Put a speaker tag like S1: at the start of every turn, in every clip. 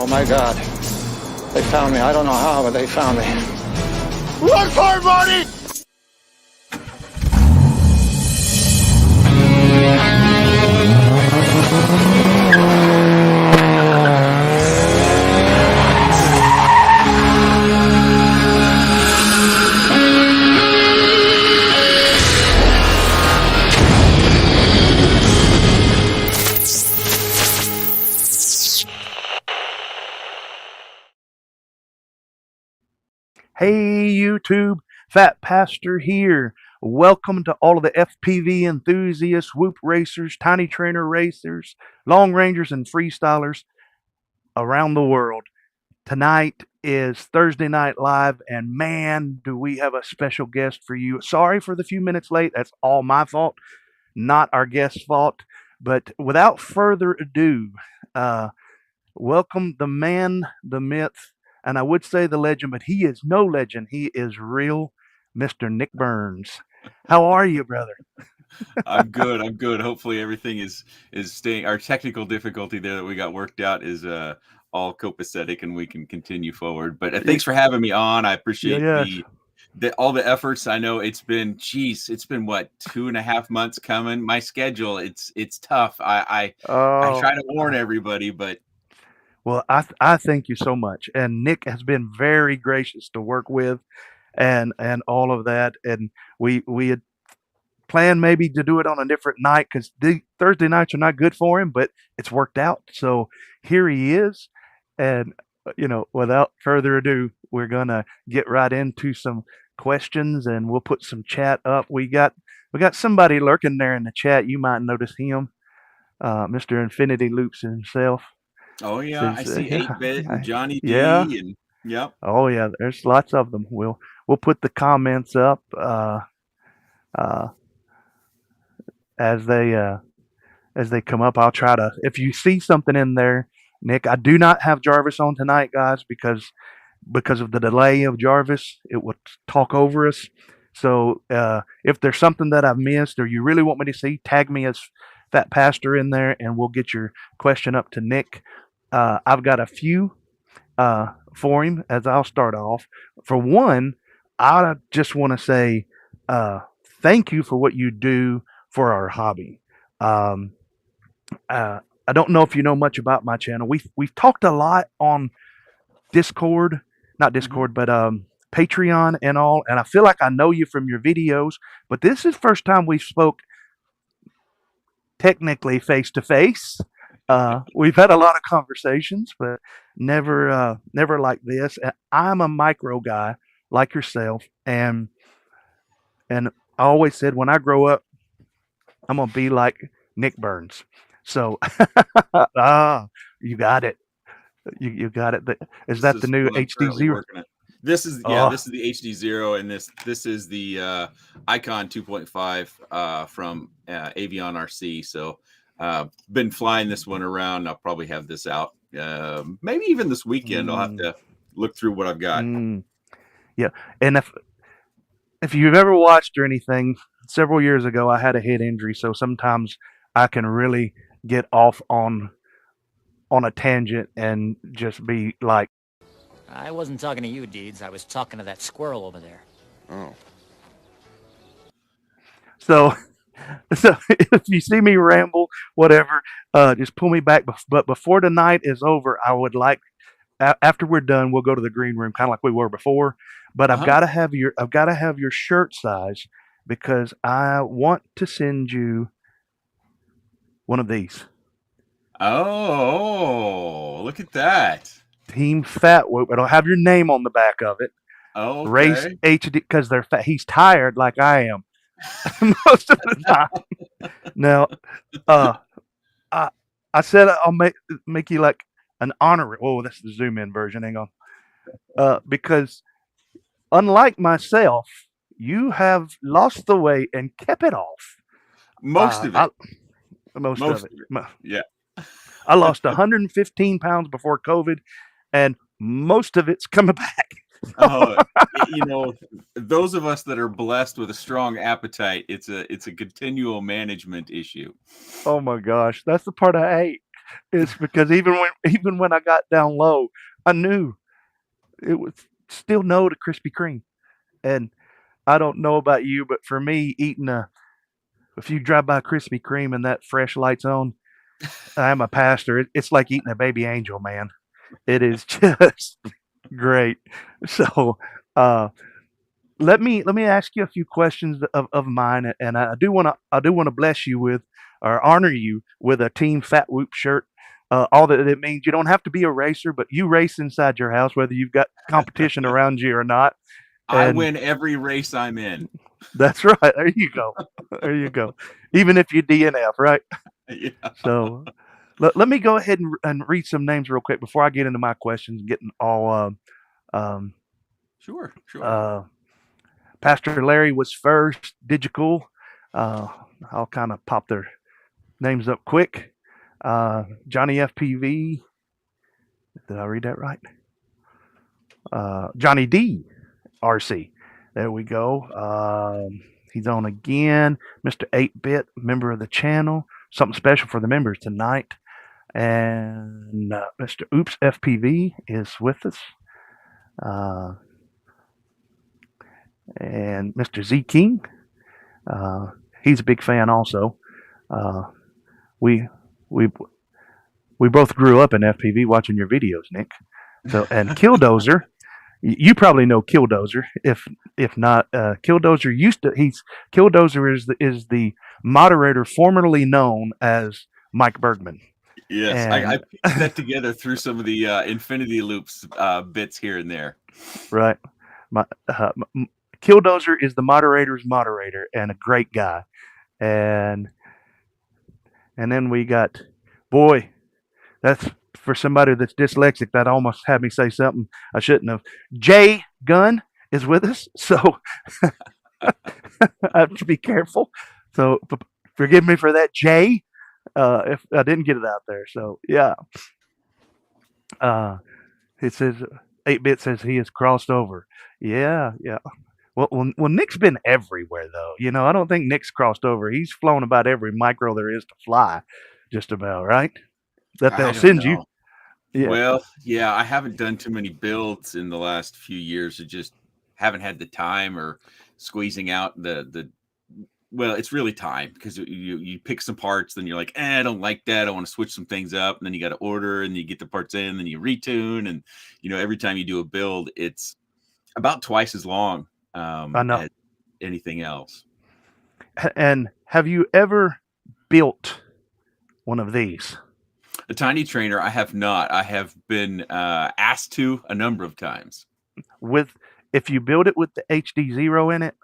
S1: Oh my God. They found me. I don't know how, but they found me. Run for it, Marty!
S2: Hey YouTube, Fat Pastor here. Welcome to all of the FPV enthusiasts, whoop racers, tiny trainer racers, long rangers, and freestylers around the world. Tonight is Thursday Night Live, and man, do we have a special guest for you. Sorry for the few minutes late. That's all my fault, not our guest's fault. But without further ado, welcome the man, the myth, and I would say the legend, but he is no legend. He is real, Mr. Nick Burns. How are you, brother?
S3: I'm good. I'm good. Hopefully everything is staying. Our technical difficulty there that we got worked out is all copacetic, and we can continue forward. But thanks for having me on. I appreciate all the efforts. I know it's been what, 2.5 months coming. My schedule, it's tough. I try to warn everybody, but.
S2: Well, I thank you so much, and Nick has been very gracious to work with, and all of that. And we had planned maybe to do it on a different night because the Thursday nights are not good for him, but it's worked out. So here he is, and without further ado, we're gonna get right into some questions, and we'll put some chat up. We got somebody lurking there in the chat. You might notice him, Mr. Infinity Loops himself.
S3: Oh yeah, I see 8-Bit and Johnny D.
S2: Yeah.
S3: And yep.
S2: Oh yeah, there's lots of them. We'll put the comments up as they come up. I'll try to. If you see something in there, Nick, I do not have Jarvis on tonight, guys, because of the delay of Jarvis, it would talk over us. So if there's something that I've missed or you really want me to see, tag me as Fat Pastor in there, and we'll get your question up to Nick. I've got a few for him as I'll start off. For one, I just want to say thank you for what you do for our hobby. I don't know if you know much about my channel. We've talked a lot on Discord, not Discord, but Patreon and all, and I feel like I know you from your videos, but this is the first time we've spoke technically face to face. We've had a lot of conversations, but never like this. I'm a micro guy like yourself, and I always said when I grow up, I'm gonna be like Nick Burns. So, you got it. You got it. Is that the new HDzero?
S3: This is this is the HDzero, and this is the Icon 2.5 from Avion RC. So been flying this one around. I'll probably have this out maybe even this weekend. I'll have to look through what I've got.
S2: Yeah, and if you've ever watched or anything, several years ago I had a head injury, so sometimes I can really get off on a tangent and just be like,
S4: I wasn't talking to you, Deeds. I was talking to that squirrel over there.
S3: Oh.
S2: So if you see me ramble, whatever, just pull me back. But before the night is over, I would like, after we're done, we'll go to the green room, kind of like we were before. But I've got to have your shirt size, because I want to send you one of these.
S3: Oh, look at that.
S2: Team Fat Whoop. It'll have your name on the back of it.
S3: Oh, okay.
S2: Race HD, because they're fat. He's tired like I am most of the time. Now, I said I'll make you like an honorary. Oh, that's the zoom in version. Hang on. Because unlike myself, you have lost the weight and kept it off.
S3: Most of it.
S2: Most of it.
S3: Yeah.
S2: I lost 115 pounds before COVID, and most of it's coming back.
S3: Those of us that are blessed with a strong appetite, it's a continual management issue.
S2: Oh my gosh, that's the part I hate. It's because even when I got down low, I knew it was still no to Krispy Kreme. And I don't know about you, but for me, eating if you drive by Krispy Kreme and that fresh light's on, I'm a pastor. It's like eating a baby angel, man. It is just great. So, uh, let me ask you a few questions of mine, and I do want to bless you with or honor you with a Team Fat Whoop shirt. All that it means, you don't have to be a racer, but you race inside your house, whether you've got competition around you or not.
S3: I
S2: And
S3: win every race I'm in.
S2: that's right. There you go. There you go. Even if you DNF, right?
S3: Yeah.
S2: So let me go ahead and read some names real quick before I get into my questions, getting all um,
S3: Sure.
S2: uh, Pastor Larry was first. Digital. Uh, I'll kind of pop their names up quick. Johnny FPV. Did I read that right? Johnny D. RC. There we go. He's on again. Mr. 8-Bit, member of the channel. Something special for the members tonight. And Mr. Oops FPV is with us. And Mr. Z King. He's a big fan also. We we we both grew up in FPV watching your videos, Nick. So and Killdozer, you probably know Killdozer. If not, Killdozer is the moderator formerly known as Mike Bergman.
S3: Yes, I pieced that together through some of the Infinity Loops bits here and there.
S2: Right. Killdozer is the moderator's moderator and a great guy. And then we got, boy, that's for somebody that's dyslexic. That almost had me say something I shouldn't have. Jay Gunn is with us, so I have to be careful. So forgive me for that, Jay, if I didn't get it out there. So yeah, it says 8-Bit says he has crossed over. Yeah. Well, Nick's been everywhere though. I don't think Nick's crossed over. He's flown about every micro there is to fly, just about, right? That they'll send you.
S3: Yeah. Well, yeah, I haven't done too many builds in the last few years. I just haven't had the time or squeezing out the. Well, it's really time because you pick some parts, then you're like, I don't like that. I want to switch some things up, and then you got to order, and you get the parts in, then you retune, and every time you do a build, it's about twice as long
S2: I know.
S3: as anything else.
S2: And have you ever built one of these?
S3: A tiny trainer, I have not. I have been asked to a number of times.
S2: If you build it with the HDzero in it,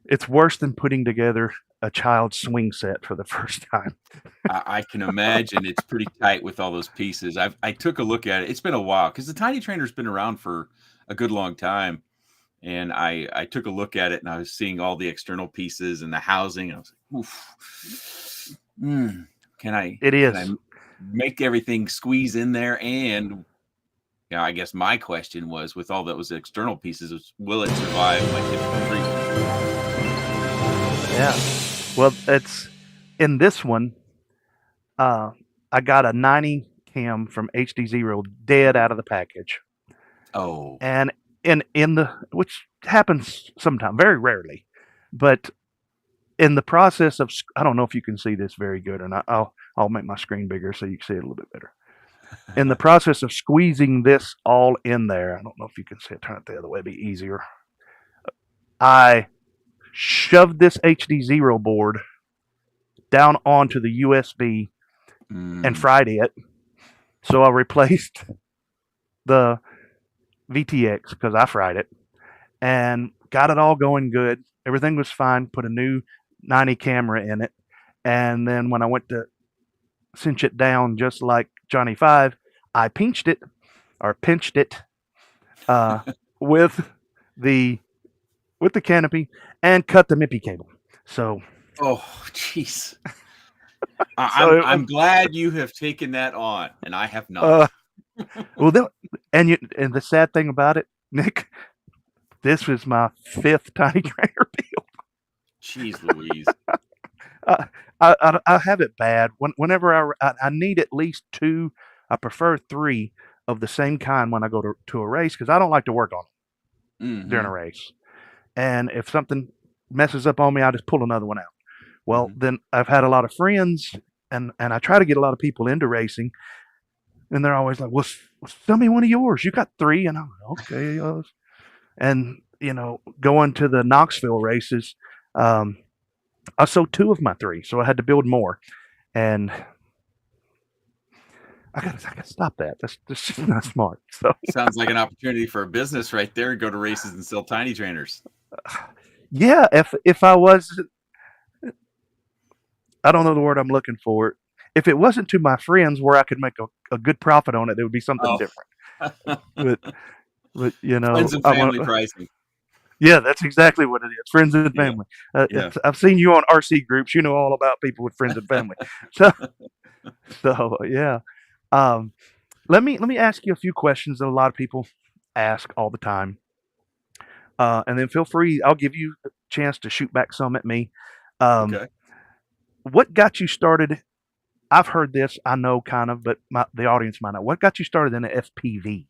S2: it's worse than putting together a child's swing set for the first time.
S3: I can imagine it's pretty tight with all those pieces. I took a look at it. It's been a while because the tiny trainer's been around for a good long time. And I took a look at it and I was seeing all the external pieces and the housing. And I was like, oof. Can I make everything squeeze in there? And I guess my question was, with all those external pieces, will it survive my typical treatment?
S2: Yeah. Well, it's in this one. I got a 90 cam from HDzero dead out of the package.
S3: Oh.
S2: And which happens sometime, very rarely, but in the process of, I don't know if you can see this very good, and I'll make my screen bigger so you can see it a little bit better. In the process of squeezing this all in there, I don't know if you can see it. Turn it the other way, it'd be easier. I shoved this HDzero board down onto the USB and fried it. So I replaced the VTX because I fried it and got it all going good. Everything was fine. Put a new 90 camera in it. And then when I went to cinch it down just like Johnny 5, I pinched it with the canopy and cut the MIPI cable. So
S3: oh jeez. I'm glad you have taken that on and I have not.
S2: Well, and the sad thing about it, Nick, this was my 5th tiny trainer build.
S3: Jeez Louise.
S2: I have it bad. Whenever I need at least two, I prefer three of the same kind when I go to a race because I don't like to work on it during a
S3: Hmm.
S2: race. And if something messes up on me, I just pull another one out. Well,
S3: Hmm.
S2: then I've had a lot of friends, and I try to get a lot of people into racing, and they're always like, "Well, sell me one of yours. You got three," and I'm like, "Okay." And going to the Knoxville races, um, I sold two of my three, so I had to build more. And I gotta stop that. That's just not smart. So
S3: Sounds like an opportunity for a business right there. Go to races and sell tiny trainers.
S2: yeah, if I was, I don't know the word I'm looking for. If it wasn't to my friends where I could make a good profit on it, it would be something
S3: Oh,
S2: different. But but
S3: friends and
S2: I want.
S3: family pricing.
S2: Yeah, that's exactly what it is. Friends and
S3: Yeah,
S2: family.
S3: yeah.
S2: I've seen you on RC groups. You know all about people with friends and family. So yeah. Um, let me ask you a few questions that a lot of people ask all the time, and then feel free. I'll give you a chance to shoot back some at me. Um,
S3: Okay.
S2: what got you started? I've heard this. I know kind of, but the audience might not. What got you started in the FPV?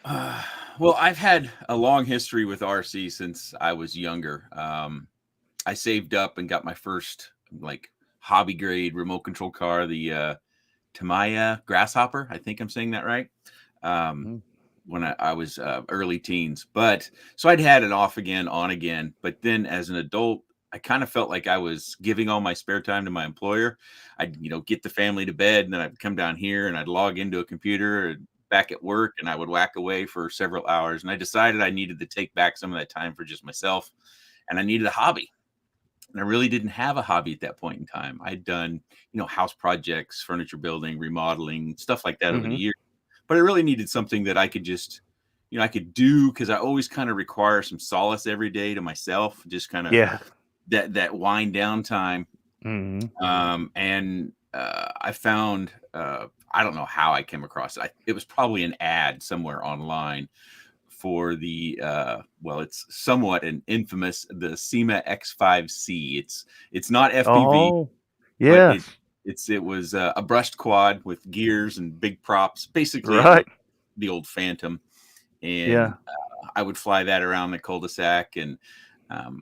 S3: Uh, well, I've had a long history with RC since I was younger. I saved up and got my first like hobby grade remote control car, the Tamiya Grasshopper. I think I'm saying that right. Um,
S2: Mm.
S3: when I was early teens, but so I'd had it off again, on again. But then as an adult, I kind of felt like I was giving all my spare time to my employer. I'd, get the family to bed and then I'd come down here and I'd log into a computer and back at work and I would whack away for several hours. And I decided I needed to take back some of that time for just myself and I needed a hobby. And I really didn't have a hobby at that point in time. I'd done, house projects, furniture building, remodeling, stuff like that over the
S2: Hmm.
S3: years. But I really needed something that I could just, I could do because I always kind of require some solace every day to myself, just kind of
S2: Yeah.
S3: that wind down time.
S2: Hmm.
S3: And I found, I don't know how I came across it. It was probably an ad somewhere online for the well, it's somewhat an infamous the SEMA X5C. It's not FPV,
S2: Oh,
S3: but
S2: yes.
S3: it was a brushed quad with gears and big props. Basically, it
S2: Right.
S3: looked like the old Phantom,
S2: Yeah.
S3: and I would fly that around the cul-de-sac and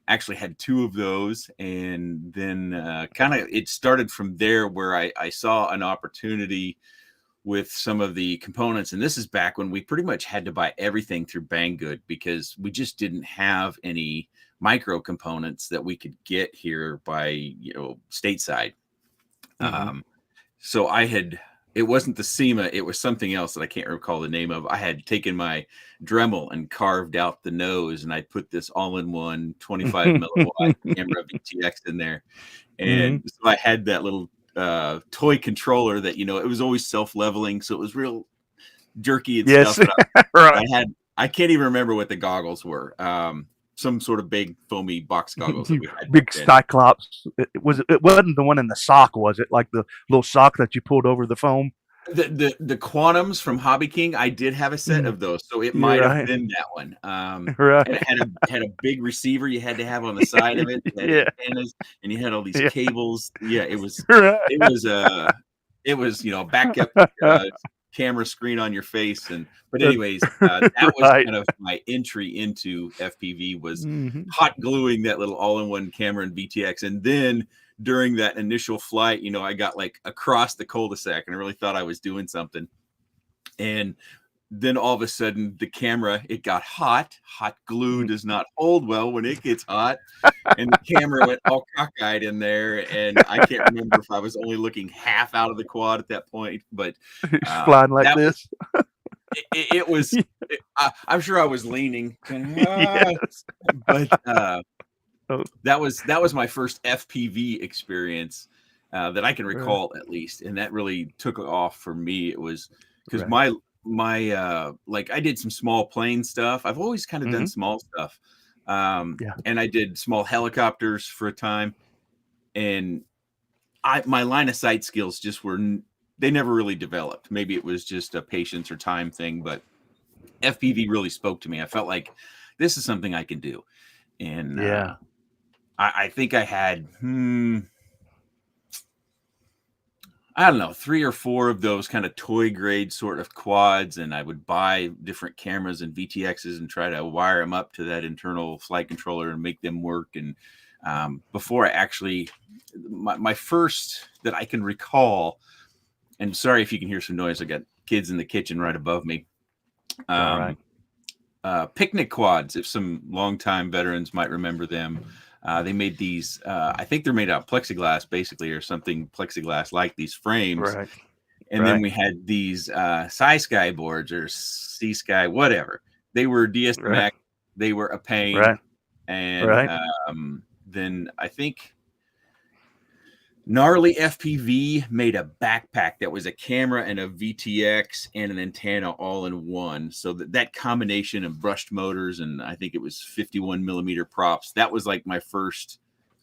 S3: actually had two of those. And then kind of it started from there where I saw an opportunity with some of the components. And this is back when we pretty much had to buy everything through Banggood because we just didn't have any micro components that we could get here by, stateside.
S2: Hmm.
S3: Um, so it wasn't the SEMA, it was something else that I can't recall the name of. I had taken my Dremel and carved out the nose and I put this all-in-one 25 milliwatt camera VTX in there.
S2: Hmm.
S3: And so I had that little toy controller that, it was always self-leveling. So it was real jerky and
S2: Yes.
S3: stuff. And
S2: Right.
S3: I can't even remember what the goggles were. Some sort of big foamy box goggles that we had back
S2: Big
S3: then.
S2: Cyclops. It wasn't the one in the sock, was it? Like the little sock that you pulled over the foam?
S3: The Quantums from Hobby King, I did have a set
S2: Mm.
S3: of those, so it
S2: You're
S3: might have
S2: right.
S3: been that one. And
S2: Right.
S3: it had a big receiver you had to have on the side of it. It had
S2: Yeah.
S3: antennas, and you had all these
S2: Yeah.
S3: cables. Yeah, it was
S2: Right.
S3: it was it was backup camera screen on your face. But anyways, that was
S2: Right.
S3: kind of my entry into FPV was
S2: Hmm.
S3: hot gluing that little all-in-one camera and VTX, and then during that initial flight, I got like across the cul-de-sac and I really thought I was doing something. And then all of a sudden the camera, it got hot. Hot glue does not hold well when it gets hot. And the camera went all cockeyed in there. And I can't remember if I was only looking half out of the quad at that point, but
S2: Flying like
S3: that was,
S2: this.
S3: it was, I'm sure I was leaning,
S2: Yes.
S3: but
S2: Oh,
S3: that was my first FPV experience that I can
S2: right.
S3: recall, at least, and that really took off for me. It was because
S2: Right.
S3: my like I did some small plane stuff. I've always kind of done
S2: Hmm.
S3: small stuff,
S2: Yeah.
S3: and I did small helicopters for a time. And my line of sight skills just they never really developed. Maybe it was just a patience or time thing, but FPV really spoke to me. I felt like this is something I can do, and
S2: Yeah.
S3: I think I had I don't know, 3 or 4 of those kind of toy grade sort of quads, and I would buy different cameras and VTXs and try to wire them up to that internal flight controller and make them work. And before I actually, my first that I can recall, and sorry if you can hear some noise, I got kids in the kitchen right above me.
S2: All right.
S3: Picnic quads, if some longtime veterans might remember them. They made these, I think they're made out of plexiglass, basically, or something plexiglass like these frames.
S2: Right.
S3: And then we had these Sky boards or Sea Sky, whatever. They were DSMX.
S2: Right.
S3: They were a pain.
S2: Right.
S3: And
S2: Right.
S3: then I think Gnarly FPV made a backpack that was a camera and a VTX and an antenna all in one. So that combination of brushed motors and I think it was 51 millimeter props, that was like my first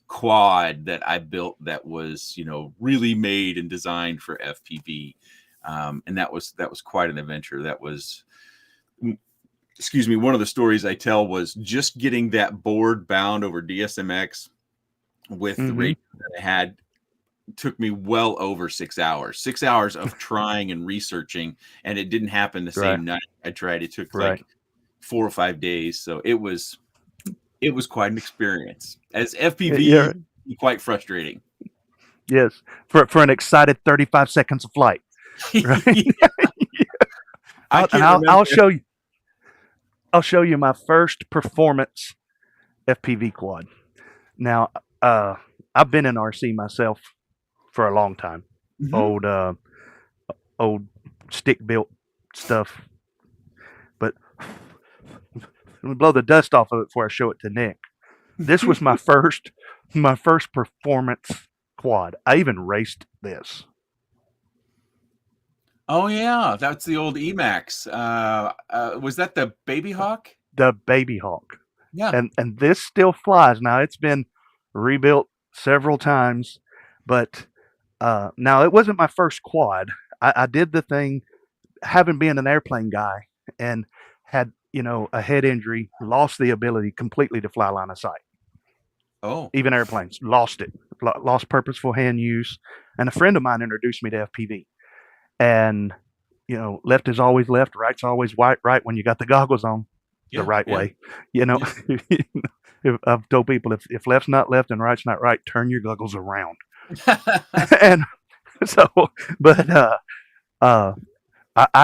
S3: quad that I built that was, you know, really made and designed for FPV. And that was quite an adventure. That was, excuse me, one of the stories I tell was just getting that board bound over DSMX with the radio that I had took me well over 6 hours. 6 hours of trying and researching, and it didn't happen the same night I tried. It took like 4 or 5 days. So it was quite an experience. As FPV, quite frustrating.
S2: Yes, for an excited 35 seconds of flight. Right? I'll show you. I'll show you my first performance FPV quad. Now, I've been in RC myself for a long time. Old stick built stuff. But let me blow the dust off of it before I show it to Nick. This was my first performance quad. I even raced this.
S3: Oh yeah, that's the old Emax. Was that the Baby Hawk?
S2: The Baby Hawk.
S3: Yeah.
S2: And this still flies. Now it's been rebuilt several times, but now it wasn't my first quad. I did the thing, having been an airplane guy and had, you know, a head injury, lost the ability completely to fly line of sight.
S3: Oh.
S2: Even airplanes, lost it. Lost purposeful hand use. And a friend of mine introduced me to FPV. And, you know, left is always left, right's always right when you got the goggles on the right way. You know, I've told people if left's not left and right's not right, turn your goggles around. And so, but I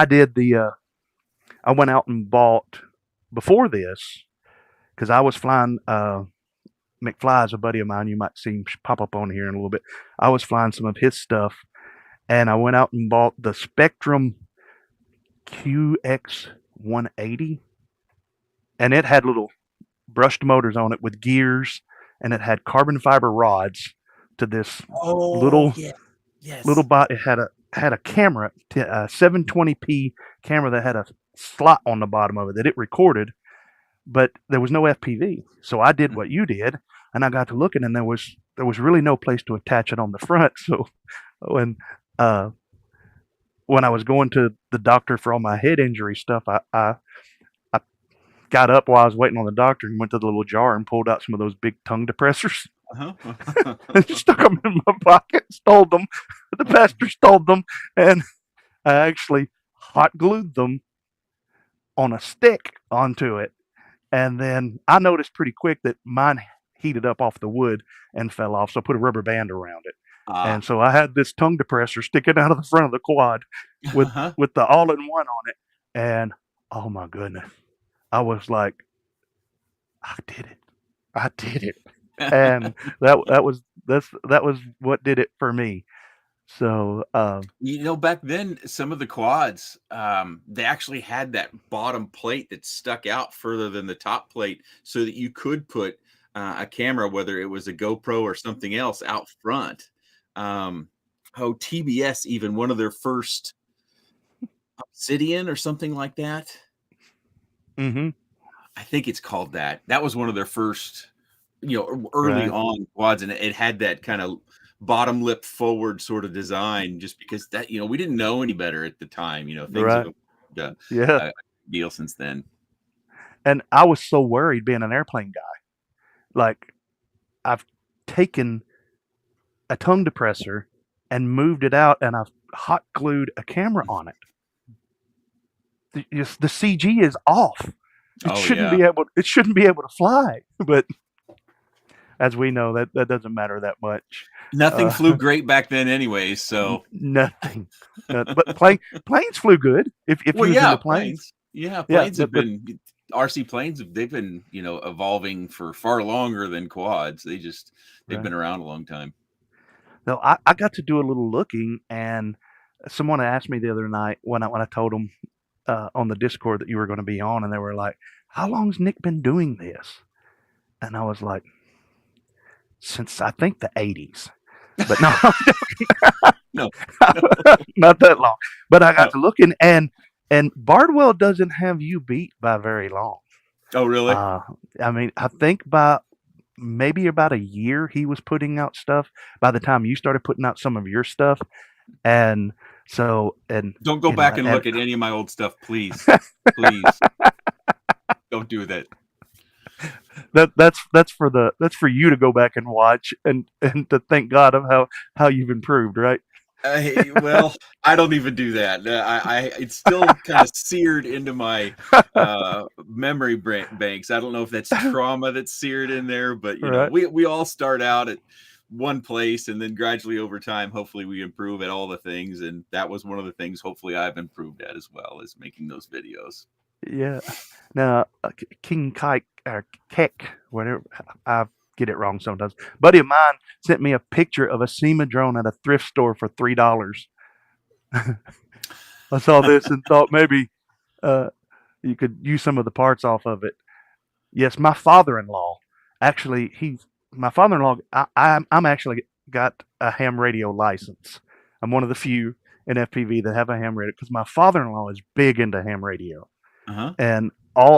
S2: did I went out and bought, before this, because I was flying, McFly is a buddy of mine. You might see him pop up on here in a little bit. I was flying some of his stuff, and I went out and bought the Spectrum QX180, and it had little brushed motors on it with gears, and it had carbon fiber rods to this little bot. It had a camera, a 720p camera that had a slot on the bottom of it that it recorded, but there was no FPV. So I did what you did, and I got to looking, and there was really no place to attach it on the front. So when I was going to the doctor for all my head injury stuff, I got up while I was waiting on the doctor and went to the little jar and pulled out some of those big tongue depressors. And stuck them in my pocket, stole them. The pastor stole them, and I actually hot glued them on a stick onto it. And then I noticed pretty quick that mine heated up off the wood and fell off, so I put a rubber band around it. And so I had this tongue depressor sticking out of the front of the quad with the all-in-one on it. And oh my goodness, I was like, I did it. And that was what did it for me. So
S3: you know, back then some of the quads they actually had that bottom plate that stuck out further than the top plate so that you could put a camera, whether it was a GoPro or something else, out front. TBS, even one of their first, Obsidian or something like that. I think it's called that. That was one of their first, you know, early on quads, and it had that kind of bottom lip forward sort of design, just because that, you know, we didn't know any better at the time. You know, things have done a deal since then.
S2: And I was so worried being an airplane guy. Like, I've taken a tongue depressor and moved it out, and I've hot glued a camera on it. The CG is off. It shouldn't be able to fly, but as we know, that doesn't matter that much.
S3: Nothing flew great back then, anyway. So
S2: nothing. But planes flew good. If you was into planes,
S3: planes have been RC planes. They've been evolving for far longer than quads. They've been around a long time.
S2: No, I got to do a little looking, and someone asked me the other night when I told them on the Discord that you were going to be on, and they were like, "How long's Nick been doing this?" And I was like, "Since I think the '80s." But no,
S3: no,
S2: not that long. But I got to looking, and Bardwell doesn't have you beat by very long.
S3: Oh, really?
S2: I mean, I think by maybe about a year he was putting out stuff by the time you started putting out some of your stuff. And so, and
S3: don't go back and look at any of my old stuff, please. Please don't do that.
S2: That's for you to go back and watch and to thank God of how you've improved, right?
S3: Well, I don't even do that. It's still kind of seared into my memory banks. I don't know if that's trauma that's seared in there, but we all start out at one place, and then gradually over time, hopefully we improve at all the things. And that was one of the things hopefully I've improved at as well, is making those videos.
S2: Yeah. Now, King Kike or Keck, whatever, I get it wrong sometimes. Buddy of mine sent me a picture of a SEMA drone at a thrift store for $3. I saw this and thought maybe you could use some of the parts off of it. Yes, my father-in-law actually I'm actually got a ham radio license. I'm one of the few in FPV that have a ham radio because my father-in-law is big into ham radio. And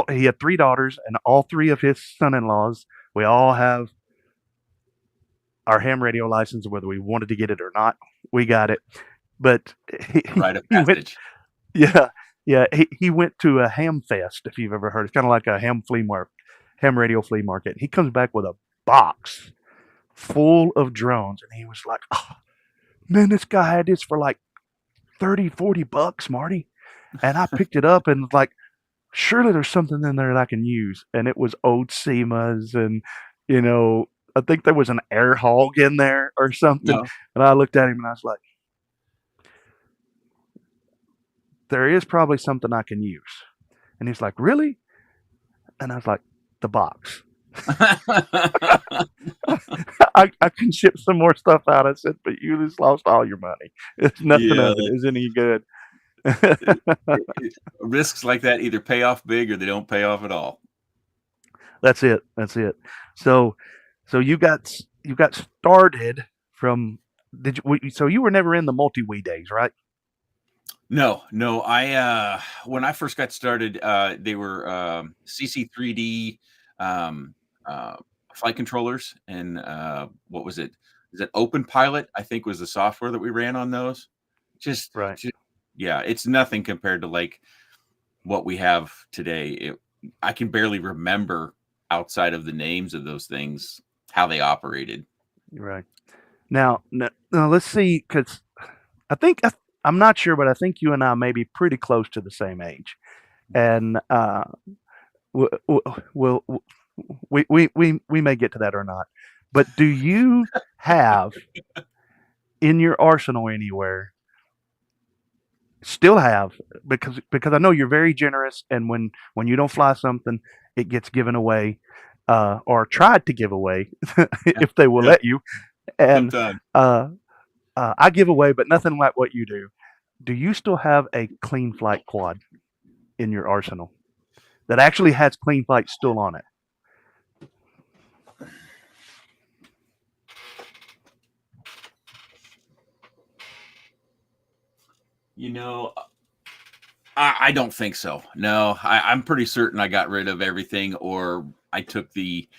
S2: he had 3 daughters, and all 3 of his son-in-laws, we all have our ham radio license, whether we wanted to get it or not. We got it. But he went to a ham fest, if you've ever heard. It's kind of like a ham radio flea market. He comes back with a box full of drones, and he was like, "Oh, man, this guy had this for like $30-$40, Marty." And I picked it up and was like, surely there's something in there that I can use. And it was old SEMAs, and I think there was an air hog in there or something. No. And I looked at him and I was like, there is probably something I can use. And he's like, really? And I was like, the box. I can ship some more stuff out. I said, but you just lost all your money. It's nothing of it is any good.
S3: Risks like that either pay off big or they don't pay off at all.
S2: That's it. So you got started from so you were never in the multi-wee days, right?
S3: No. I when I first got started, they were CC3D flight controllers, and what was it? Is it Open Pilot? I think was the software that we ran on those. Just it's nothing compared to like what we have today. I can barely remember outside of the names of those things how they operated.
S2: Right. Now let's see, because I'm not sure, but I think you and I may be pretty close to the same age, and we may get to that or not. But do you have in your arsenal anywhere? Still have, because I know you're very generous, and when you don't fly something, it gets given away, or tried to give away if they will let you. And I give away, but nothing like what you do. Do you still have a clean flight quad in your arsenal that actually has clean flight still on it?
S3: I don't think so. No, I'm pretty certain I got rid of everything, or I took the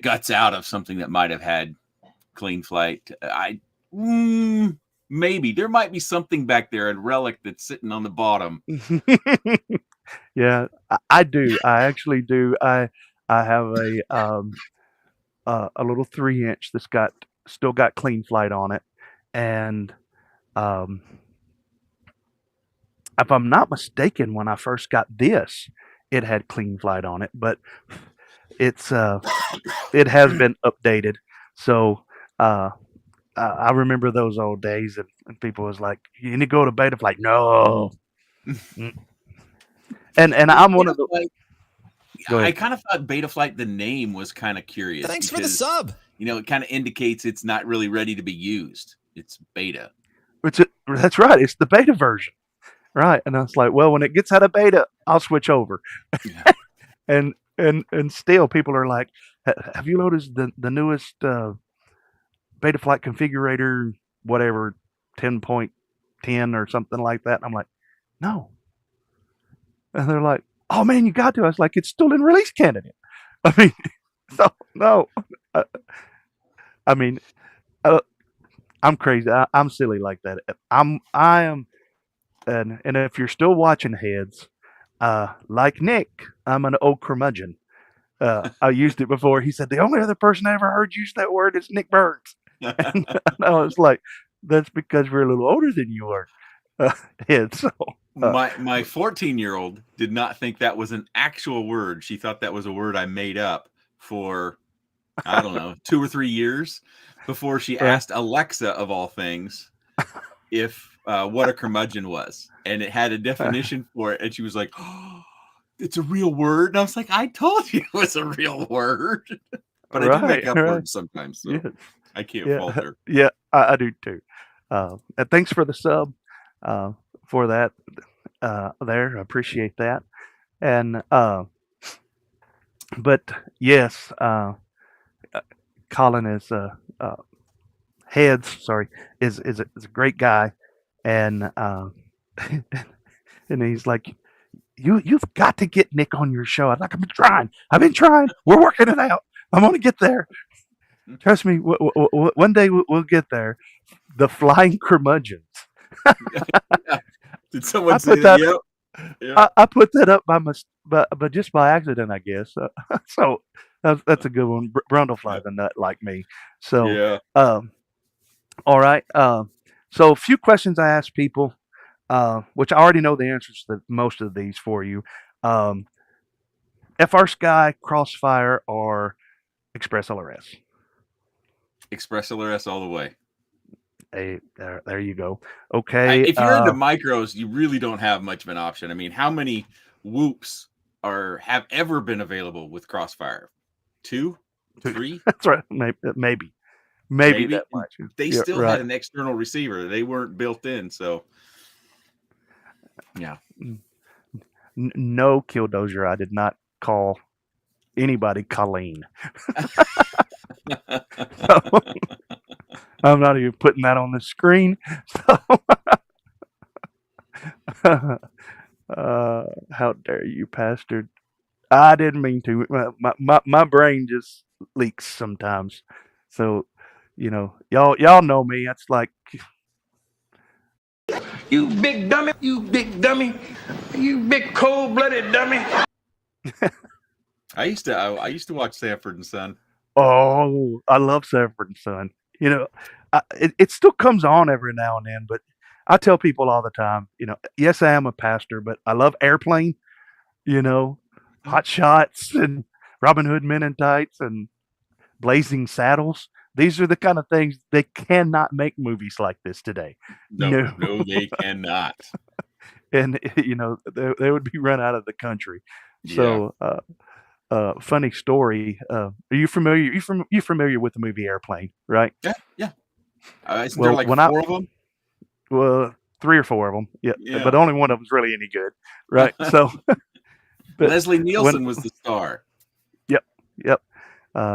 S3: guts out of something that might have had clean flight. Maybe there might be something back there, a relic that's sitting on the bottom.
S2: Yeah, I do. I actually do. I have a little 3-inch that's still got clean flight on it, and um, if I'm not mistaken, when I first got this, it had clean flight on it, but it's it has been updated. So uh, I remember those old days, and people was like, "You need to go to beta flight." No, Mm. and
S3: Well,
S2: I'm one
S3: Beta
S2: of the.
S3: Flight,
S2: Go
S3: I
S2: ahead.
S3: kind of thought Beta Flight, the name was kind of curious
S5: Thanks for the
S3: because,
S5: sub.
S3: it kind of indicates it's not really ready to be used. It's beta.
S2: That's right. It's the beta version, right? And I was like, well, when it gets out of beta, I'll switch over.
S3: Yeah.
S2: And still, people are like, "Have you noticed the newest beta flight configurator, whatever, 10.10 or something like that?" And I'm like, no. And they're like, "Oh man, you got to." I was like, "It's still in release candidate." I mean, so no. Uh, I mean, uh, I'm crazy. I'm silly like that. I am, and if you're still watching Heads, like Nick, I'm an old curmudgeon. I used it before. He said the only other person I ever heard use that word is Nick Burns, and I was like, "That's because we're a little older than you are." Heads. So
S3: my 14-year-old did not think that was an actual word. She thought that was a word I made up for, I don't know, 2 or 3 years before she
S2: Right.
S3: asked Alexa, of all things, if what a curmudgeon was, and it had a definition for it, and she was like, "Oh, it's a real word." And I was like, "I told you it was a real word." But I do make up
S2: right.
S3: words sometimes, so
S2: Yes.
S3: I can't
S2: Yeah.
S3: fault her.
S2: Yeah. I do too. And thanks for the sub for that. There, I appreciate that. And but yes, Colin is Heads. Sorry, is a great guy, and and he's like, you've got to get Nick on your show. I'm like, I've been trying. We're working it out. I'm gonna get there. Trust me. One day we'll get there. The Flying Curmudgeons.
S3: Did
S2: I
S3: someone say
S2: put
S3: that?
S2: that.
S3: Yep.
S2: I put that up but just by accident, I guess. So that's a good one. Brundle flies a nut like me. So
S3: Yeah.
S2: all right. So a few questions I ask people, which I already know the answers to most of these for you. FR Sky, Crossfire, or Express LRS?
S3: Express LRS all the way.
S2: Hey, there you go. Okay.
S3: If you're into micros, you really don't have much of an option. I mean, how many whoops have ever been available with Crossfire? 2, 3,
S2: That's right. Maybe that much.
S3: They
S2: Yeah,
S3: still
S2: right.
S3: had an external receiver. They weren't built in, so yeah.
S2: No, Killdozer. I did not call anybody Colleen. So, I'm not even putting that on the screen. So, how dare you, Pastor? I didn't mean to. My brain just leaks sometimes. So, y'all know me. It's like,
S6: You big dummy, you big dummy, you big cold-blooded dummy.
S3: I used to watch Sanford and Son.
S2: oh, I love Sanford and Son. It still comes on every now and then, but I tell people all the time, yes, I am a pastor, but I love Airplane, Hot Shots and Robin Hood Men in Tights and Blazing Saddles. These are the kind of things they cannot make movies like this today.
S3: No, they cannot.
S2: And they would be run out of the country. So, funny story. Are you familiar? You familiar with the movie Airplane, right?
S3: Yeah. Isn't
S2: Well,
S3: there like
S2: when
S3: 4 of them?
S2: Well, 3 or 4 of them, yeah,
S3: Yeah.
S2: but only one of them's really any good, right? So, but
S3: Leslie Nielsen was the star.
S2: Yep.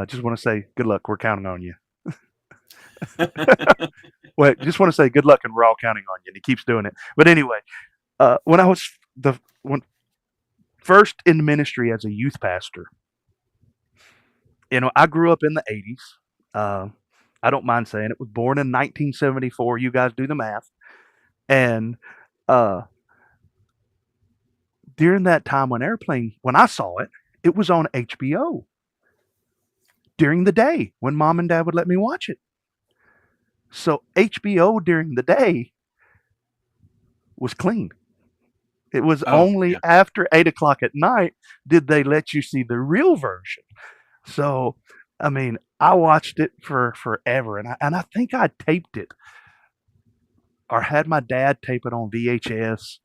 S2: Just want to say good luck. We're counting on you. Wait, just want to say good luck, and we're all counting on you. And he keeps doing it. But anyway, when I was first in ministry as a youth pastor, I grew up in the 80s. I don't mind saying it. Was born in 1974. You guys do the math. And during that time when I saw it, it was on HBO during the day when mom and dad would let me watch it. So HBO during the day was clean. It was
S3: Oh,
S2: only
S3: yeah.
S2: after 8 o'clock at night did they let you see the real version. So, I mean, I watched it for forever, and I think I taped it or had my dad tape it on VHS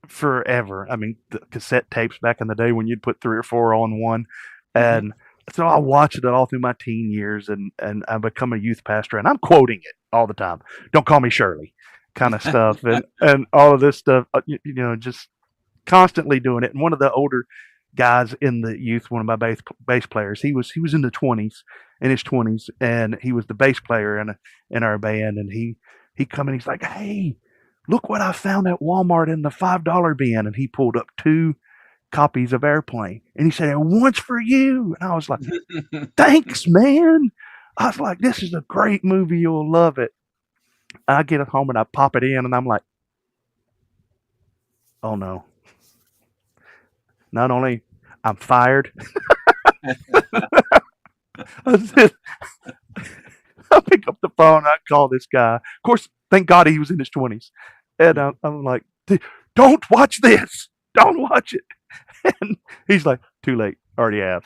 S2: forever. I mean, the cassette tapes back in the day when you'd put 3 or 4 on one,
S3: Mhm.
S2: and so I watched it all through my teen years, and I become a youth pastor, and I'm quoting it all the time. Don't call me Shirley, kind of stuff, and all of this stuff. You know, just constantly doing it. And one of the older guys in the youth, one of my bass players, he was in the 20s, in his 20s, and he was the bass player in our band. And he come and he's like, "Hey, look what I found at Walmart in the $5 bin." And he pulled up 2 copies of Airplane, and he said, "And one's for you." And I was like, "Thanks, man." I was like, "This is a great movie. You'll love it." I get it home and I pop it in, and I'm like, "Oh no." Not only I'm fired, I said, I pick up the phone, I call this guy. Of course, thank God he was in his 20s. And I'm like, "Don't watch this. Don't watch it." And he's like, "Too late. Already have.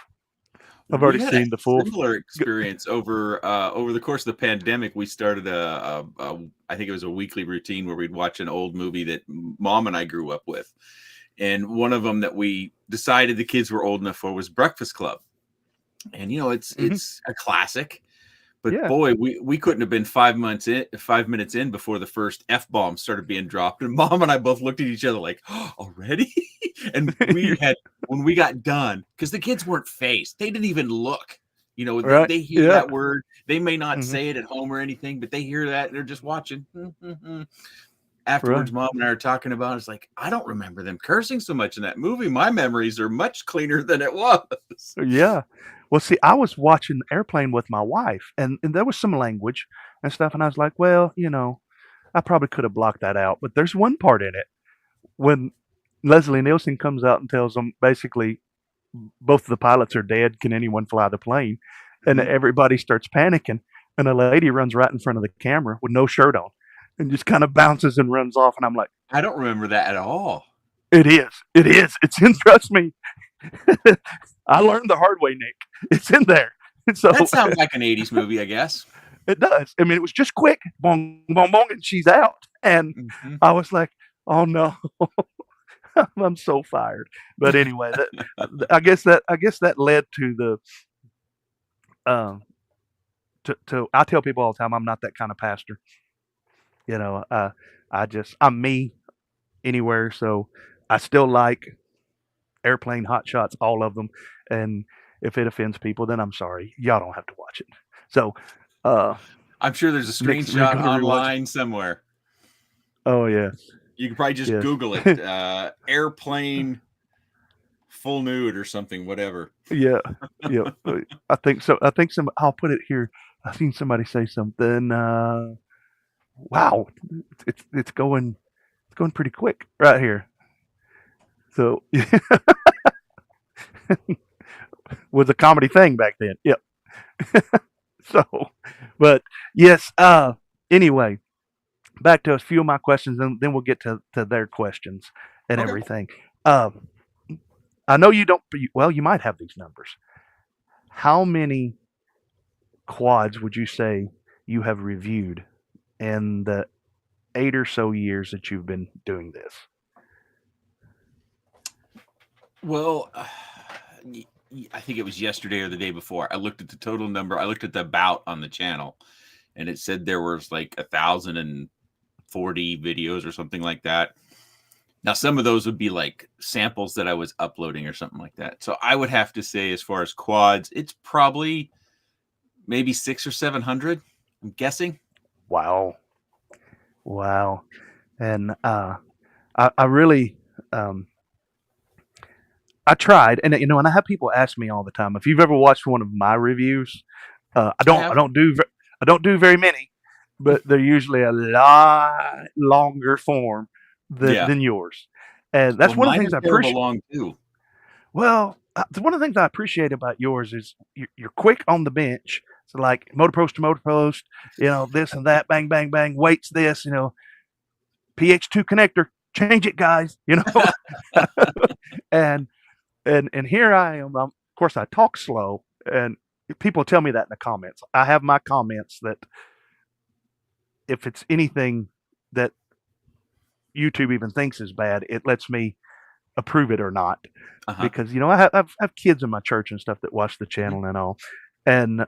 S2: I've already
S3: We had a
S2: seen the full."
S3: similar experience over the course of the pandemic. We started I think it was a weekly routine where we'd watch an old movie that Mom and I grew up with. And one of them that we decided the kids were old enough for was Breakfast Club. And it's a classic, but
S2: Yeah.
S3: boy, we couldn't have been 5 minutes in before the first F-bomb started being dropped. And Mom and I both looked at each other like, "Oh, already?" And when we got done, because the kids weren't phased, they didn't even look.
S2: Right.
S3: They hear
S2: Yeah.
S3: that word. They may not
S2: Mhm.
S3: say it at home or anything, but they hear that and they're just watching.
S2: Right.
S3: Afterwards, Mom and I are talking about it's like, I don't remember them cursing so much in that movie. My memories are much cleaner than it was.
S2: Yeah. Well, see, I was watching Airplane with my wife, and there was some language and stuff, and I was like, "Well, I probably could have blocked that out." But there's one part in it when Leslie Nielsen comes out and tells them basically both of the pilots are dead. Can anyone fly the plane? And
S3: Mhm.
S2: everybody starts panicking, and a lady runs right in front of the camera with no shirt on, and just kind of bounces and runs off. And I'm like,
S3: I don't remember that at all.
S2: "It is, it is. It's in. Trust me, I learned the hard way, Nick. It's in there." So
S3: That sounds like an 80s movie, I guess.
S2: it does. I mean, it was just quick, bong, bong, bong, and she's out. And
S3: Mhm.
S2: I was like, "Oh no." I'm so fired. But anyway, I guess that led to the um to I tell people all the time I'm not that kind of pastor. You know, I'm me anywhere. So I still like Airplane, Hot Shots, all of them. And if it offends people, then I'm sorry. Y'all don't have to watch it. So
S3: I'm sure there's a
S2: Nick's
S3: screenshot
S2: gonna rewatch it.
S3: online somewhere.
S2: Oh yeah.
S3: You can probably just
S2: Yes.
S3: Google it. Airplane full nude or something, whatever.
S2: Yeah. Yeah. I think so. I'll put it here. I've seen somebody say something. Wow. It's going pretty quick right here. So was a comedy thing back then. Yep. So, but yes. Anyway, back to a few of my questions, and then we'll get to their questions and
S3: Okay.
S2: everything. I know you don't. Well, you might have these numbers. How many quads would you say you have reviewed in the 8 or so years that you've been doing this?
S3: Well, I think it was yesterday or the day before. I looked at the total number. I looked at the about on the channel, and it said there was like 1,040 videos or something like that. Now, some of those would be like samples that I was uploading or something like that. So I would have to say, as far as quads, it's probably maybe 600 or 700. I'm guessing.
S2: Wow. And I really I tried, and and I have people ask me all the time if you've ever watched one of my reviews. I
S3: have.
S2: don't do very many, but they're usually a lot longer form
S3: Yeah.
S2: than yours, and that's
S3: Well,
S2: one of the
S3: mine
S2: things
S3: are
S2: I
S3: terrible
S2: appreciate.
S3: long too.
S2: Well, one of the things I appreciate about yours is you're quick on the bench, So like motor post to motor post, this and that, bang, bang, bang, weights this, PH2 connector, change it, guys, and here I am. Of course, I talk slow, and people tell me that in the comments. I have my comments that if it's anything that YouTube even thinks is bad, it lets me approve it or not. Because I have kids in my church and stuff that watch the channel and all, and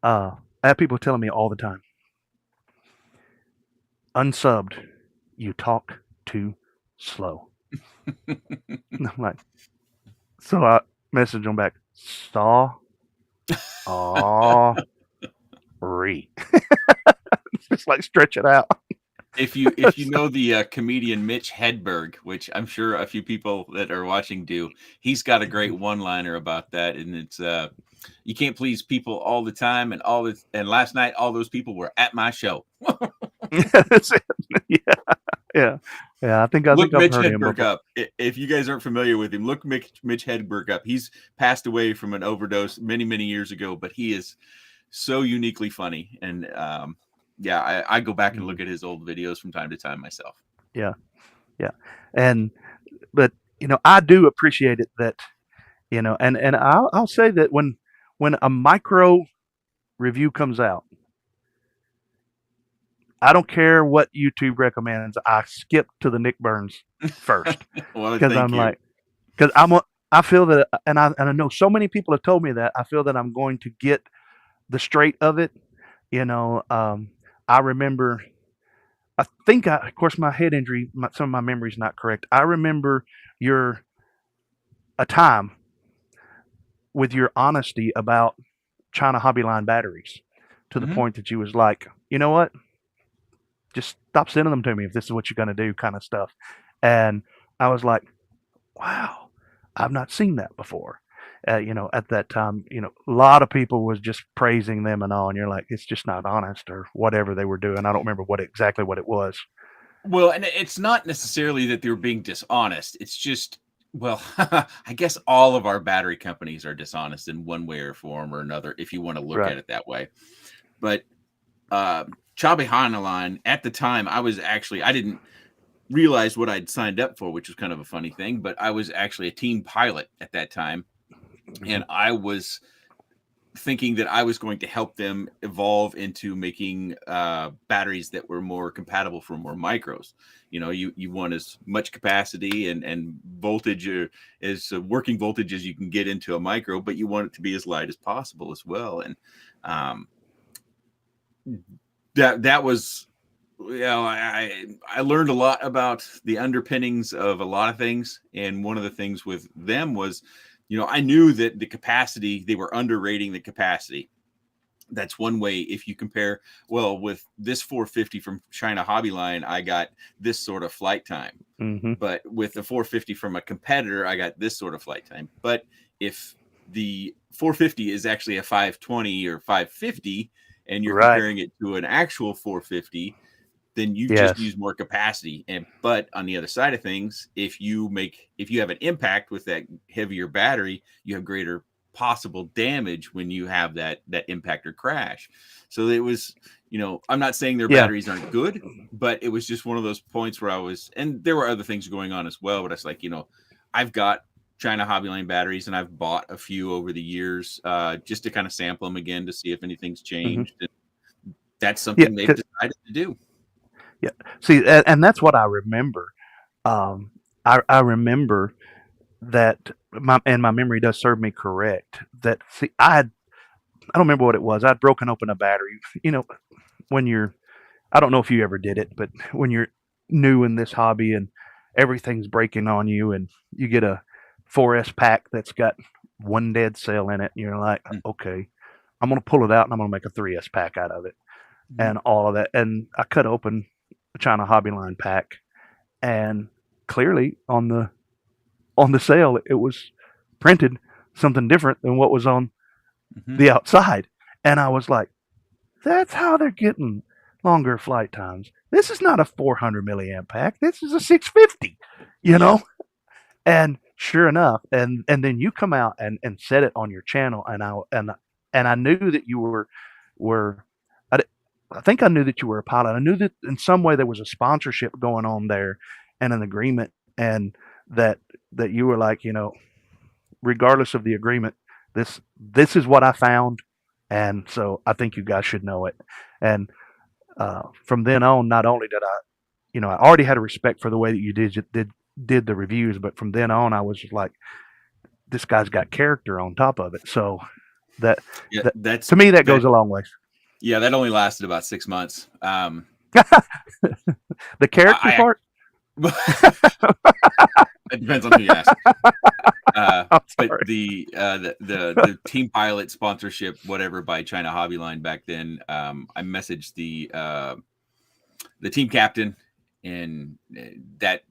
S2: I have people telling me all the time, unsubbed, you talk too slow. And I'm like, so I message them back, re. Just like stretch it out.
S3: If you know the comedian Mitch Hedberg, which I'm sure a few people that are watching do, he's got a great one-liner about that, and it's you can't please people all the time, and last night all those people were at my show.
S2: That's it. Yeah. I think I've
S3: Mitch
S2: heard him
S3: Hedberg
S2: before.
S3: up. If you guys aren't familiar with him, look Mitch Hedberg up. He's passed away from an overdose many, many years ago, but he is so uniquely funny, and I go back and look at his old videos from time to time myself.
S2: Yeah. But I do appreciate it that, and I'll say that when a micro review comes out, I don't care what YouTube recommends. I skip to the Nick Burns first because I feel that, and I know so many people have told me that I feel that I'm going to get the straight of it. I remember, of course, my head injury, some of my memory's not correct. I remember a time with your honesty about China Hobby Line batteries to the point that you was like, you know what? Just stop sending them to me if this is what you're going to do, kind of stuff. And I was like, wow, I've not seen that before. At that time, a lot of people was just praising them and all, and you're like, it's just not honest or whatever they were doing. I don't remember exactly what it was.
S3: Well, and it's not necessarily that they were being dishonest. It's just, well, I guess all of our battery companies are dishonest in one way or form or another, if you want to look at it that way. But Chabe Hanaline, at the time, I didn't realize what I'd signed up for, which was kind of a funny thing, but I was actually a team pilot at that time. And I was thinking that I was going to help them evolve into making batteries that were more compatible for more micros. You want as much capacity and voltage as working voltage as you can get into a micro, but you want it to be as light as possible as well. And that was, I learned a lot about the underpinnings of a lot of things. And one of the things with them was, I knew that the capacity, they were underrating the capacity. That's one way. If you compare, with this 450 from China Hobby Line, I got this sort of flight time. But with the 450 from a competitor, I got this sort of flight time. But if the 450 is actually a 520 or 550, and you're comparing it to an actual 450, then you just use more capacity. But on the other side of things, if you have an impact with that heavier battery, you have greater possible damage when you have that impact or crash. So it was, I'm not saying their batteries aren't good, but it was just one of those points where and there were other things going on as well, but I was like, I've got China Hobby Line batteries and I've bought a few over the years just to kind of sample them again to see if anything's changed. And that's something they've decided to do.
S2: Yeah. See, and that's what I remember. I remember that my memory does serve me correct. That I don't remember what it was. I'd broken open a battery. When I don't know if you ever did it, but when you're new in this hobby and everything's breaking on you, and you get a 4S pack that's got one dead cell in it, and you're like, okay, I'm gonna pull it out and I'm gonna make a 3S pack out of it, and all of that. And I cut open a China Hobby Line pack, and clearly on the sale it was printed something different than what was on the outside. And I was like, that's how they're getting longer flight times. This is not a 400 milliamp pack. This is a 650, and sure enough, and then you come out and set it on your channel, and and I knew that you were I, di- I think I knew that you were a pilot. I knew that in some way there was a sponsorship going on there and an agreement, and that you were like, regardless of the agreement, this is what I found, and so I think you guys should know it. And from then on, not only did I already had a respect for the way that you did the reviews, but from then on, I was just like, this guy's got character on top of it. So that's to me that goes a long way.
S3: Yeah, that only lasted about 6 months.
S2: The character part.
S3: It depends on who you ask. But the team pilot sponsorship, whatever, by China Hobbyline back then, I messaged the team captain, and that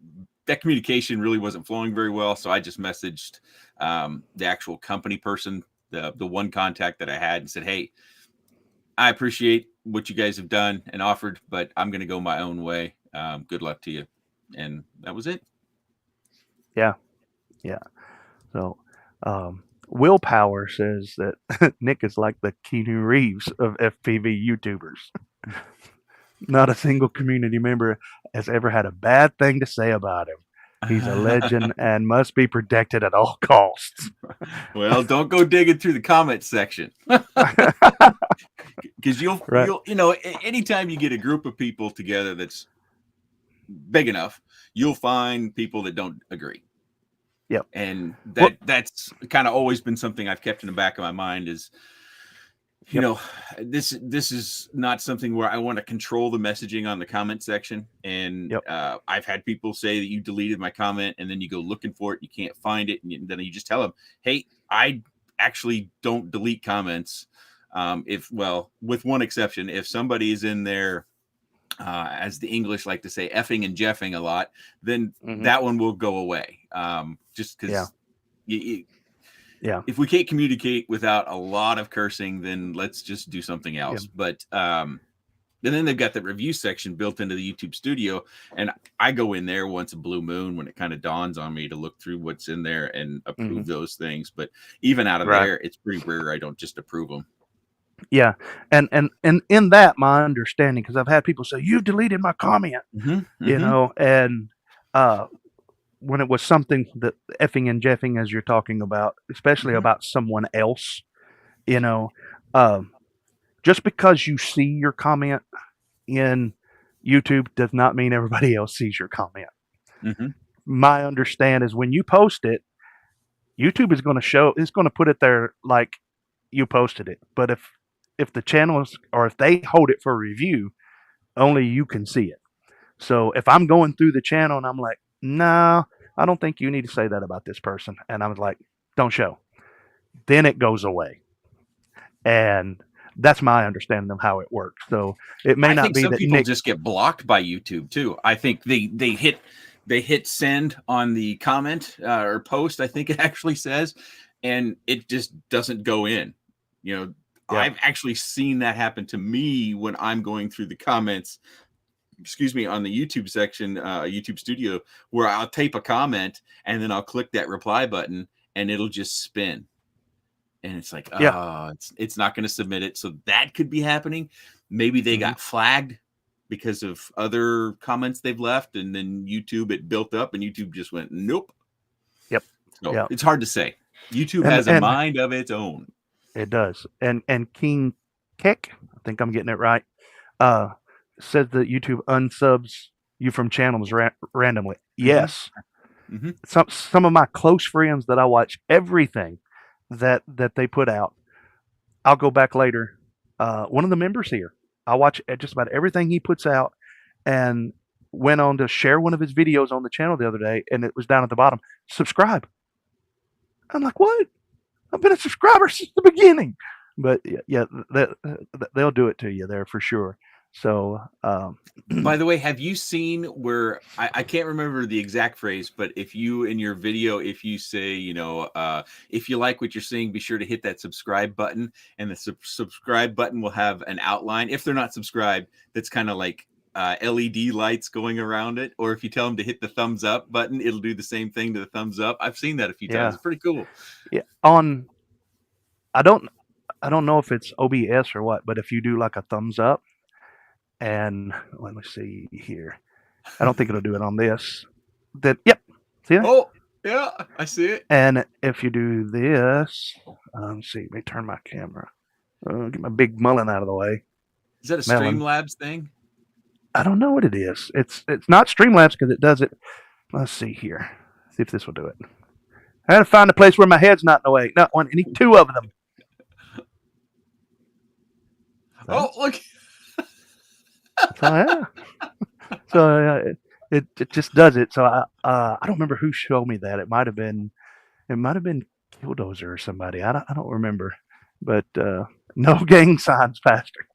S3: communication really wasn't flowing very well. So I just messaged the actual company person, the one contact that I had, and said, "Hey, I appreciate what you guys have done and offered, but I'm going to go my own way. Good luck to you." And that was it.
S2: Yeah. So, Willpower says that Nick is like the Keanu Reeves of FPV YouTubers. Not a single community member has ever had a bad thing to say about him. He's a legend and must be protected at all costs.
S3: Well, don't go digging through the comment section. Because you'll anytime you get a group of people together that's big enough, you'll find people that don't agree.
S2: Yep.
S3: And that's kind of always been something I've kept in the back of my mind is, this is not something where I want to control the messaging on the comment section. And I've had people say that you deleted my comment, and then you go looking for it, you can't find it, and then you just tell them, "Hey, I actually don't delete comments. With one exception, if somebody is in there, as the English like to say, effing and jeffing a lot, then that one will go away. Just because if we can't communicate without a lot of cursing, then let's just do something else." But and then they've got the review section built into the YouTube studio, and I go in there once a blue moon when it kind of dawns on me to look through what's in there and approve those things. But even out of there, it's pretty rare I don't just approve them.
S2: Yeah, and in that, my understanding, because I've had people say, "You deleted my comment," and when it was something that effing and jeffing, as you're talking about, especially about someone else, just because you see your comment in YouTube does not mean everybody else sees your comment. My understand is when you post it, YouTube is going to put it there like you posted it. But if the channels, or if they hold it for review, only you can see it. So if I'm going through the channel and I'm like, "No, I don't think you need to say that about this person," and I was like, "Don't show," then it goes away. And that's my understanding of how it works. So it may not be
S3: some
S2: that
S3: people
S2: Nick
S3: just get blocked by YouTube too. I think they hit send on the comment or post, I think it actually says, and it just doesn't go in. I've actually seen that happen to me when I'm going through the comments, on the YouTube section, YouTube studio, where I'll type a comment and then I'll click that reply button and it'll just spin. And it's like, it's not going to submit it. So that could be happening. Maybe they got flagged because of other comments they've left, and then YouTube, it built up and YouTube just went, nope.
S2: Yep.
S3: So it's hard to say. YouTube has a mind of its own.
S2: It does. And King Keck, I think I'm getting it right, says that YouTube unsubs you from channels randomly. Yes. Some of my close friends that I watch everything that they put out, I'll go back later. One of the members here, I watch just about everything he puts out, and went on to share one of his videos on the channel the other day, and it was down at the bottom, "Subscribe." I'm like, "What? I've been a subscriber since the beginning." But they'll do it to you there for sure. So,
S3: by the way, have you seen where I can't remember the exact phrase, but if you in your video, if you say, if you like what you're seeing, be sure to hit that subscribe button, and the subscribe button will have an outline. If they're not subscribed, that's kind of like LED lights going around it. Or if you tell them to hit the thumbs up button, it'll do the same thing to the thumbs up. I've seen that a few times. It's pretty cool.
S2: Yeah. I don't know if it's OBS or what, but if you do like a thumbs up, and let me see here, I don't think it'll do it on this. Then yep, see that?
S3: Oh, yeah, I see it.
S2: And if you do this, let's see, let me turn my camera. Get my big mullen out of the way.
S3: Is that a
S2: Melon.
S3: Streamlabs thing?
S2: I don't know what it is. It's not Streamlabs because it does it. Let's see here. See if this will do it. I gotta find a place where my head's not in the way. Not one. I need two of them.
S3: Oh, look.
S2: So yeah. So it just does it. So I don't remember who showed me that. It might have been Killdozer or somebody. I don't remember. But no gang signs, Pastor.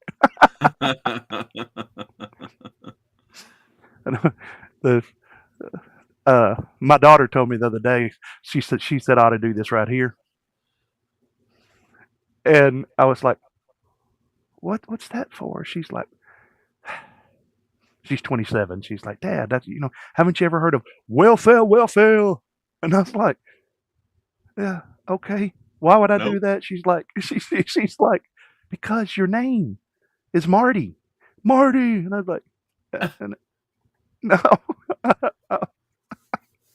S2: My daughter told me the other day. She said I ought to do this right here, and I was like, "What's that for?" She's like, she's 27. She's like, "Dad, that's haven't you ever heard of welfare?" And I was like, "Yeah, okay. Why would I do that?" She's like, she's like, "Because your name is Marty, and I was like, "No,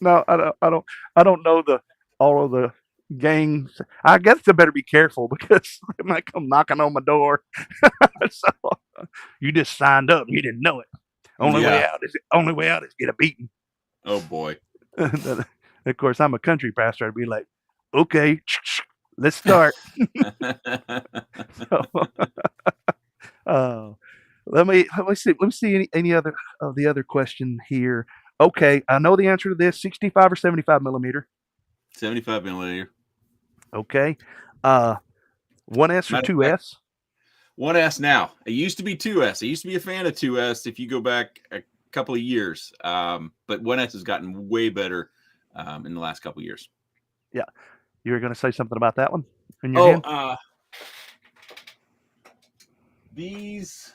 S2: no, I don't know all of the gangs. I guess I better be careful because they might come knocking on my door." So you just signed up, and you didn't know it. Only way out is get a beating.
S3: Oh boy.
S2: Of course, I'm a country pastor. I'd be like, "Okay, let's start." So, let me see any other of the other question here. Okay, I know the answer to this: 65 or 75 millimeter.
S3: 75 milliliter.
S2: Okay, 1S or 2S.
S3: 1S now. It used to be 2S. I used to be a fan of 2S if you go back a couple of years. But 1S has gotten way better in the last couple of years.
S2: Yeah. You were going to say something about that one in your hand?
S3: These.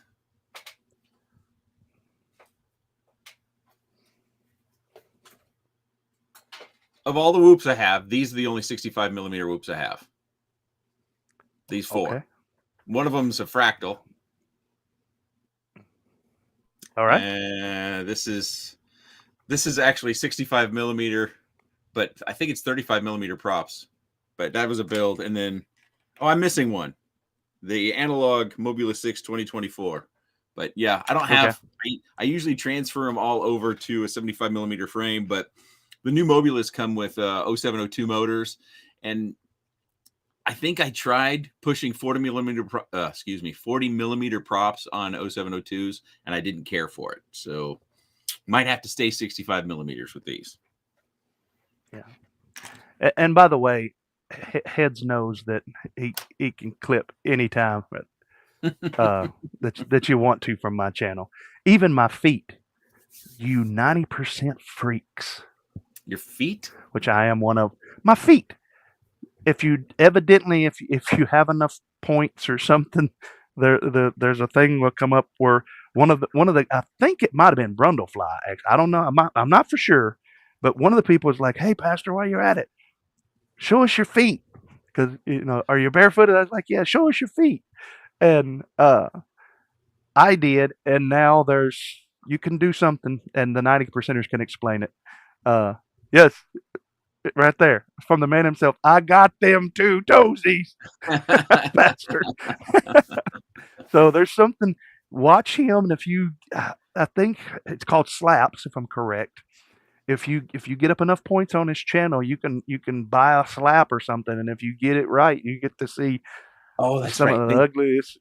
S3: Of all the whoops I have, these are the only 65 millimeter whoops I have. These four. Okay. One of them is a fractal.
S2: All right.
S3: And this is actually 65 millimeter, but I think it's 35 millimeter props. But that was a build. And then, I'm missing one. The analog Mobula 6 2024. But yeah, I don't have, I usually transfer them all over to a 75 millimeter frame, but the new Mobulas come with 0702 motors. And I think I tried pushing 40 millimeter props on 0702s, and I didn't care for it. So might have to stay 65 millimeters with these.
S2: Yeah. And by the way, Heads knows that he can clip anytime that you want to from my channel. Even my feet, you 90% freaks.
S3: Your feet?
S2: Which I am one of. My feet. If you have enough points or something, there's a thing will come up where one of the I think it might have been Brundlefly. I don't know. I'm not for sure, but one of the people was like, "Hey, Pastor, while you're at it, show us your feet, because are you barefooted?" I was like, "Yeah, show us your feet," and I did, and now you can do something, and the 90%ers can explain it. Yes. Right there, from the man himself. I got them two toesies, bastard. So there's something. Watch him, and if you, I think it's called slaps, if I'm correct. If you get up enough points on his channel, you can buy a slap or something, and if you get it right, you get to see.
S3: Oh, that's
S2: some of the ugliest.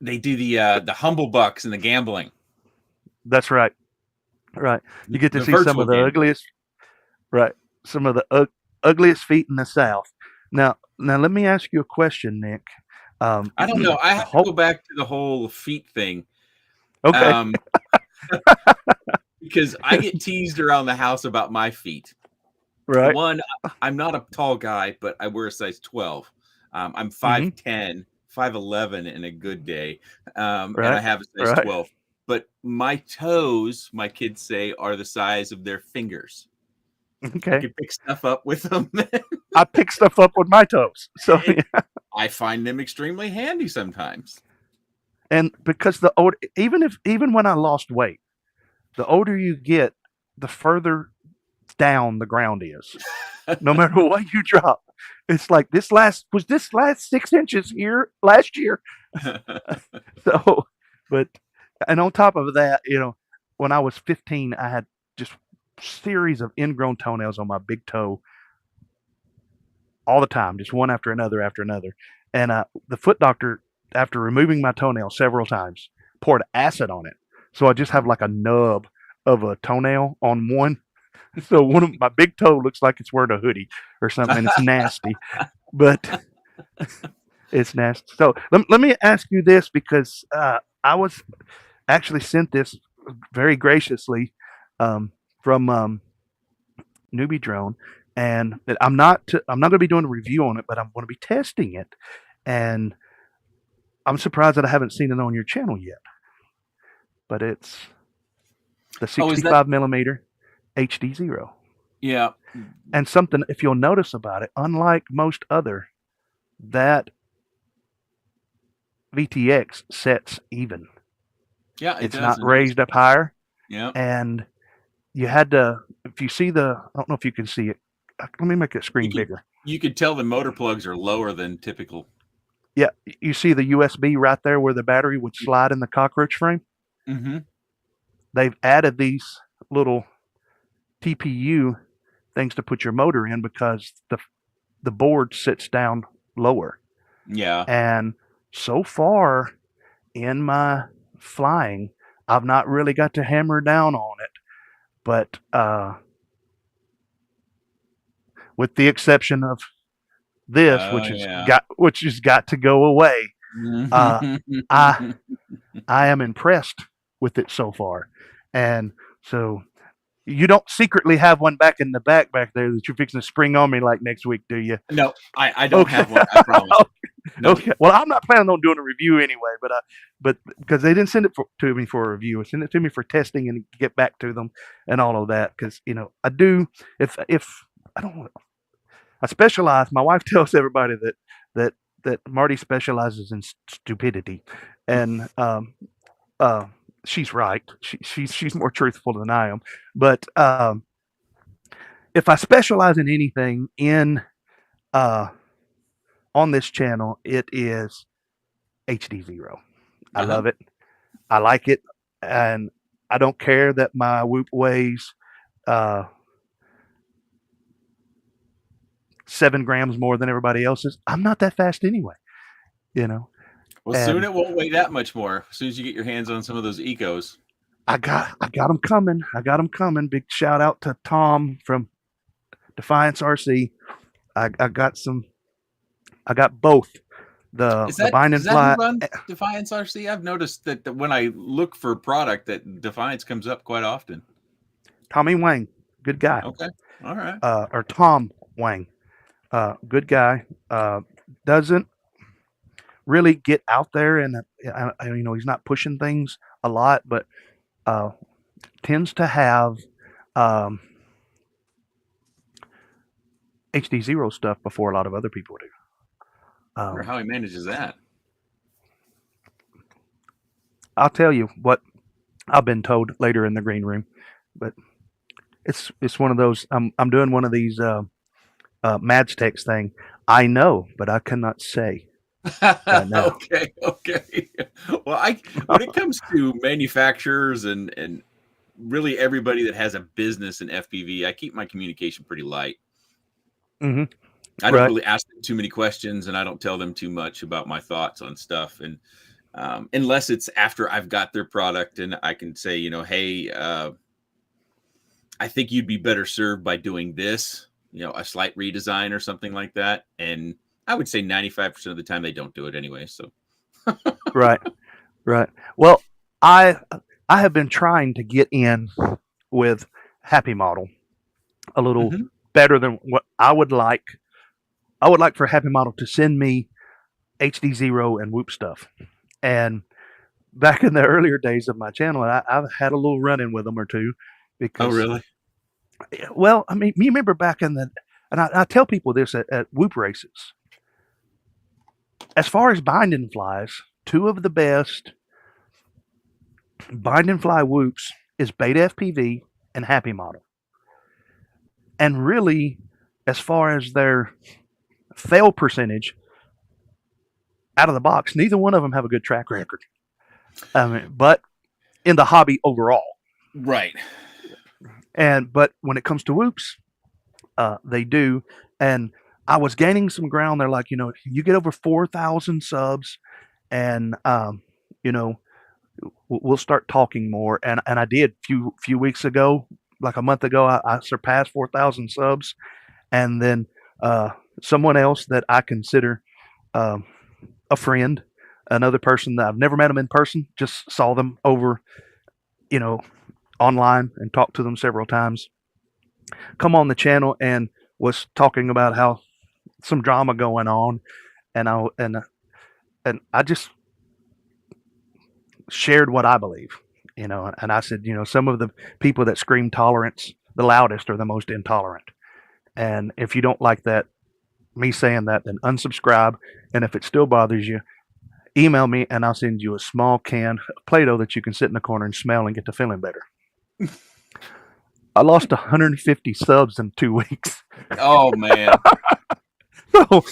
S3: They do the humble bucks and the gambling.
S2: That's right. Right. You get to see some of the ugliest. Right. Some of the ugliest feet in the South. Now, let me ask you a question, Nick.
S3: I don't know. I have to go back to the whole feet thing.
S2: Okay.
S3: Because I get teased around the house about my feet.
S2: Right.
S3: One, I'm not a tall guy, but I wear a size 12. I'm 5'10", 5'11" in a good day, and I have a size 12. But my toes, my kids say, are the size of their fingers.
S2: Okay.
S3: You can pick stuff up with them.
S2: I pick stuff up with my toes. So
S3: I find them extremely handy sometimes.
S2: And because even when I lost weight, the older you get, the further down the ground is. No matter what you drop, it's like this last 6 inches here last year. So, but and on top of that, when I was 15, I had just series of ingrown toenails on my big toe all the time, just one after another after another. And the foot doctor, after removing my toenail several times, poured acid on it. So I just have like a nub of a toenail on one. So one of my big toe looks like it's wearing a hoodie or something. And it's nasty, but it's nasty. So let me ask you this, because I was actually sent this very graciously from Newbie Drone, and I'm not going to be doing a review on it, but I'm going to be testing it, and I'm surprised that I haven't seen it on your channel yet. But it's the 65 millimeter HDzero.
S3: Yeah.
S2: And something, if you'll notice about it, unlike most other, that VTX sets even.
S3: Yeah,
S2: it's not raised up higher.
S3: Yeah.
S2: And you had to, if you see I don't know if you can see it. Let me make the screen bigger.
S3: You could tell the motor plugs are lower than typical.
S2: Yeah. You see the USB right there where the battery would slide in the cockroach frame?
S3: Mm-hmm.
S2: They've added these little TPU things to put your motor in because the board sits down lower.
S3: Yeah.
S2: And so far in my flying, I've not really got to hammer down on it. But with the exception of this, which has got to go away, I am impressed with it so far. And so you don't secretly have one back in the back there that you're fixing to spring on me like next week, do you?
S3: No, I don't have one. I promise.
S2: No. Okay. Well, I'm not planning on doing a review anyway, but because they didn't send it to me for a review, they sent it to me for testing and get back to them and all of that. Because I do, if I don't, I specialize. My wife tells everybody that Marty specializes in stupidity, and she's right. She's more truthful than I am. But if I specialize in anything on this channel, it is HDzero. I love it. I like it, and I don't care that my Whoop weighs 7 grams more than everybody else's. I'm not that fast anyway, Well,
S3: soon it won't weigh that much more. As soon as you get your hands on some of those ecos.
S2: I got them coming. Big shout out to Tom from Defiance RC. I got both. The bind and fly.
S3: Defiance RC. I've noticed that when I look for product, that Defiance comes up quite often.
S2: Tommy Wang, good guy.
S3: Okay, all right.
S2: Or Tom Wang, good guy. Doesn't really get out there, and he's not pushing things a lot, but tends to have HDzero stuff before a lot of other people do.
S3: I wonder how he manages that.
S2: I'll tell you what I've been told later in the green room, but it's one of those. I'm doing one of these Madstex thing. I know, but I cannot say.
S3: Okay. Well, when it comes to manufacturers and really everybody that has a business in FPV, I keep my communication pretty light.
S2: Mm-hmm.
S3: I don't really ask them too many questions, and I don't tell them too much about my thoughts on stuff. And unless it's after I've got their product and I can say, hey, I think you'd be better served by doing this, a slight redesign or something like that. And I would say 95% of the time they don't do it anyway. So
S2: Right. Well, I have been trying to get in with Happy Model a little better than what I would like. I would like for Happy Model to send me HDzero and Whoop stuff. And back in the earlier days of my channel, I've had a little run-in with them or two. Because,
S3: oh, really?
S2: Well, I mean, you remember back in and I tell people this at Whoop races. as far as binding flies, two of the best binding fly whoops is Beta FPV and Happy Model. And really, as far as their fail percentage out of the box, neither one of them have a good track record. But in the hobby overall,
S3: Right.
S2: but when it comes to whoops, they do. And I was gaining some ground. They're like, you get over 4,000 subs, and we'll start talking more. And I did few weeks ago, like a month ago, I surpassed 4,000 subs, and then someone else that I consider a friend, another person that I've never met them in person, just saw them over, online and talked to them several times, come on the channel and was talking about how some drama going on, and I just shared what I believe, and I said, some of the people that scream tolerance the loudest are the most intolerant. And if you don't like that, me saying that, then unsubscribe. And if it still bothers you, email me and I'll send you a small can of Play-Doh that you can sit in the corner and smell and get to feeling better. I lost 150 subs in 2 weeks.
S3: Oh man.
S2: So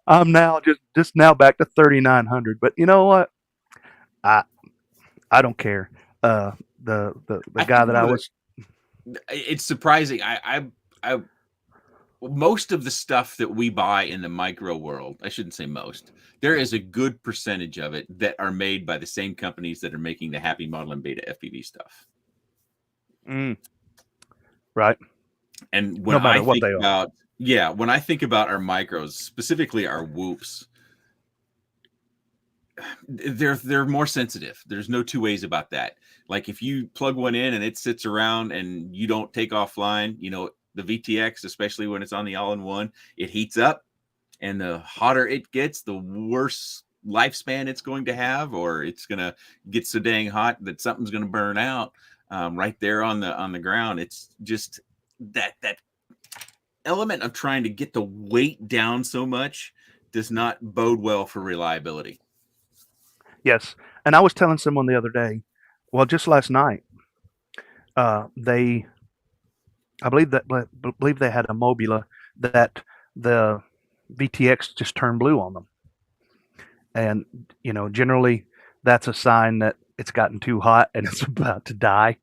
S2: I'm now just now back to 3,900. But you know what? I don't care. The guy that I was.
S3: It's surprising. I most of the stuff that we buy in the micro world, I shouldn't say most, there is a good percentage of it that are made by the same companies that are making the Happy Model and Beta FPV stuff.
S2: Right.
S3: And when
S2: no matter
S3: I
S2: what
S3: think
S2: they
S3: about, when I think about our micros, specifically our whoops, they're more sensitive. There's no two ways about that. Like if you plug one in and it sits around and you don't take offline, the VTX, especially when it's on the all-in-one, it heats up, and the hotter it gets, the worse lifespan it's going to have, or it's going to get so dang hot that something's going to burn out right there on the ground. It's just that element of trying to get the weight down so much does not bode well for reliability.
S2: Yes. And I was telling someone the other day, well, just last night, I believe they had a Mobula that the VTX just turned blue on them. And, generally that's a sign that it's gotten too hot and it's about to die.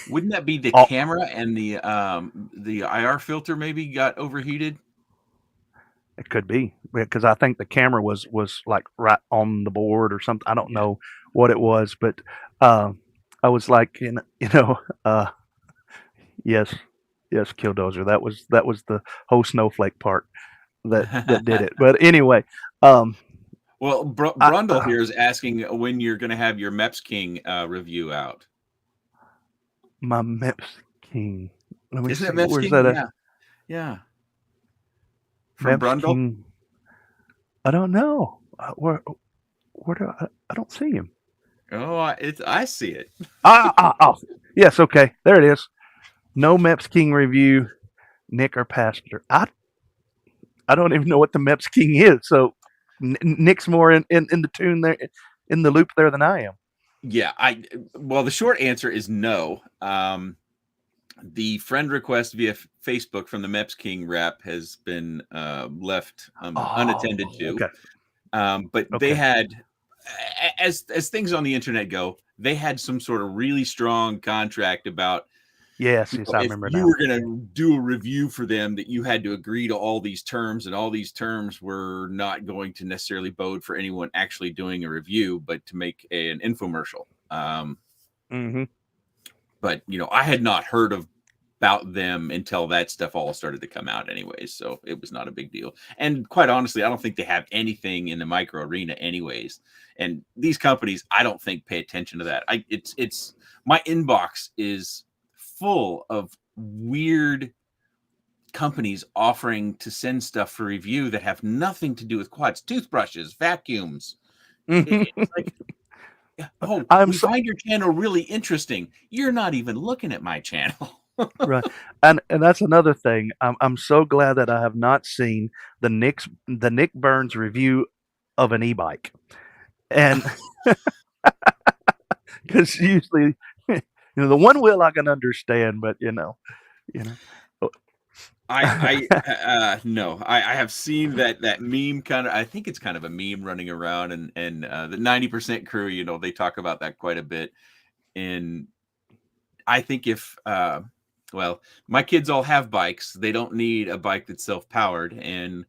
S3: Wouldn't that be the camera and the IR filter maybe got overheated?
S2: It could be, because I think the camera was like right on the board or something. I don't know what it was, but I was like, yes, Killdozer. That was the whole snowflake part that did it. But anyway,
S3: well, Brundle here is asking when you're going to have your Meps King review out.
S2: My Meps King. Let me
S3: Isn't
S2: see.
S3: it Meps
S2: Where's
S3: King?
S2: that?
S3: Yeah. From
S2: Meps
S3: Brundle?
S2: King. I don't know. Where do I don't see him.
S3: Oh, I see it.
S2: Oh, yes. Okay, there it is. No Meps King review. Nick or Pastor. I don't even know what the Meps King is. So Nick's more in the tune there, in the loop there than I am.
S3: Yeah, well, the short answer is no. The friend request via Facebook from the Meps King rep has been left unattended to.
S2: Okay.
S3: But they had, as things on the internet go, they had some sort of really strong contract about,
S2: yes, I remember
S3: if
S2: now.
S3: you were going to do a review for them, that you had to agree to all these terms, and all these terms were not going to necessarily bode for anyone actually doing a review, but to make an infomercial. But I had not heard about them until that stuff all started to come out anyways, so it was not a big deal. And quite honestly, I don't think they have anything in the micro arena anyways, and these companies, I don't think, pay attention to that. It's my inbox is full of weird companies offering to send stuff for review that have nothing to do with quads, toothbrushes, vacuums. It's like, we find your channel really interesting. You're not even looking at my channel.
S2: Right. And that's another thing. I'm so glad that I have not seen the Nick Burns review of an e-bike, and because usually, the one wheel I can understand, but
S3: No, I have seen that meme kind of. I think it's kind of a meme running around, and the 90% crew, they talk about that quite a bit. And I think if well, my kids all have bikes, they don't need a bike that's self-powered, and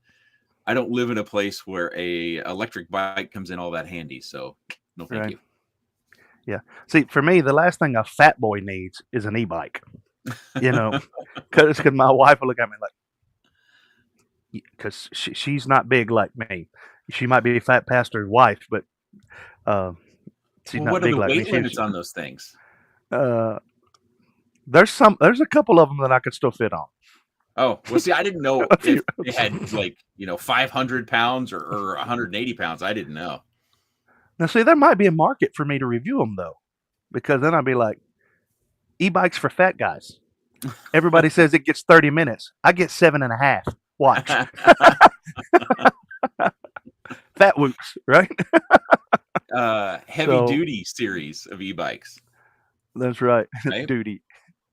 S3: I don't live in a place where a electric bike comes in all that handy. So no, thank
S2: right.
S3: you.
S2: Yeah. See, for me, the last thing a fat boy needs is an e-bike. Because my wife will look at me like, because she's not big like me. She might be fat past her wife, but she's
S3: Well,
S2: not
S3: what are
S2: big
S3: the
S2: like me.
S3: weight limits on those things?
S2: There's a couple of them that I could still fit on.
S3: Oh, well, see, I didn't know
S2: A few.
S3: if they had 500 pounds or 180 pounds. I didn't know.
S2: Now, see, there might be a market for me to review them though, because then I'd be like, e-bikes for fat guys. Everybody says it gets 30 minutes. I get 7.5. Watch. Fat whoops, right?
S3: Heavy duty series of e-bikes.
S2: That's right.
S3: Right?
S2: Duty.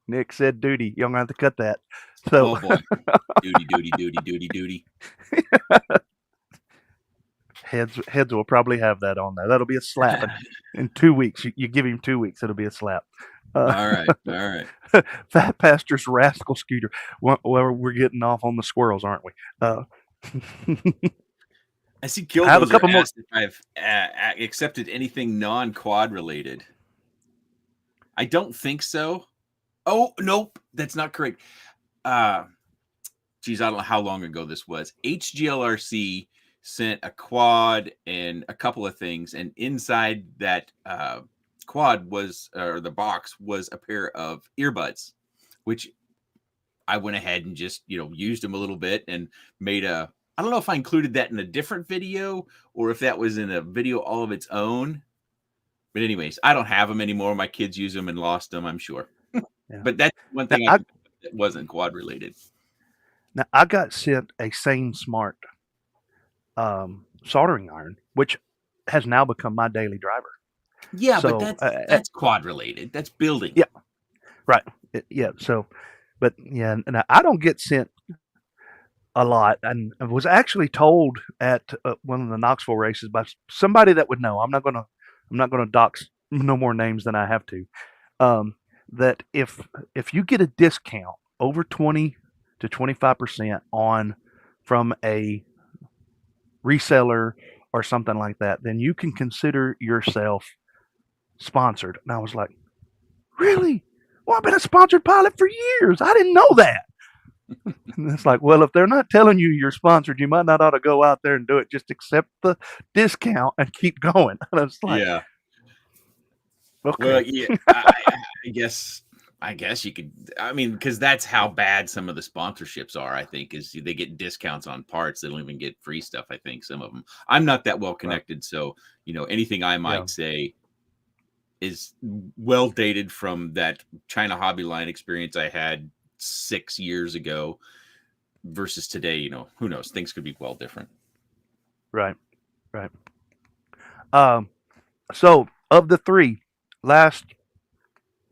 S2: Nick said duty. You don't have to cut that. So,
S3: oh boy. Duty.
S2: Heads will probably have that on there. That'll be a slap in 2 weeks. You give him 2 weeks, it'll be a slap.
S3: All right.
S2: Fat Pastor's Rascal Scooter. Well, we're getting off on the squirrels, aren't we?
S3: I see Gildo's
S2: I have a couple more.
S3: If I've accepted anything non-quad related. I don't think so. Oh, nope. That's not correct. Geez, I don't know how long ago this was. HGLRC sent a quad and a couple of things, and inside that quad or the box was a pair of earbuds, which I went ahead and just used them a little bit and made I don't know if I included that in a different video or if that was in a video all of its own, but anyways, I don't have them anymore. My kids use them and lost them, I'm sure.
S2: Yeah.
S3: But that's one thing that wasn't quad related.
S2: Now I got sent a Sane Smart soldering iron, which has now become my daily driver.
S3: Yeah, so, but that's quad related. That's building.
S2: Yeah, right. So, but yeah, and I don't get sent a lot, and I was actually told at one of the Knoxville races by somebody that would know. I'm not gonna dox no more names than I have to. That if you get a discount over 20 to 25% from a reseller or something like that, then you can consider yourself sponsored. And I was like, really? Well, I've been a sponsored pilot for years. I didn't know that. And it's like, well, if they're not telling you you're sponsored, you might not ought to go out there and do it. Just accept the discount and keep going. And I was like,
S3: yeah.
S2: Okay.
S3: Well, yeah, I guess you could. I mean, because that's how bad some of the sponsorships are. I think is they get discounts on parts. They don't even get free stuff. I think some of them. I'm not that well connected, right. So anything I might say is well dated from that China Hobby Line experience I had 6 years ago versus today. Who knows? Things could be well different.
S2: Right. So of the three, last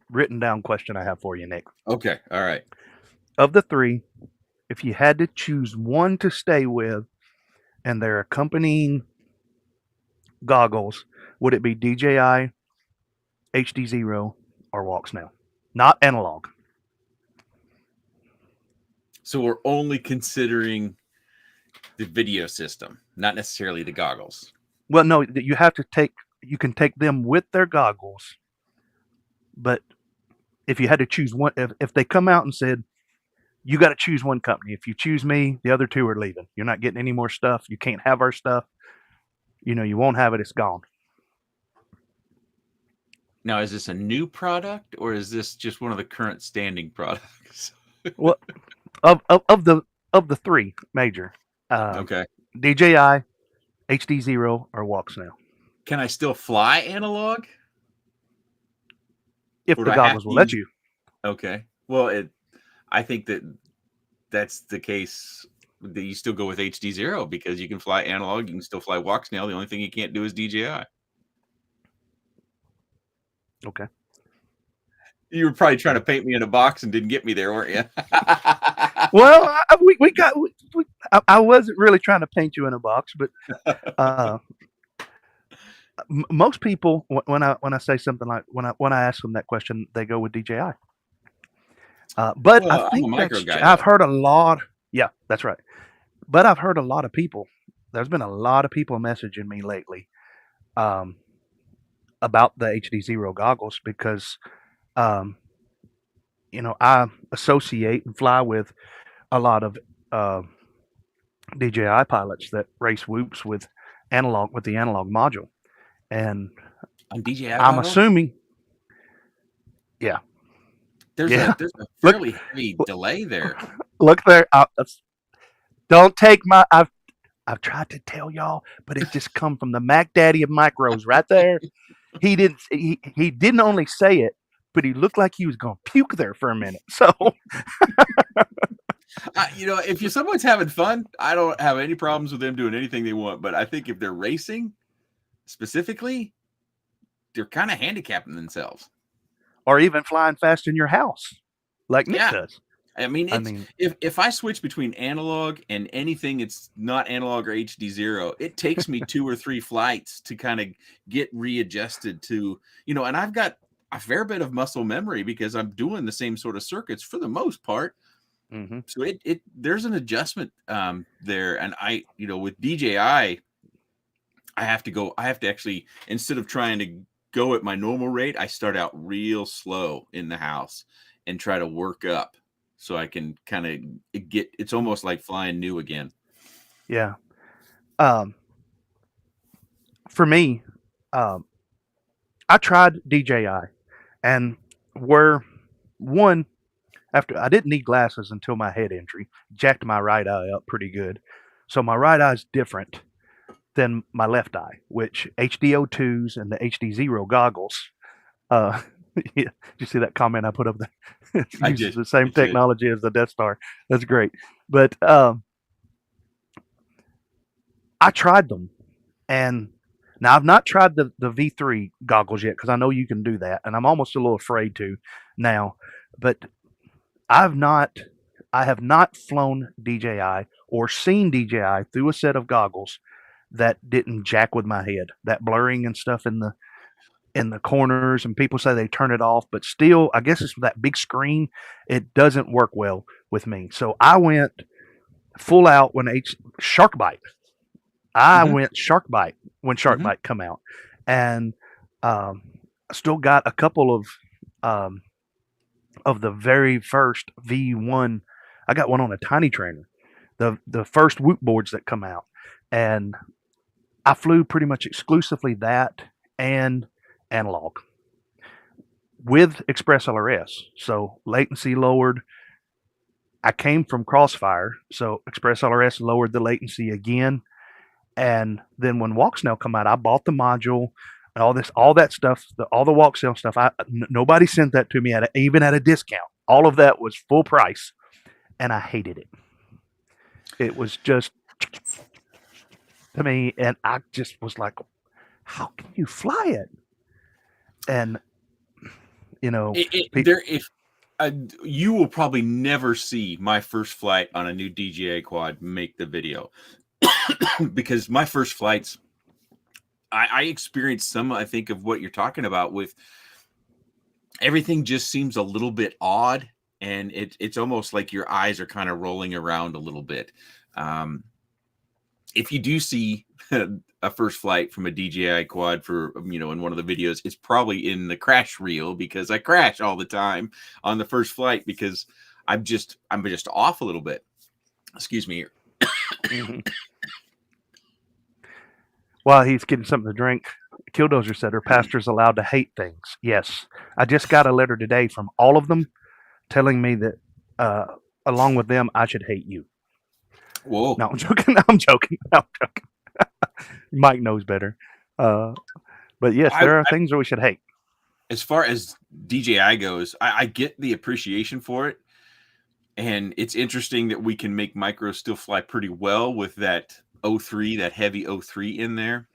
S2: written down question I have for you, Nick.
S3: Okay. All right.
S2: Of the three, if you had to choose one to stay with and their accompanying goggles, would it be DJI, HDzero, or walksnail? Not analog.
S3: So we're only considering the video system, not necessarily the goggles.
S2: Well, no, you can take them with their goggles, but if you had to choose one, if they come out and said, you got to choose one company. If you choose me, the other two are leaving. You're not getting any more stuff. You can't have our stuff. You won't have it. It's gone.
S3: Now, is this a new product or is this just one of the current standing products?
S2: Well, of the three major,
S3: okay,
S2: DJI, HDzero, or walksnail.
S3: Can I still fly analog?
S2: If the goggles will let you.
S3: Okay. Well, I think that's the case you still go with HDzero because you can fly analog, you can still fly walksnail. The only thing you can't do is DJI.
S2: Okay.
S3: You were probably trying to paint me in a box and didn't get me there, weren't you?
S2: Well, I wasn't really trying to paint you in a box, but most people, when I say something like when I ask them that question, they go with DJI. But
S3: Well,
S2: I think
S3: I'm a micro guy,
S2: I've
S3: though.
S2: heard a lot. Yeah, that's right. But I've heard a lot of people. There's been a lot of people messaging me lately about the HDzero goggles because um, I associate and fly with a lot of DJI pilots that race whoops with the analog module, and
S3: On DJI
S2: I'm
S3: goggles?
S2: assuming, yeah,
S3: There's
S2: yeah.
S3: a
S2: Look,
S3: fairly heavy delay there.
S2: look there. Don't take my. I've tried to tell y'all, but it just come from the Mac Daddy of micros right there. He didn't only say it, but he looked like he was gonna puke there for a minute. So
S3: If someone's having fun, I don't have any problems with them doing anything they want. But I think if they're racing specifically, they're kind of handicapping themselves.
S2: or even flying fast in your house, like Nick does.
S3: I mean, if I switch between analog and anything it's not analog or HDzero, it takes me 2 or 3 flights to kind of get readjusted to, and I've got a fair bit of muscle memory because I'm doing the same sort of circuits for the most part.
S2: Mm-hmm.
S3: So there's an adjustment there. And with DJI, I have to actually, instead of trying to go at my normal rate, I start out real slow in the house and try to work up. So I can kind of it's almost like flying new again.
S2: Yeah. For me, I tried DJI, and after I didn't need glasses until my head injury, jacked my right eye up pretty good. So my right eye is different than my left eye, which HDO2s and the HDzero goggles. Yeah, did you see that comment I put up there? It uses the same technology as the Death Star. That's great. But I tried them, and now I've not tried the V3 goggles yet because I know you can do that, and I'm almost a little afraid to now. But I have not flown DJI or seen DJI through a set of goggles that didn't jack with my head. That blurring and stuff in the corners, and people say they turn it off, but still, I guess it's that big screen. It doesn't work well with me. So I went full out when Shark Bite. I went Shark Bite when Shark Bite come out, and I still got a couple of the very first V1. I got one on a tiny trainer, the first Whoop boards that come out, and I flew pretty much exclusively that and analog with Express LRS. So latency lowered. I came from Crossfire, so Express LRS lowered the latency again. And then when walksnail come out, I bought the module and all that stuff, all the walksnail stuff. Nobody sent that to me even at a discount. All of that was full price, and I hated it. It was just to me, and I just was like, "How can you fly it?" And
S3: you will probably never see my first flight on a new DJI quad make the video because my first flights, I experienced some, I think, of what you're talking about with everything just seems a little bit odd, and it's almost like your eyes are kind of rolling around a little bit. If you do see a first flight from a DJI quad for, in one of the videos, it's probably in the crash reel because I crash all the time on the first flight because I'm just off a little bit. Excuse me here.
S2: While he's getting something to drink, Killdozer said her pastor's allowed to hate things. Yes. I just got a letter today from all of them telling me that along with them, I should hate you.
S3: Whoa.
S2: No, I'm joking. I'm joking. Mike knows better. But yes, there are things that we should hate.
S3: As far as DJI goes, I get the appreciation for it. And it's interesting that we can make micros still fly pretty well with that O3, that heavy O3 in there.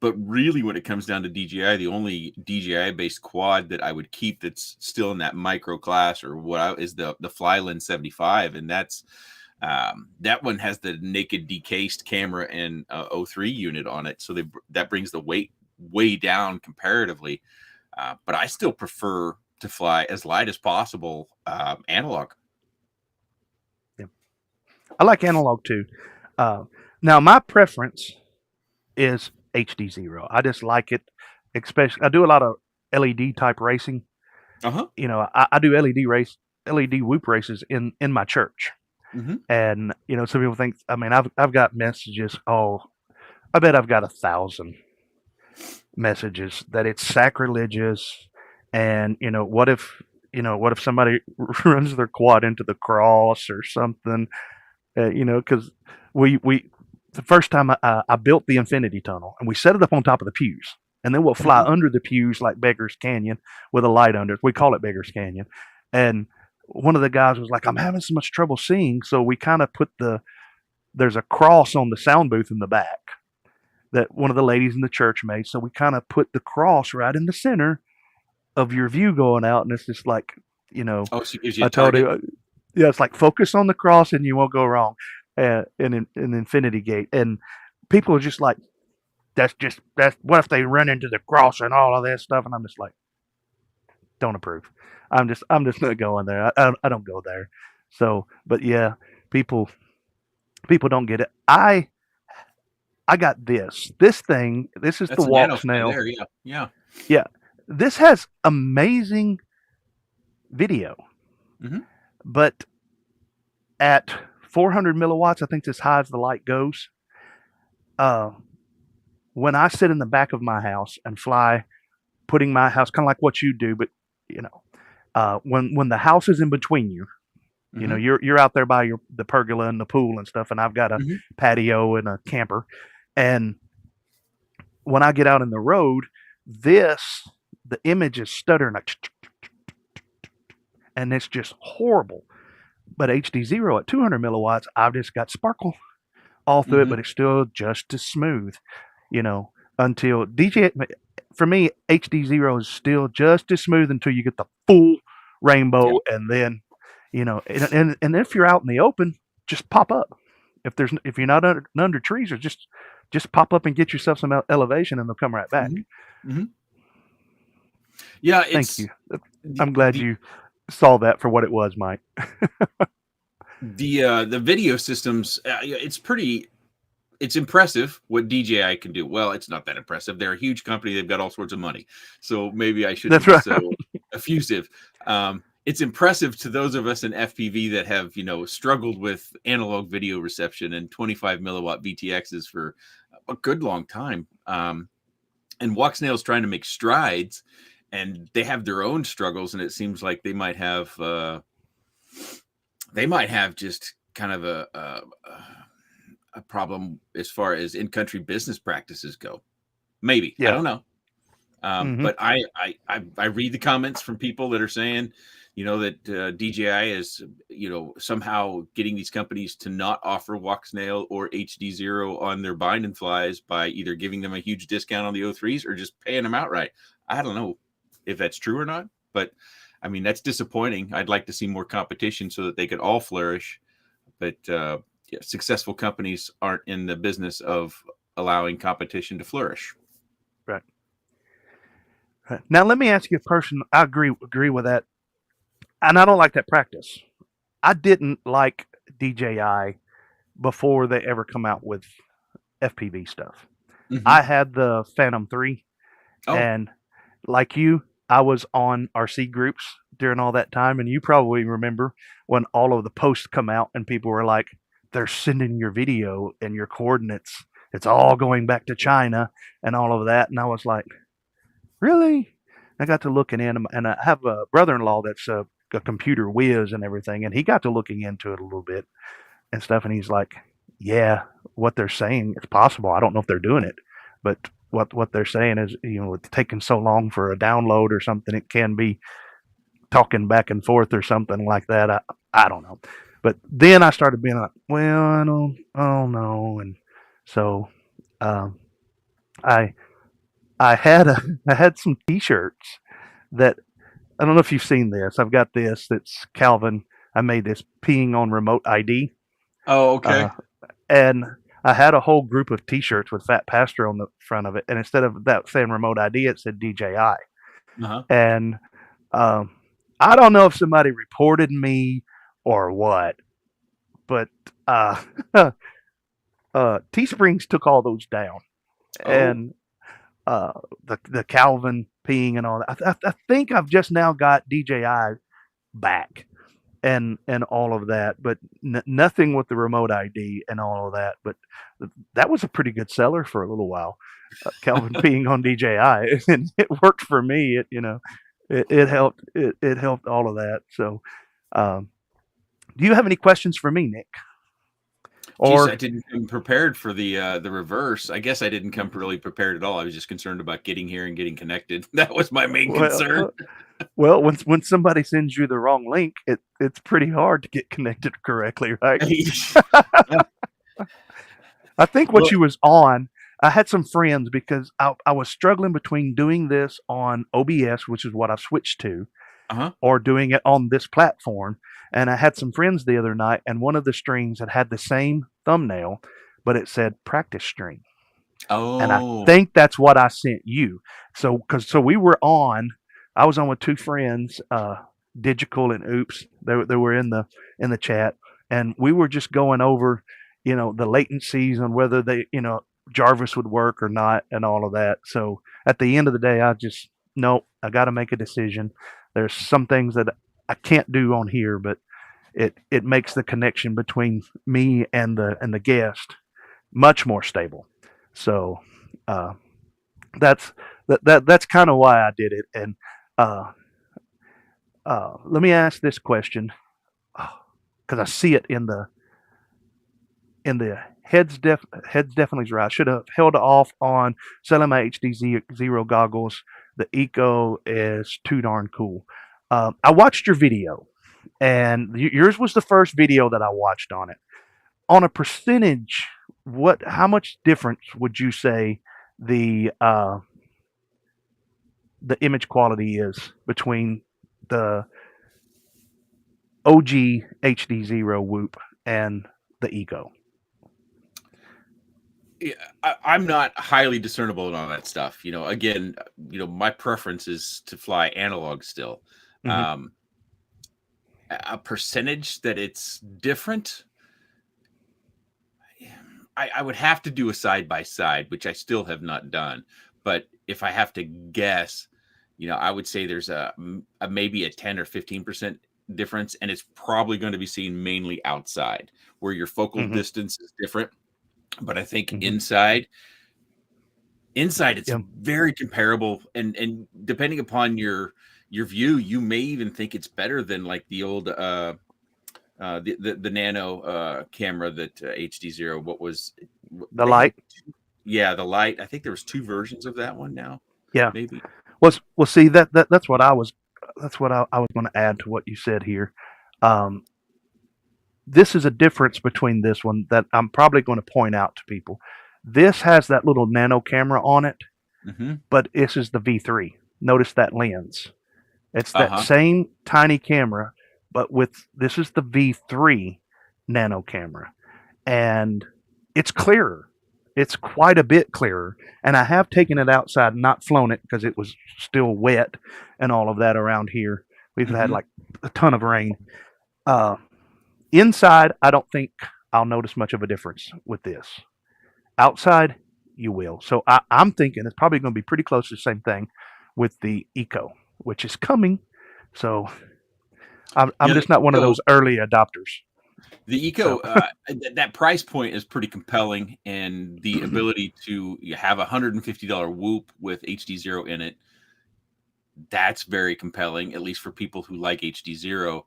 S3: But really, when it comes down to DJI, the only DJI-based quad that I would keep that's still in that micro class or is the Flyland 75, and that's that one has the naked decased camera and O3 unit on it, so that brings the weight way down comparatively. But I still prefer to fly as light as possible analog.
S2: Yeah, I like analog too. Now my preference is HDzero. I just like it, especially I do a lot of LED type racing. You know, I do LED whoop races in my church, and you know, some people think. I mean, I've got messages. Oh, I bet I've got 1,000 messages that it's sacrilegious, and you know, what if somebody runs their quad into the cross or something? You know, because we the first time I built the infinity tunnel and we set it up on top of the pews, and then we'll fly under the pews like Beggar's Canyon with a light under it. We call it Beggar's Canyon. And one of the guys was like, I'm having so much trouble seeing. So we kind of put there's a cross on the sound booth in the back that one of the ladies in the church made. So we kind of put the cross right in the center of your view going out. And it's just like, you know,
S3: she gives you
S2: I told you, yeah, it's like focus on the cross and you won't go wrong. In Infinity Gate, and people are just like, that's what if they run into the cross and all of that stuff, and I'm just like, don't approve. I'm just not going there. I don't go there. So, but yeah, people don't get it. I got this thing. This is
S3: That's
S2: the
S3: a nano
S2: walksnail.
S3: there,
S2: Yeah. This has amazing video, but at 400 milliwatts, I think it's as high as the light goes. When I sit in the back of my house and fly, putting my house kind of like what you do, but you know, when the house is in between you, you know, you're out there by the pergola and the pool and stuff, and I've got a patio and a camper, and when I get out in the road, the image is stuttering like, and it's just horrible. But HDzero at 200 milliwatts, I've just got sparkle all through it, but it's still just as smooth, you know, until for me, HDzero is still just as smooth until you get the full rainbow. And then, you know, and if you're out in the open, just pop up. If you're not under trees, or just pop up and get yourself some elevation and they'll come right back.
S3: Yeah.
S2: Thank you. I'm glad you saw that for what it was, Mike.
S3: The video systems, it's impressive what DJI can do. Well, it's not that impressive. They're a huge company. They've got all sorts of money. So maybe I shouldn't be so effusive. It's impressive to those of us in FPV that have, you know, struggled with analog video reception and 25 milliwatt VTXs for a good long time. And Walksnail's trying to make strides, and they have their own struggles, and it seems like they might have just kind of a problem as far as in-country business practices go. Maybe. I don't know. But I read the comments from people that are saying, you know, that DJI is, you know, somehow getting these companies to not offer walksnail or HDzero on their bind and flies by either giving them a huge discount on the O3s or just paying them outright. I don't know if that's true or not, but I mean, that's disappointing. I'd like to see more competition so that they could all flourish. But successful companies aren't in the business of allowing competition to flourish.
S2: Right. Now, let me ask you a person. I agree with that. And I don't like that practice. I didn't like DJI before they ever come out with FPV stuff. I had the Phantom 3. And like you, I was on RC groups during all that time. And you probably remember when all of the posts come out and people were like, they're sending your video and your coordinates. It's all going back to China and all of that. And I was like, really? I got to looking in, and I have a brother-in-law that's a computer whiz and everything, and he got to looking into it a little bit and stuff, and he's like, yeah, what they're saying is possible. I don't know if they're doing it, but what they're saying is, you know, it's taking so long for a download or something, it can be talking back and forth or something like that. I don't know. But then I started being like, well, I don't know. And so um, I I had I had some T-shirts that I don't know if you've seen this. I've got this. That's Calvin. I made this peeing on remote ID.
S3: Oh, okay.
S2: And I had a whole group of T-shirts with Fat Pastor on the front of it, and instead of that saying remote ID, it said DJI.
S3: Uh-huh.
S2: And um, I don't know if somebody reported me or what, but Teesprings took all those down, and the Calvin peeing and all that. I think I've just now got DJI back and all of that, but nothing with the remote ID and all of that. But that was a pretty good seller for a little while. Calvin peeing on DJI, and it worked for me. It helped. It helped all of that. So, do you have any questions for me, Nick?
S3: Or I didn't come prepared for the reverse. I guess I didn't come really prepared at all. I was just concerned about getting here and getting connected. That was my main concern.
S2: Well, when somebody sends you the wrong link, it's pretty hard to get connected correctly, right? I think what you was on, I had some friends because I was struggling between doing this on OBS, which is what I switched to, or doing it on this platform. And I had some friends the other night, and one of the streams had the same thumbnail, but it said practice stream.
S3: Oh.
S2: And I think that's what I sent you. So we were on. I was on with two friends, Digital and Oops. They were in the chat, and we were just going over, the latencies on whether they, Jarvis would work or not, and all of that. So at the end of the day, I got to make a decision. There's some things that I can't do on here, but it makes the connection between me and the guest much more stable. So that's kind of why I did it. And let me ask this question, because I see it in the heads definitely right. I should have held off on selling my HDzero goggles. The Eco is too darn cool. I watched your video, and yours was the first video that I watched on it. On a percentage, how much difference would you say the image quality is between the OG HDzero Whoop and the Eco?
S3: Yeah, I'm not highly discernible in all that stuff. Again, my preference is to fly analog still.
S2: Mm-hmm.
S3: A percentage that it's different, I would have to do a side by side, which I still have not done. But if I have to guess, I would say there's a maybe a 10 or 15% difference, and it's probably going to be seen mainly outside, where your focal distance is different. But I think inside it's very comparable, and depending upon your view, you may even think it's better than like the old the nano camera that HDzero. What was
S2: the light?
S3: Yeah, the light. I think there was two versions of that one now.
S2: Yeah,
S3: maybe.
S2: Well, see that's what I was going to add to what you said here. This is a difference between this one that I'm probably going to point out to people. This has that little nano camera on it, but this is the V3. Notice that lens. It's that same tiny camera, but this is the V3 nano camera, and it's clearer. It's quite a bit clearer, and I have taken it outside and not flown it because it was still wet and all of that around here. We've had like a ton of rain. Inside, I don't think I'll notice much of a difference with this. Outside, you will. So I'm thinking it's probably going to be pretty close to the same thing with the Eco, which is coming. So I'm just not one of those early adopters.
S3: The Eco, that price point is pretty compelling, and the ability to have a $150 Whoop with HDzero in it, that's very compelling, at least for people who like HDzero.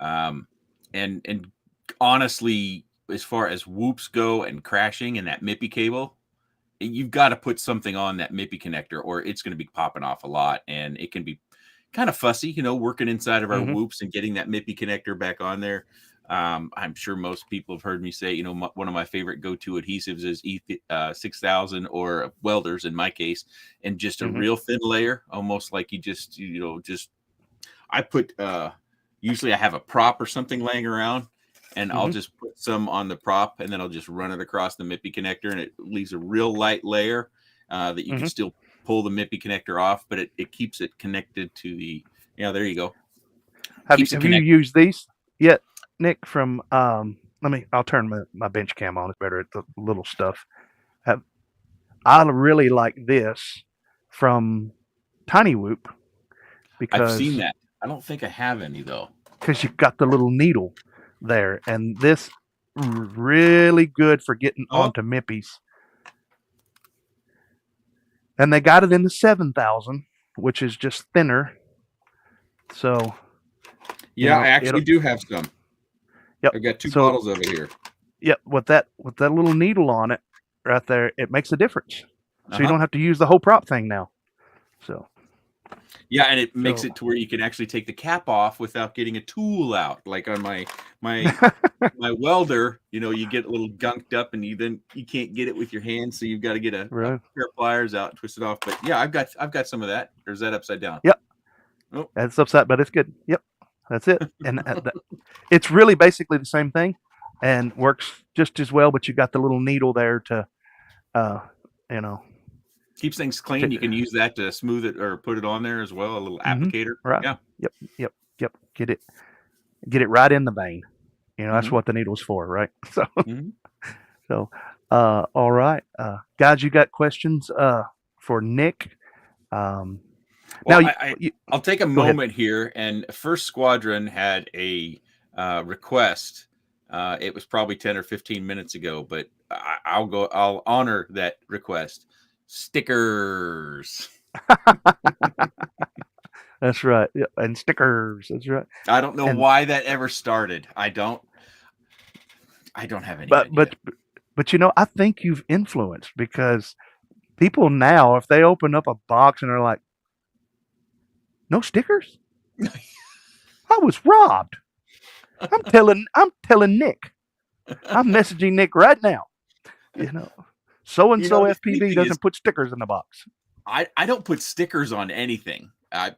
S3: And honestly, as far as whoops go and crashing and that MIPI cable, you've got to put something on that MIPI connector, or it's going to be popping off a lot, and it can be kind of fussy, working inside of our
S2: Mhm.
S3: whoops and getting that MIPI connector back on there. I'm sure most people have heard me say, one of my favorite go-to adhesives is E6000 or welders in my case, and just a
S2: Mhm.
S3: real thin layer, almost like you just, I put, usually I have a prop or something laying around, and I'll
S2: Mhm.
S3: just put some on the prop, and then I'll just run it across the MIPI connector, and it leaves a real light layer that you can
S2: Mhm.
S3: still pull the MIPI connector off, but it keeps it connected to the, there you go. Keeps it
S2: Have you
S3: connected.
S2: used these yet, Nick? From I'll turn my bench cam on. It's better at the little stuff. I really like this from TinyWhoop
S3: I've seen
S2: because
S3: that. I don't think I have any though.
S2: you've got the little needle there, and this really good for getting
S3: Oh,
S2: onto MIPIs. And they got it in the 7000, which is just thinner. So
S3: yeah, I
S2: it'll
S3: actually do have some.
S2: yep.
S3: I've got 2
S2: So
S3: bottles of it here.
S2: yep, with that little needle on it right there, it makes a difference. So you
S3: Uh-huh.
S2: don't have to use the whole prop thing now. So
S3: Yeah, and it makes it to where you can actually take the cap off without getting a tool out. Like on my my welder, you get a little gunked up, and you can't get it with your hands, so you've got to get a
S2: right.
S3: pair of pliers out and twist it off. But yeah, I've got some of that. Or is that upside down?
S2: Yep.
S3: Oh,
S2: That's upset, but it's good. Yep. That's it. And it's really basically the same thing and works just as well, but you got the little needle there to you know
S3: keeps things clean. You can use that to smooth it or put it on there as well. A little applicator.
S2: right.
S3: Yeah.
S2: Yep. Get it right in the vein. That's
S3: Mhm.
S2: what the needle's for, right? So
S3: Mhm.
S2: so all right. Guys, you got questions for Nick?
S3: Well,
S2: Now
S3: I'll take a
S2: go ahead.
S3: moment here. And First Squadron had a request. It was probably 10 or 15 minutes ago, but I'll honor that request. Stickers.
S2: That's right. Yeah, and stickers. That's right.
S3: I don't know
S2: And
S3: why that ever started. I don't have any
S2: but
S3: idea.
S2: I think you've influenced because people now, if they open up a box and they're like, no stickers, I was robbed. I'm telling Nick. I'm messaging Nick right now. So and so
S3: The funny
S2: FPV
S3: thing is,
S2: doesn't put stickers in the box.
S3: I don't put stickers on anything. I'm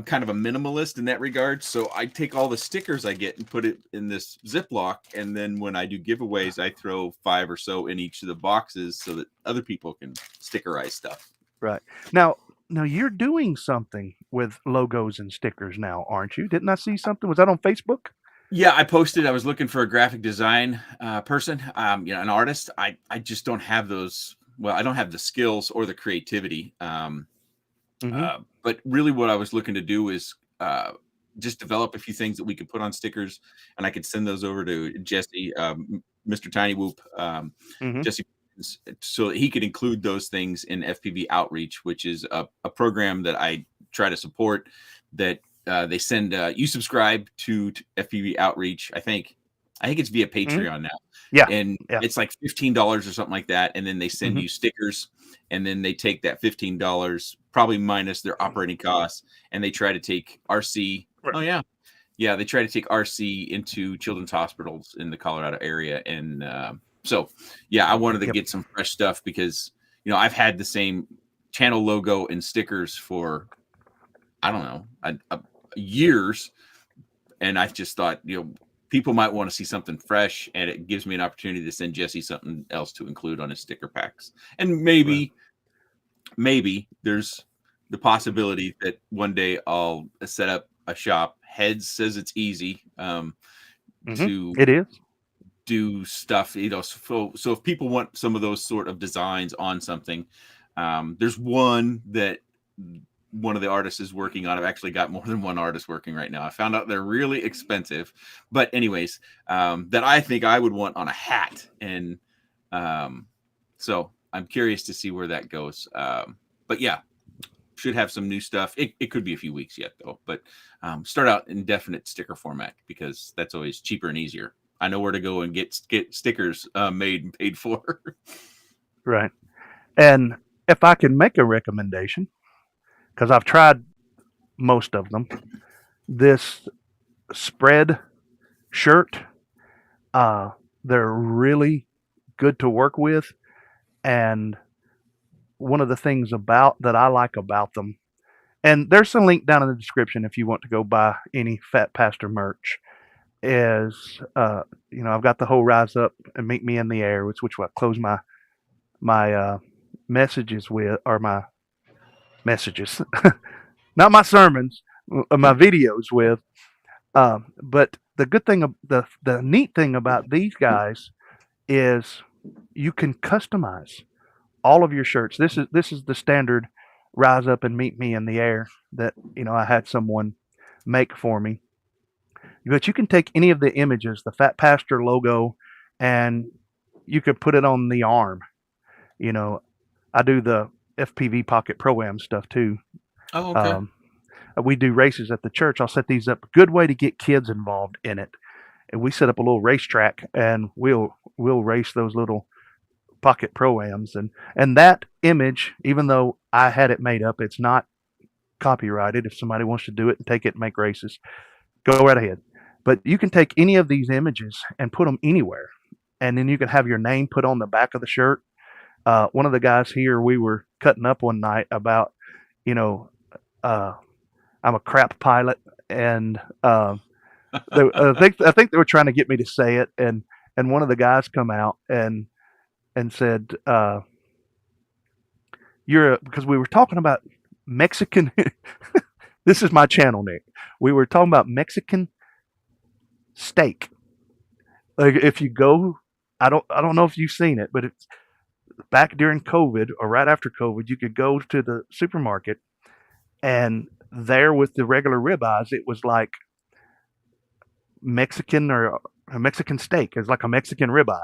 S3: kind of a minimalist in that regard. So I take all the stickers I get and put it in this Ziploc. And then when I do giveaways, I throw 5 or so in each of the boxes so that other people can stickerize stuff.
S2: Right. Now you're doing something with logos and stickers now, aren't you? Didn't I see something? Was that on Facebook?
S3: Yeah, I posted. I was looking for a graphic design person, an artist. I just don't have those. Well, I don't have the skills or the creativity. But really, what I was looking to do is just develop a few things that we could put on stickers, and I could send those over to Jesse, Mr. TinyWhoop,
S2: Mhm.
S3: Jesse, so that he could include those things in FPV Outreach, which is a program that I try to support. That they send you subscribe to FPV Outreach. I think it's via Patreon now.
S2: Yeah.
S3: And
S2: Yeah.
S3: it's like $15 or something like that, and then they send you stickers, and then they take that $15, probably minus their operating costs, and they try to take RC.
S2: Right.
S3: Oh yeah, they try to take RC into children's hospitals in the Colorado area, and so yeah, I wanted to get some fresh stuff because I've had the same channel logo and stickers for I don't know years, and I just thought people might want to see something fresh, and it gives me an opportunity to send Jesse something else to include on his sticker packs. And maybe there's the possibility that one day I'll set up a shop. Heads says it's easy to
S2: It is.
S3: do stuff, so if people want some of those sort of designs on something, there's one that one of the artists is working on. I've actually got more than one artist working right now. I found out they're really expensive, but anyways, that I think I would want on a hat. And so I'm curious to see where that goes. But yeah, should have some new stuff. It could be a few weeks yet though, but start out in definite sticker format because that's always cheaper and easier. I know where to go and get stickers made and paid for.
S2: Right. And if I can make a recommendation, because I've tried most of them. This spread shirt, they're really good to work with, and one of the things that I like about them, and there's a link down in the description if you want to go buy any Fat Pastor merch, is I've got the whole rise up and meet me in the air, which I close my messages with, or my messages, not my sermons, my videos with. But the good thing, the neat thing about these guys is you can customize all of your shirts. This is the standard rise up and meet me in the air that I had someone make for me. But you can take any of the images, the Fat Pastor logo, and you could put it on the arm. I do the FPV Pocket Pro-Am stuff too.
S3: Oh, okay.
S2: We do races at the church. I'll set these up. Good way to get kids involved in it. And we set up a little racetrack, and we'll race those little Pocket Pro-Ams. And that image, even though I had it made up, it's not copyrighted. If somebody wants to do it and take it and make races, go right ahead. But you can take any of these images and put them anywhere. And then you can have your name put on the back of the shirt. One of the guys here, we were cutting up one night about, I'm a crap pilot, and I think they were trying to get me to say it, and one of the guys come out and said, because we were talking about Mexican. This is my channel, Nick. We were talking about Mexican steak. Like, if you go, I don't know if you've seen it, but it's back during COVID or right after COVID, you could go to the supermarket, and there with the regular ribeyes, it was like Mexican, or a Mexican steak. It's like a Mexican ribeye,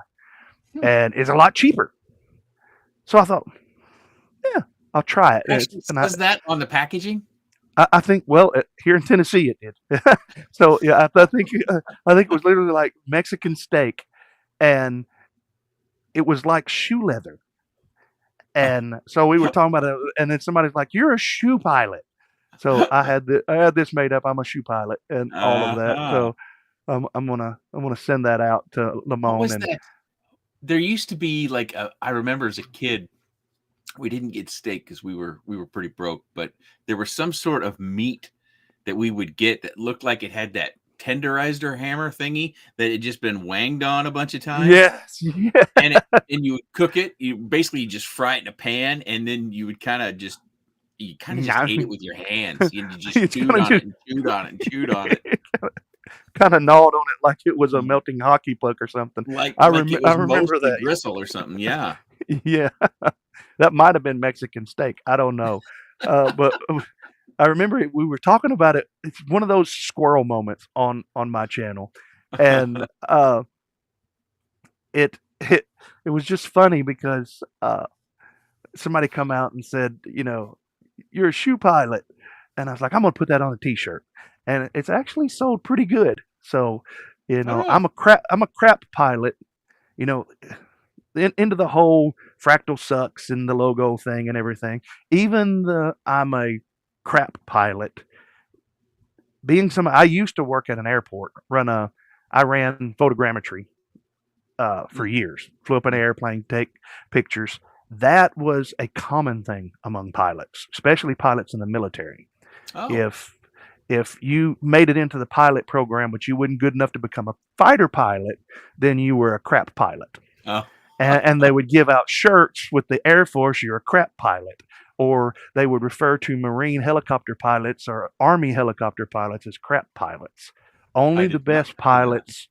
S2: and it's a lot cheaper. So I thought, yeah, I'll try it.
S3: Actually, says that on the packaging?
S2: I think, well, here in Tennessee it did. So yeah, I think it was literally like Mexican steak, and it was like shoe leather. And so we were talking about it, and then somebody's like, "You're a shoe pilot." So I had this made up. I'm a shoe pilot and all of that. So I'm gonna send that out to Lamone.
S3: What was that? There used to be like I remember as a kid, we didn't get steak because we were pretty broke, but there was some sort of meat that we would get that looked like it had that tenderizer hammer thingy that had just been wanged on a bunch of times.
S2: Yes. Yeah.
S3: And you would cook it. You basically just fry it in a pan, and then you would kind of just ate it with your hands. You just chewed on it and chewed on it and chewed on it.
S2: Kind of gnawed on it like it was a melting hockey puck or something.
S3: I remember that gristle or something. Yeah.
S2: Yeah. That might have been Mexican steak. I don't know. But I remember we were talking about it. It's one of those squirrel moments on my channel. And it was just funny because somebody come out and said, "You're a shoe pilot." And I was like, I'm going to put that on a t-shirt. And it's actually sold pretty good. So, I'm a crap pilot, into the whole fractal sucks and the logo thing and everything. Even I'm a crap pilot. I used to work at an airport, I ran photogrammetry for years. Flew up an airplane, take pictures. That was a common thing among pilots, especially pilots in the military. Oh. If you made it into the pilot program, but you weren't good enough to become a fighter pilot, then you were a crap pilot. Oh. And they would give out shirts with the Air Force, "You're a crap pilot." Or they would refer to Marine helicopter pilots or Army helicopter pilots as crap pilots. Only the best pilots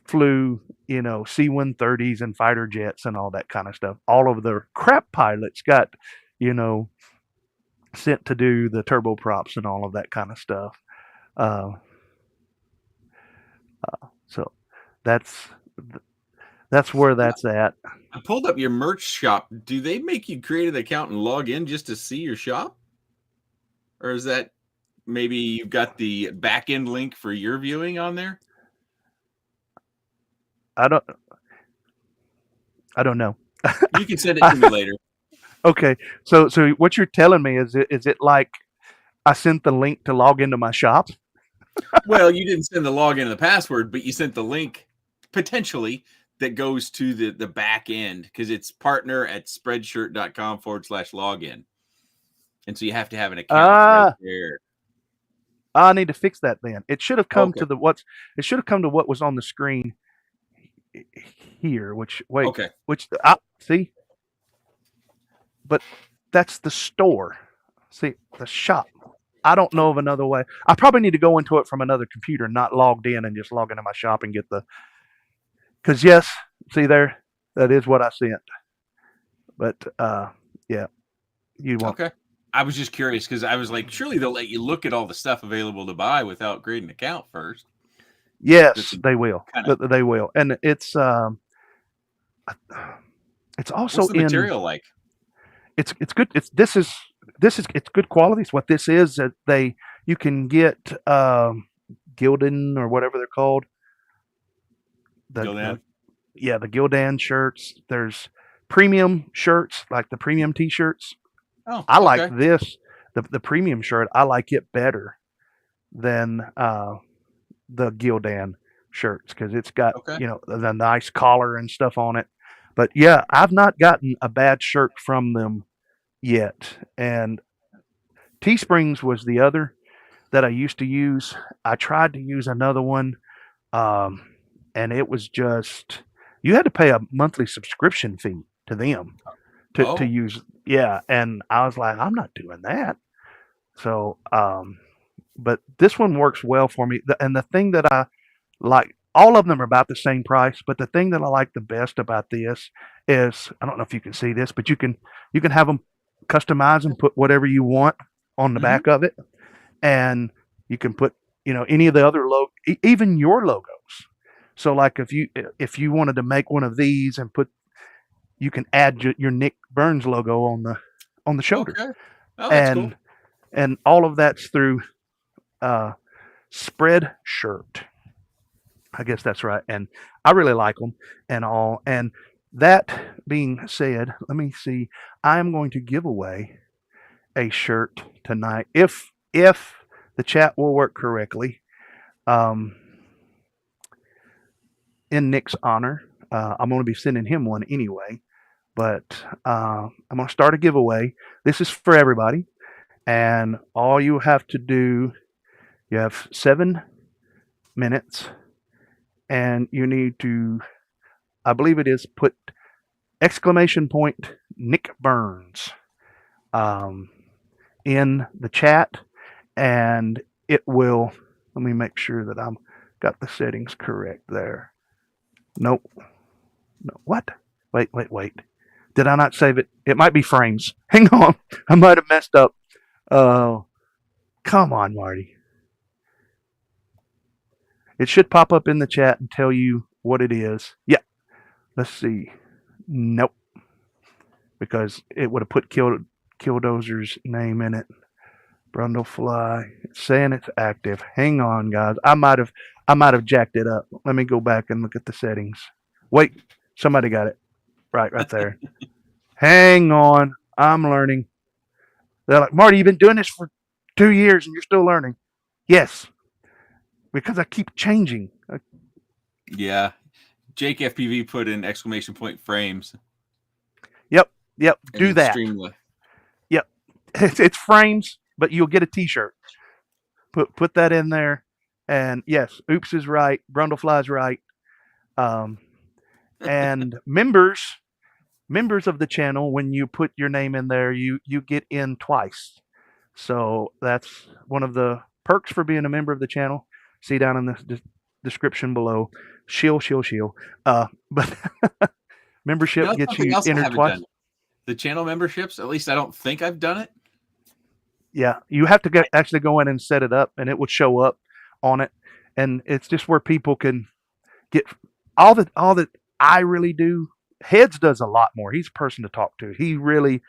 S2: flew, C-130s and fighter jets and all that kind of stuff. All of the crap pilots got, sent to do the turboprops and all of that kind of stuff. So that's where that's at.
S3: I pulled up your merch shop. Do they make you create an account and log in just to see your shop? Or is that maybe you've got the back end link for your viewing on there?
S2: I don't know.
S3: You can send it to me later.
S2: Okay. So what you're telling me is it like I sent the link to log into my shop.
S3: Well, you didn't send the login and the password, but you sent the link potentially that goes to the back end because it's partner@spreadshirt.com/login. And so you have to have an account right there.
S2: I need to fix that then. It should have come
S3: Okay.
S2: to what was on the screen here, which see? But that's the store. See, the shop. I don't know of another way. I probably need to go into it from another computer, not logged in, and just log into my shop and get because yes, see there, that is what I sent. But yeah, you won't.
S3: Okay. I was just curious because I was like, surely they'll let you look at all the stuff available to buy without creating an account first.
S2: Yes, they will. They will, and it's also
S3: What's the material like?
S2: It's good. It's good quality. It's what this is. That you can get Gildan or whatever they're called.
S3: Gildan?
S2: The Gildan shirts. There's premium shirts, like the premium T-shirts.
S3: Oh,
S2: I like this. The premium shirt. I like it better than the Gildan shirts because it's got the nice collar and stuff on it. But yeah, I've not gotten a bad shirt from them yet. And Teesprings was the other that I used to use. I tried to use another one, and it was just you had to pay a monthly subscription fee to them to use. Yeah, and I was like, I'm not doing that. So, but this one works well for me. And the thing that I like, all of them are about the same price, but the thing that I like the best about this is, I don't know if you can see this, but you can have them customize and put whatever you want on the back of it. And you can put, any of the other even your logos. So like if you wanted to make one of these and you can add your Nick Burns logo on the shoulder.
S3: Okay. Oh, that's cool.
S2: And all of that's through Spreadshirt. I guess that's right. And I really like them and all. And that being said, let me see. I'm going to give away a shirt tonight if the chat will work correctly. In Nick's honor, I'm going to be sending him one anyway. But I'm going to start a giveaway. This is for everybody. And all you have to do, you have 7 minutes. And you need to, I believe it is, put ! Nick Burns in the chat. And it will, let me make sure that I'm got the settings correct there. Nope. No, what? Wait. Did I not save it? It might be frames. Hang on. I might have messed up. Oh, come on, Marty. It should pop up in the chat and tell you what it is. Yeah. Let's see. Nope. Because it would have put Killdozer's name in it. Brundlefly. It's saying it's active. Hang on, guys. I might have jacked it up. Let me go back and look at the settings. Wait. Somebody got it. Right there. Hang on. I'm learning. They're like, Marty, you've been doing this for 2 years and you're still learning. Yes. Because I keep changing.
S3: Yeah. Jake FPV put in ! frames.
S2: Yep. Do that. Yep. It's frames, but you'll get a T-shirt. Put that in there. And yes, Oops is right. Brundlefly's right. And members of the channel, when you put your name in there, you get in twice. So that's one of the perks for being a member of the channel. See down in the description below. Shill. But membership gets you entered twice.
S3: The channel memberships, at least I don't think I've done it.
S2: Yeah, you have to actually go in and set it up, and it would show up on it. And it's just where people can get all that I really do. Heads does a lot more. He's a person to talk to. He really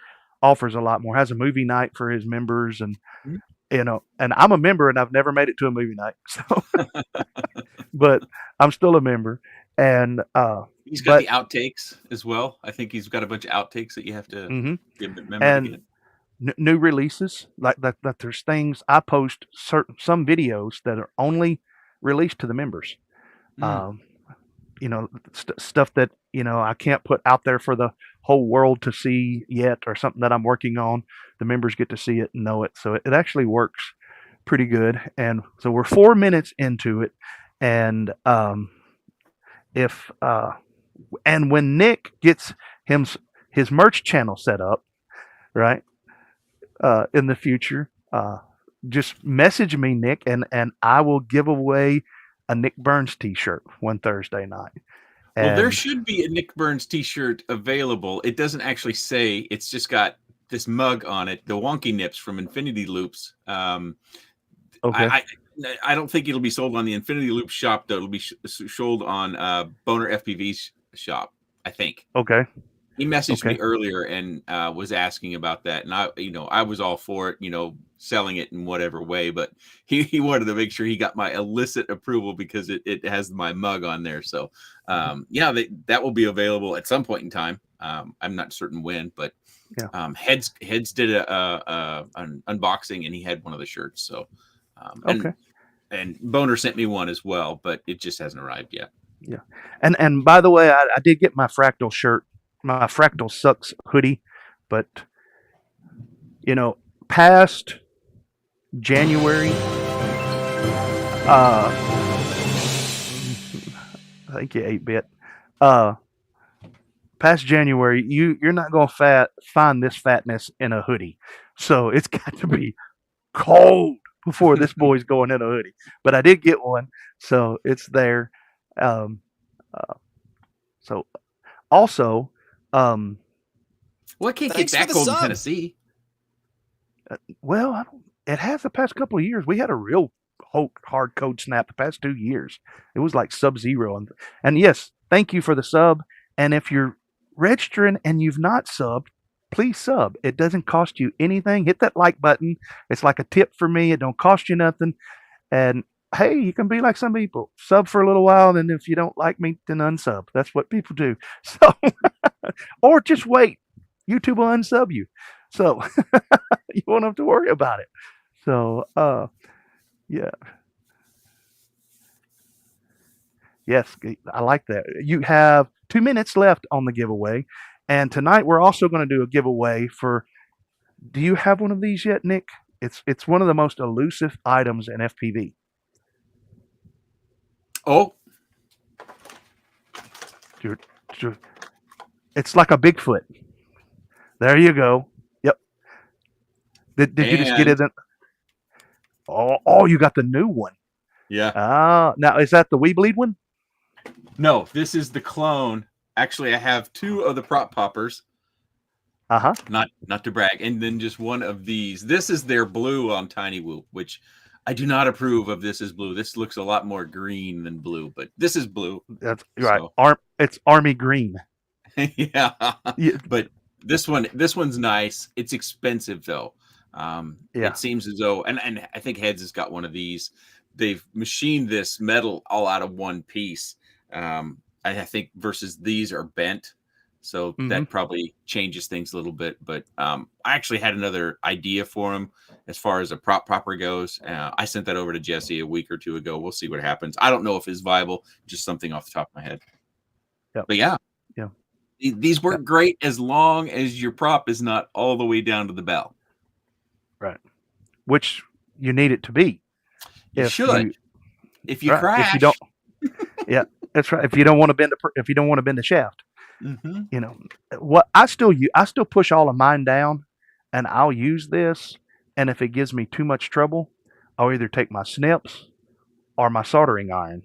S2: offers a lot more. Has a movie night for his members, and and I'm a member, and I've never made it to a movie night. So, but I'm still a member, and
S3: he's got the outtakes as well. I think he's got a bunch of outtakes that you have to give the member to get.
S2: new releases, like that there's things I post some videos that are only released to the members. Um, stuff that I can't put out there for the whole world to see yet, or something that I'm working on. The members get to see it and know it, so it actually works pretty good. And so we're 4 minutes into it, and if and when Nick gets his merch channel set up, right, in the future, just message me, Nick, and I will give away a Nick Burns T-shirt one Thursday night.
S3: Well, there
S2: And
S3: should be a Nick Burns T-shirt available. It doesn't actually say. It's just got this mug on it. The wonky nips from Infinity Loops.
S2: okay,
S3: I don't think it'll be sold on the Infinity Loop shop, though. It'll be sold on Boner FPV's shop, I think.
S2: okay,
S3: He messaged
S2: okay.
S3: me earlier and was asking about that, and I was all for it, selling it in whatever way, but he wanted to make sure he got my illicit approval because it has my mug on there. So that will be available at some point in time. I'm not certain when, but
S2: Yeah.
S3: Heads did an unboxing and he had one of the shirts. So
S2: Okay.
S3: and Boner sent me one as well, but it just hasn't arrived yet.
S2: Yeah. And by the way, I did get my Fractal shirt, my Fractal Sucks hoodie, but past January, thank you, 8-bit. Past January, you're not gonna find this fatness in a hoodie. So it's got to be cold before this boy's going in a hoodie. But I did get one, so it's there. So also,
S3: Well, it can't get that cold in Tennessee.
S2: Well, it has the past couple of years. We had a real hard cold snap the past 2 years. It was like sub-zero. And yes, thank you for the sub. And if you're registering and you've not subbed, please sub. It doesn't cost you anything. Hit that like button. It's like a tip for me. It don't cost you nothing. And hey, you can be like some people. Sub for a little while, and if you don't like me, then unsub. That's what people do. So, or just wait. YouTube will unsub you. So you won't have to worry about it. So, yeah. Yes, I like that. You have 2 minutes left on the giveaway. And tonight we're also going to do a giveaway for, do you have one of these yet, Nick? It's one of the most elusive items in FPV.
S3: Oh.
S2: It's like a Bigfoot. There you go. Yep. Did you just get it? Oh, you got the new one.
S3: Yeah.
S2: Now is that the We Bleed one?
S3: No, this is the clone. Actually, I have 2 of the prop poppers.
S2: Uh-huh.
S3: Not to brag, and then just one of these. This is their blue on TinyWhoop, which I do not approve of. This is blue. This looks a lot more green than blue, but this is blue.
S2: That's right. So. It's army green.
S3: Yeah. But this one's nice. It's expensive though. It seems as though, and I think Heads has got one of these. They've machined this metal all out of one piece. I think versus these are bent. So that probably changes things a little bit. But I actually had another idea for him as far as a prop popper goes. I sent that over to Jesse a week or 2 ago. We'll see what happens. I don't know if it's viable, just something off the top of my head.
S2: Yep.
S3: But yeah. These work great as long as your prop is not all the way down to the bell.
S2: Right. Which you need it to be.
S3: You should. If you crash.
S2: If you don't, yeah, that's right. If you don't want to bend the shaft. What I still push all of mine down, and I'll use this. And if it gives me too much trouble, I'll either take my snips or my soldering iron,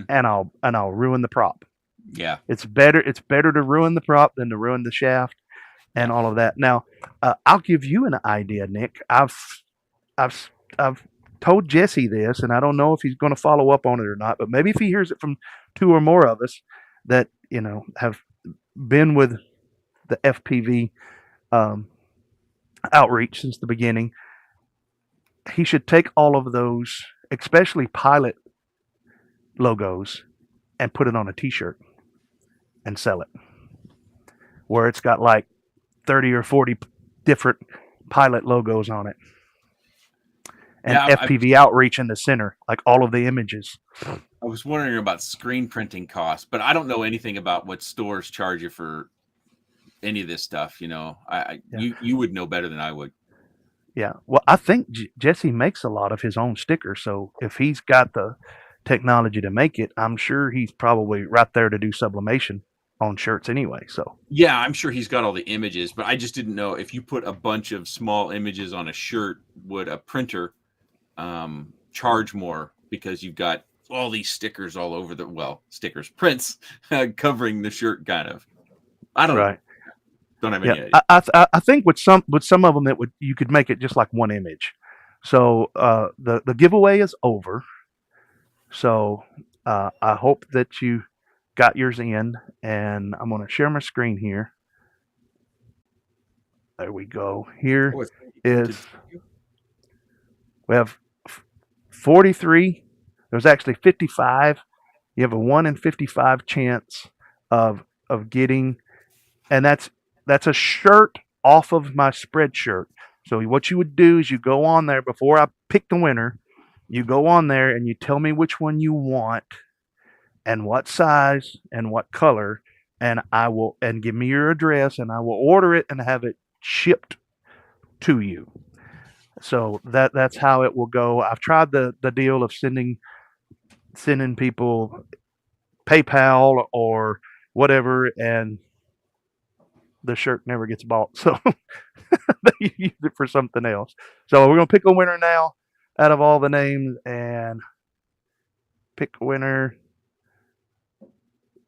S2: and I'll ruin the prop.
S3: Yeah,
S2: it's better to ruin the prop than to ruin the shaft and all of that. Now, I'll give you an idea, Nick. I've told Jesse this, and I don't know if he's going to follow up on it or not. But maybe if he hears it from 2 or more of us that have been with the FPV outreach since the beginning, he should take all of those, especially pilot logos, and put it on a T-shirt and sell it, where it's got like 30 or 40 different pilot logos on it, and
S3: Yeah,
S2: FPV outreach in the center, like all of the images.
S3: I was wondering about screen printing costs, but I don't know anything about what stores charge you for any of this stuff.
S2: Yeah.
S3: You would know better than I would.
S2: Yeah. Well, I think Jesse makes a lot of his own stickers. So if he's got the technology to make it, I'm sure he's probably right there to do sublimation on shirts anyway. So
S3: Yeah, I'm sure he's got all the images, but I just didn't know if you put a bunch of small images on a shirt, would a printer charge more because you've got all these stickers all over prints covering the shirt, kind of. I don't know. Don't have any idea.
S2: I think with some of them you could make it just like one image. So the giveaway is over. So I hope that you got yours in, and I'm going to share my screen here. There we go. Here is we have 43. There's actually 55. You have a 1 in 55 chance of getting, and that's a shirt off of my Spreadshirt. So what you would do is you go on there before I pick the winner. You go on there and you tell me which one you want and what size and what color, and give me your address, and I will order it and have it shipped to you. So that's how it will go. I've tried the deal of sending people PayPal or whatever, and the shirt never gets bought. So they use it for something else. So we're gonna pick a winner now out of all the names and pick a winner.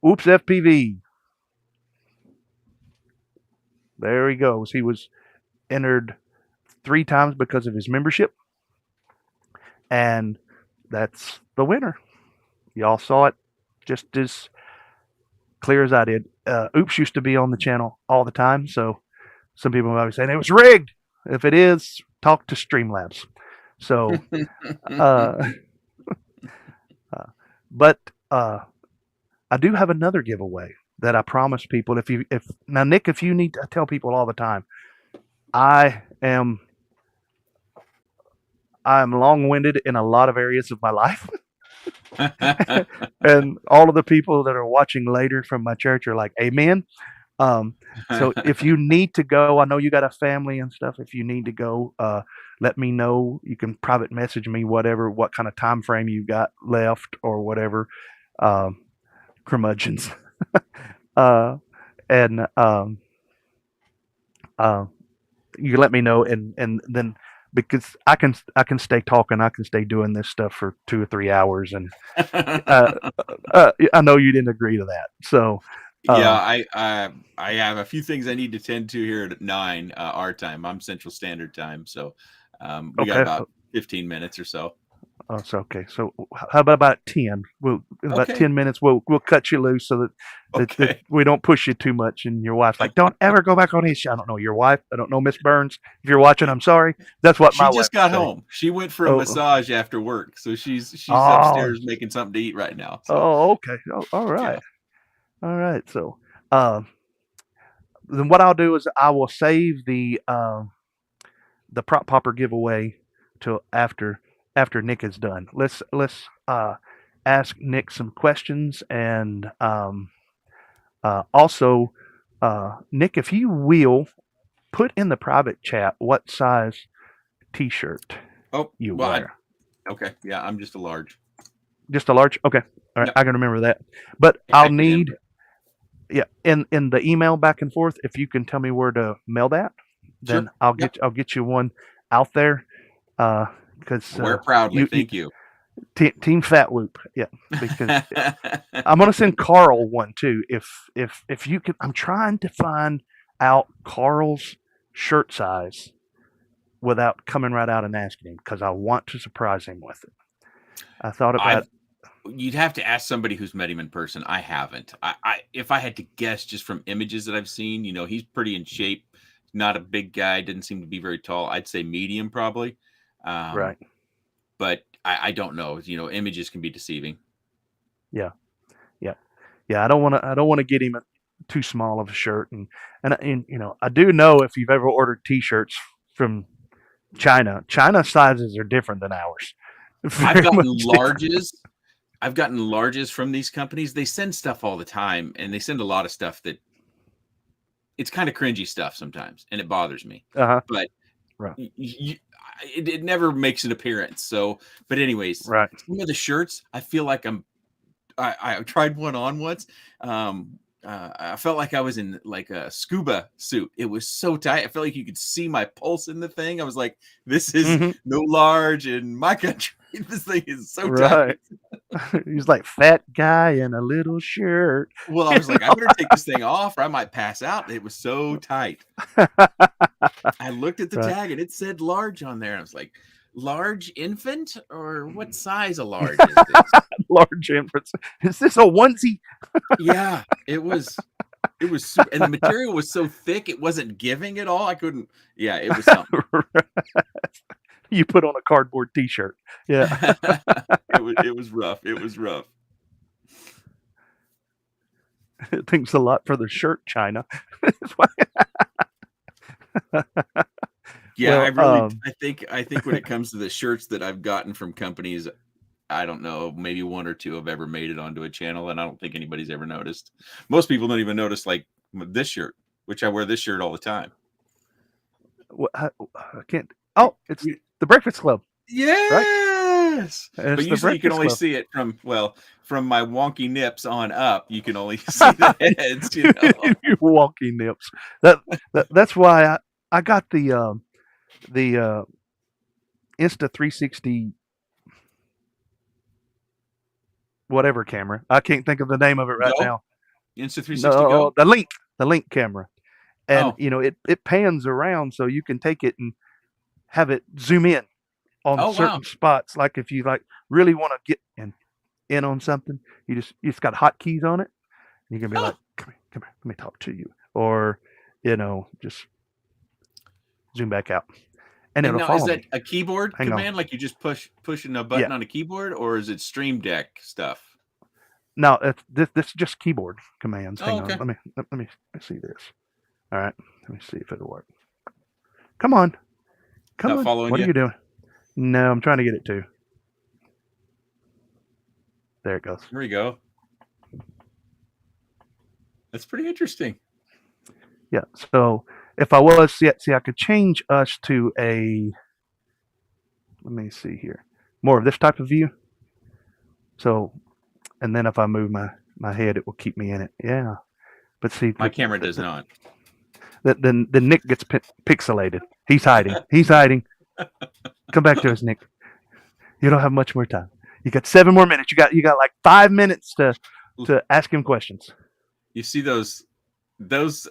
S2: Oops, FPV. There he goes. He was entered 3 times because of his membership, and that's the winner. Y'all saw it just as clear as I did. Oops used to be on the channel all the time, so some people might be saying it was rigged. If it is, talk to Streamlabs. So, but I do have another giveaway that I promised people. Now, Nick, if you need to tell people all the time, I am long-winded in a lot of areas of my life. And all of the people that are watching later from my church are like, amen. So if you need to go, I know you got a family and stuff. If you need to go, let me know. You can private message me, what kind of time frame you got left or whatever. Curmudgeons. And you let me know, and then, because I can stay talking, I can stay doing this stuff for 2 or 3 hours, and I know you didn't agree to that. So
S3: yeah, I have a few things I need to tend to here at 9 our time. I'm Central Standard Time, so we got about 15 minutes or so.
S2: Oh, it's okay. So how about 10? About 10 minutes. We'll cut you loose so that we don't push you too much. And your wife's like, "Don't ever go back on his show." I don't know your wife. I don't know Miss Burns. If you're watching, I'm sorry. That's what my wife
S3: just got home. She went for a massage after work, so she's upstairs making something to eat right now. So.
S2: Oh, okay. Oh, all right. Yeah. All right. So then what I'll do is I will save the prop popper giveaway till after Nick is done. Let's ask Nick some questions, and also Nick, if you will, put in the private chat what size T-shirt you wear.
S3: Okay, yeah, I'm just a large.
S2: Just a large. Okay, all right, I can remember that. But I'll need, in the email back and forth, if you can tell me where to mail that, then I'll get you one out there. Because
S3: wear proudly. Thank you.
S2: Team Fat Whoop, yeah. Because I'm gonna send Carl one too. If you can, I'm trying to find out Carl's shirt size without coming right out and asking him, because I want to surprise him with it. I thought about.
S3: You'd have to ask somebody who's met him in person. I haven't. If I had to guess just from images that I've seen, he's pretty in shape. Not a big guy. Didn't seem to be very tall. I'd say medium probably.
S2: Right.
S3: But I don't know. Images can be deceiving.
S2: Yeah. I don't want to get him too small of a shirt, and I do know if you've ever ordered T-shirts from China. China sizes are different than ours.
S3: I've
S2: Very
S3: gotten
S2: much different.
S3: larges. I've gotten larges from these companies. They send stuff all the time, and they send a lot of stuff that it's kind of cringy stuff sometimes, and it bothers me.
S2: Uh-huh.
S3: But
S2: Right.
S3: it never makes an appearance. So, but anyways,
S2: Right.
S3: some of the shirts, I feel like I tried one on once. I felt like I was in like a scuba suit. It was so tight. I felt like you could see my pulse in the thing. I was like, this is no large in my country. This thing is so tight.
S2: Right. He's like fat guy in a little shirt.
S3: Well, I was like, I better take this thing off or I might pass out. It was so tight. I looked at the
S2: Right.
S3: tag and it said large on there. I was like, large infant or what size of large is this?
S2: Large infants. Is this a onesie?
S3: Yeah, it was super, and the material was so thick it wasn't giving at all. I couldn't. Yeah, it was something.
S2: You put on a cardboard T-shirt. Yeah.
S3: It was rough. It was rough.
S2: Thanks a lot for the shirt, China.
S3: Yeah,
S2: Well,
S3: I think when it comes to the shirts that I've gotten from companies, I don't know, maybe one or two have ever made it onto a channel, and I don't think anybody's ever noticed. Most people don't even notice like this shirt, which I wear this shirt all the time.
S2: I can't. Oh, it's the Breakfast Club.
S3: Yes,
S2: It's
S3: but
S2: the
S3: usually you can
S2: Breakfast
S3: only
S2: Club.
S3: see it from my wonky nips on up. You can only see the heads. You know?
S2: You wonky nips. That's why I got the Insta 360 whatever camera. I can't think of the name of it right now.
S3: Insta 360 Go.
S2: The Link camera, and
S3: Oh.
S2: you know it pans around so you can take it and have it zoom in on certain spots. Like if you like really want to get in on something, you just got hotkeys on it. You can be like, come here, let me talk to you, or just zoom back out, and it'll
S3: now,
S2: follow
S3: is that
S2: me.
S3: a keyboard
S2: Hang on.
S3: command? Like you just pushing a button on a keyboard, or is it Stream Deck stuff?
S2: No, this is just keyboard commands. Hang
S3: okay.
S2: on, let me see this. All right, let me see if it'll work. Come on,
S3: Not
S2: on.
S3: following
S2: What
S3: you?
S2: are you doing? No, I'm trying to get it to. There it goes.
S3: There we go. That's pretty interesting.
S2: Yeah. So if I was see, I could change us to a. Let me see here. More of this type of view. So, and then if I move my head, it will keep me in it. Yeah. But see,
S3: My camera does not.
S2: The Nick gets pixelated. He's hiding. He's hiding. Come back to us, Nick. You don't have much more time. You got 7 more minutes. You got like 5 minutes to ask him questions.
S3: You see those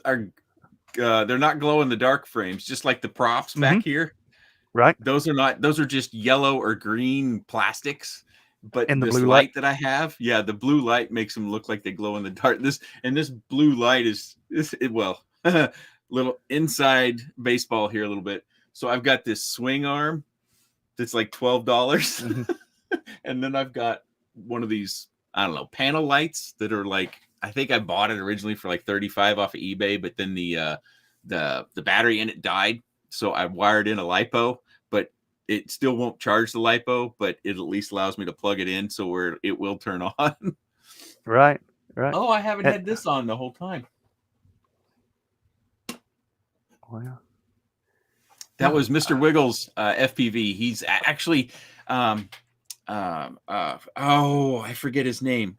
S3: are they're not glow in the dark frames, just like the props back here.
S2: Right.
S3: Those are not. Those are just yellow or green plastics. But
S2: and the
S3: this
S2: blue
S3: light that I have, yeah, the blue light makes them look like they glow in the dark. This blue light is little inside baseball here a little bit. So I've got this swing arm that's like $12, and then I've got one of these, I don't know, panel lights that are like, I think I bought it originally for like $35 off of eBay, but then the battery in it died, so I wired in a LiPo, but it still won't charge the LiPo, but it at least allows me to plug it in so where it will turn on.
S2: Right.
S3: Oh, I haven't had this on the whole time.
S2: Wow.
S3: That was Mr. Wiggles FPV. He's actually, I forget his name.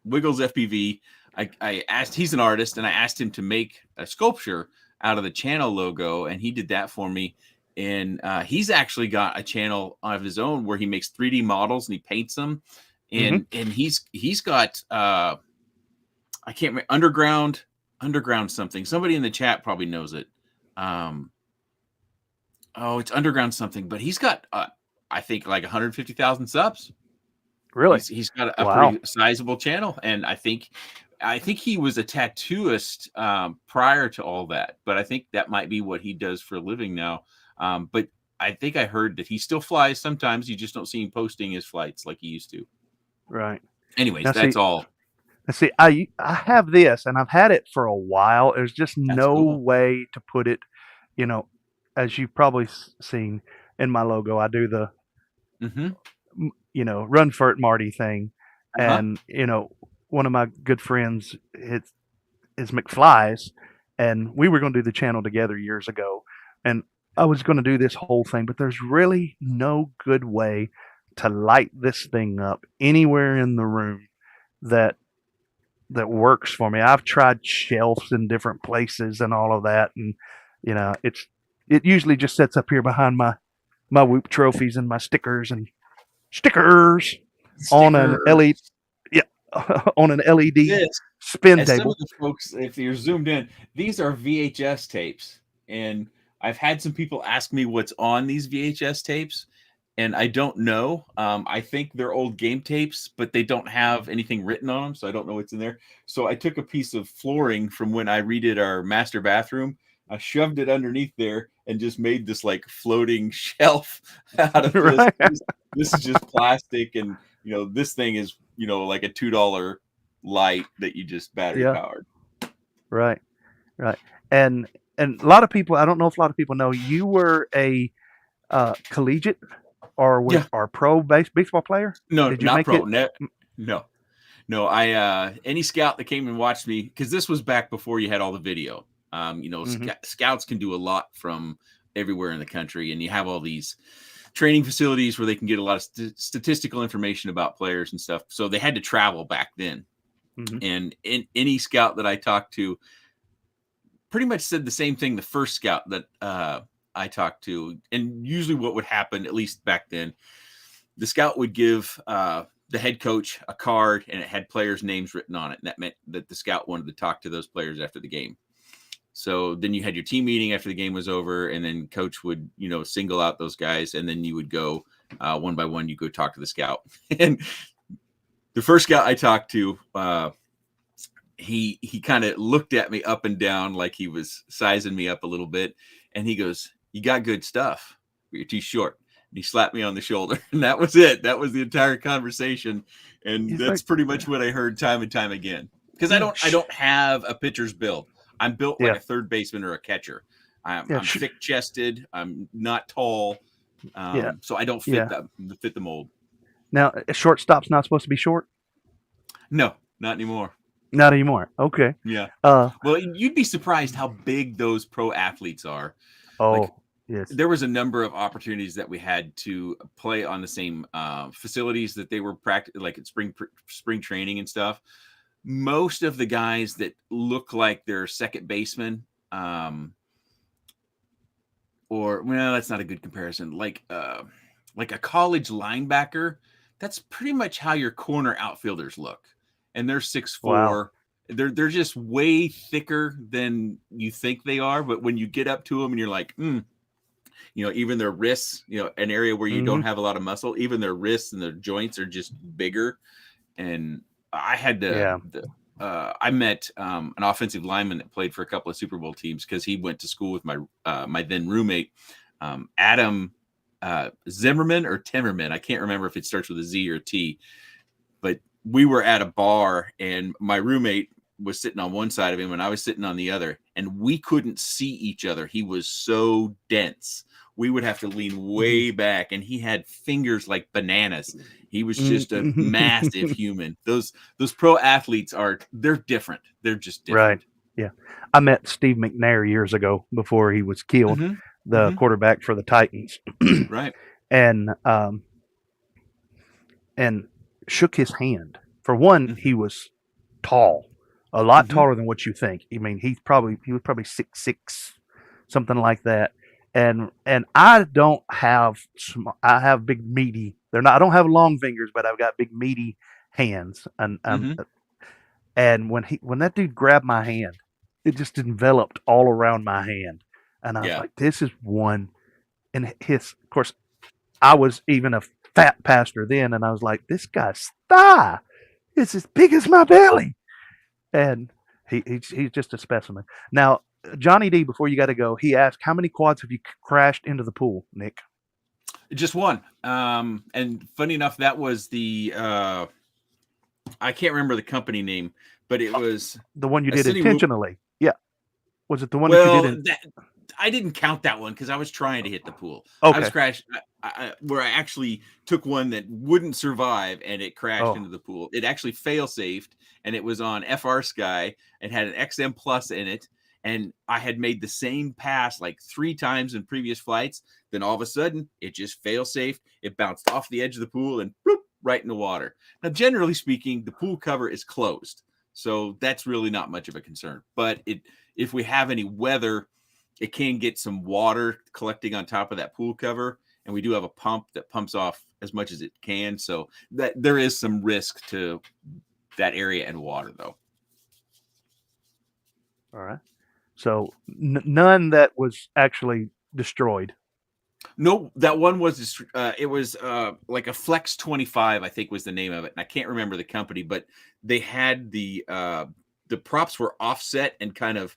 S3: Wiggles FPV. I asked, he's an artist, and I asked him to make a sculpture out of the channel logo, and he did that for me. And he's actually got a channel of his own where he makes 3D models and he paints them. And he's got I can't remember, underground something. Somebody in the chat probably knows it. It's underground something, but he's got I think like 150,000 subs.
S2: Really?
S3: He's got a pretty sizable channel, and I think he was a tattooist prior to all that, but I think that might be what he does for a living now. But I think I heard that he still flies sometimes. You just don't see him posting his flights like he used to.
S2: Right.
S3: Anyways,
S2: Now,
S3: that's all.
S2: See, I have this, and I've had it for a while. There's just
S3: That's
S2: no
S3: cool.
S2: way to put it, as you've probably seen in my logo, I do the
S3: Mm-hmm.
S2: run for it Marty thing,
S3: Uh-huh.
S2: and one of my good friends is McFly's, and we were going to do the channel together years ago, and I was going to do this whole thing, but there's really no good way to light this thing up anywhere in the room that works for me. I've tried shelves in different places and all of that, and it usually just sits up here behind my Whoop trophies and my stickers on an LED, yeah, on an LED
S3: This,
S2: spin
S3: as some
S2: table.
S3: of the folks, if you're zoomed in, these are VHS tapes, and I've had some people ask me what's on these VHS tapes, and I don't know. I think they're old game tapes, but they don't have anything written on them, so I don't know what's in there. So I took a piece of flooring from when I redid our master bathroom. I shoved it underneath there and just made this like floating shelf out of this.
S2: Right.
S3: This is just plastic, and this thing is like a $2 light that you just battery powered.
S2: Right. And a lot of people, I don't know if a lot of people know, you were a collegiate or pro baseball player.
S3: No,
S2: Did you
S3: not
S2: make
S3: pro.
S2: it?
S3: No. I any scout that came and watched me, because this was back before you had all the video. Scouts can do a lot from everywhere in the country, and you have all these training facilities where they can get a lot of statistical information about players and stuff. So they had to travel back then.
S2: Mm-hmm.
S3: And any scout that I talked to pretty much said the same thing. The first scout that I talked to, and usually what would happen, at least back then, the scout would give the head coach a card, and it had players' names written on it. And that meant that the scout wanted to talk to those players after the game. So then you had your team meeting after the game was over, and then coach would, single out those guys, and then you would go one by one. You go talk to the scout. And the first scout I talked to, he kind of looked at me up and down like he was sizing me up a little bit, and he goes, "You got good stuff, but you're too short." And he slapped me on the shoulder, and that was it. That was the entire conversation, and that's pretty much what I heard time and time again. Because I don't have a pitcher's build. I'm built like a third baseman or a catcher. I'm thick-chested. I'm not tall, so I don't fit the mold.
S2: Now, a shortstop's not supposed to be short?
S3: No, not anymore.
S2: Not anymore. Okay.
S3: Yeah. Well, you'd be surprised how big those pro athletes are.
S2: Oh, yes.
S3: There was a number of opportunities that we had to play on the same facilities that they were like at spring training and stuff. Most of the guys that look like they're second baseman, that's not a good comparison. Like a college linebacker, that's pretty much how your corner outfielders look. And they're 6'4".
S2: Wow.
S3: They're just way thicker than you think they are. But when you get up to them and you're like, even their wrists, an area where you don't have a lot of muscle, even their wrists and their joints are just bigger. And I had to, I met an offensive lineman that played for a couple of Super Bowl teams because he went to school with my then roommate, Adam Zimmerman or Timmerman. I can't remember if it starts with a Z or a T, but we were at a bar and my roommate was sitting on one side of him and I was sitting on the other, and we couldn't see each other. He was so dense. We would have to lean way back, and he had fingers like bananas. He was just a massive human. Those pro athletes they're different. They're just different.
S2: Right. Yeah. I met Steve McNair years ago before he was killed, the quarterback for the Titans.
S3: Right.
S2: And shook his hand. For one, he was tall, a lot taller than what you think. I mean, he was probably 6'6", something like that. And I don't have I have big meaty. I don't have long fingers, but I've got big meaty hands. And when that dude grabbed my hand, it just enveloped all around my hand. And I was like, this is one. And of course, I was even a fat pastor then, and I was like, this guy's thigh is as big as my belly. And he's just a specimen. Now, Johnny D, before you got to go, he asked, how many quads have you crashed into the pool, Nick?
S3: Just one. And funny enough, that was the I can't remember the company name, but it was
S2: the one you did intentionally. Yeah. Was it the one
S3: that you
S2: did?
S3: I didn't count that one because I was trying to hit the pool. I was
S2: Okay.
S3: crashed where I actually took one that wouldn't survive and it crashed into
S2: Oh,
S3: the pool. It actually fail-safed, and it was on FR Sky and had an XM Plus in it. And I had made the same pass like 3 times in previous flights. Then all of a sudden, it just fail-safed. It bounced off the edge of the pool and bloop, right in the water. Now, generally speaking, the pool cover is closed, so that's really not much of a concern. But if we have any weather, it can get some water collecting on top of that pool cover, and we do have a pump that pumps off as much as it can, so that there is some risk to that area and water, though.
S2: all right. So none that was actually destroyed.
S3: No, that one was it was like a Flex 25, I think was the name of it, and I can't remember the company, but they had the props were offset and kind of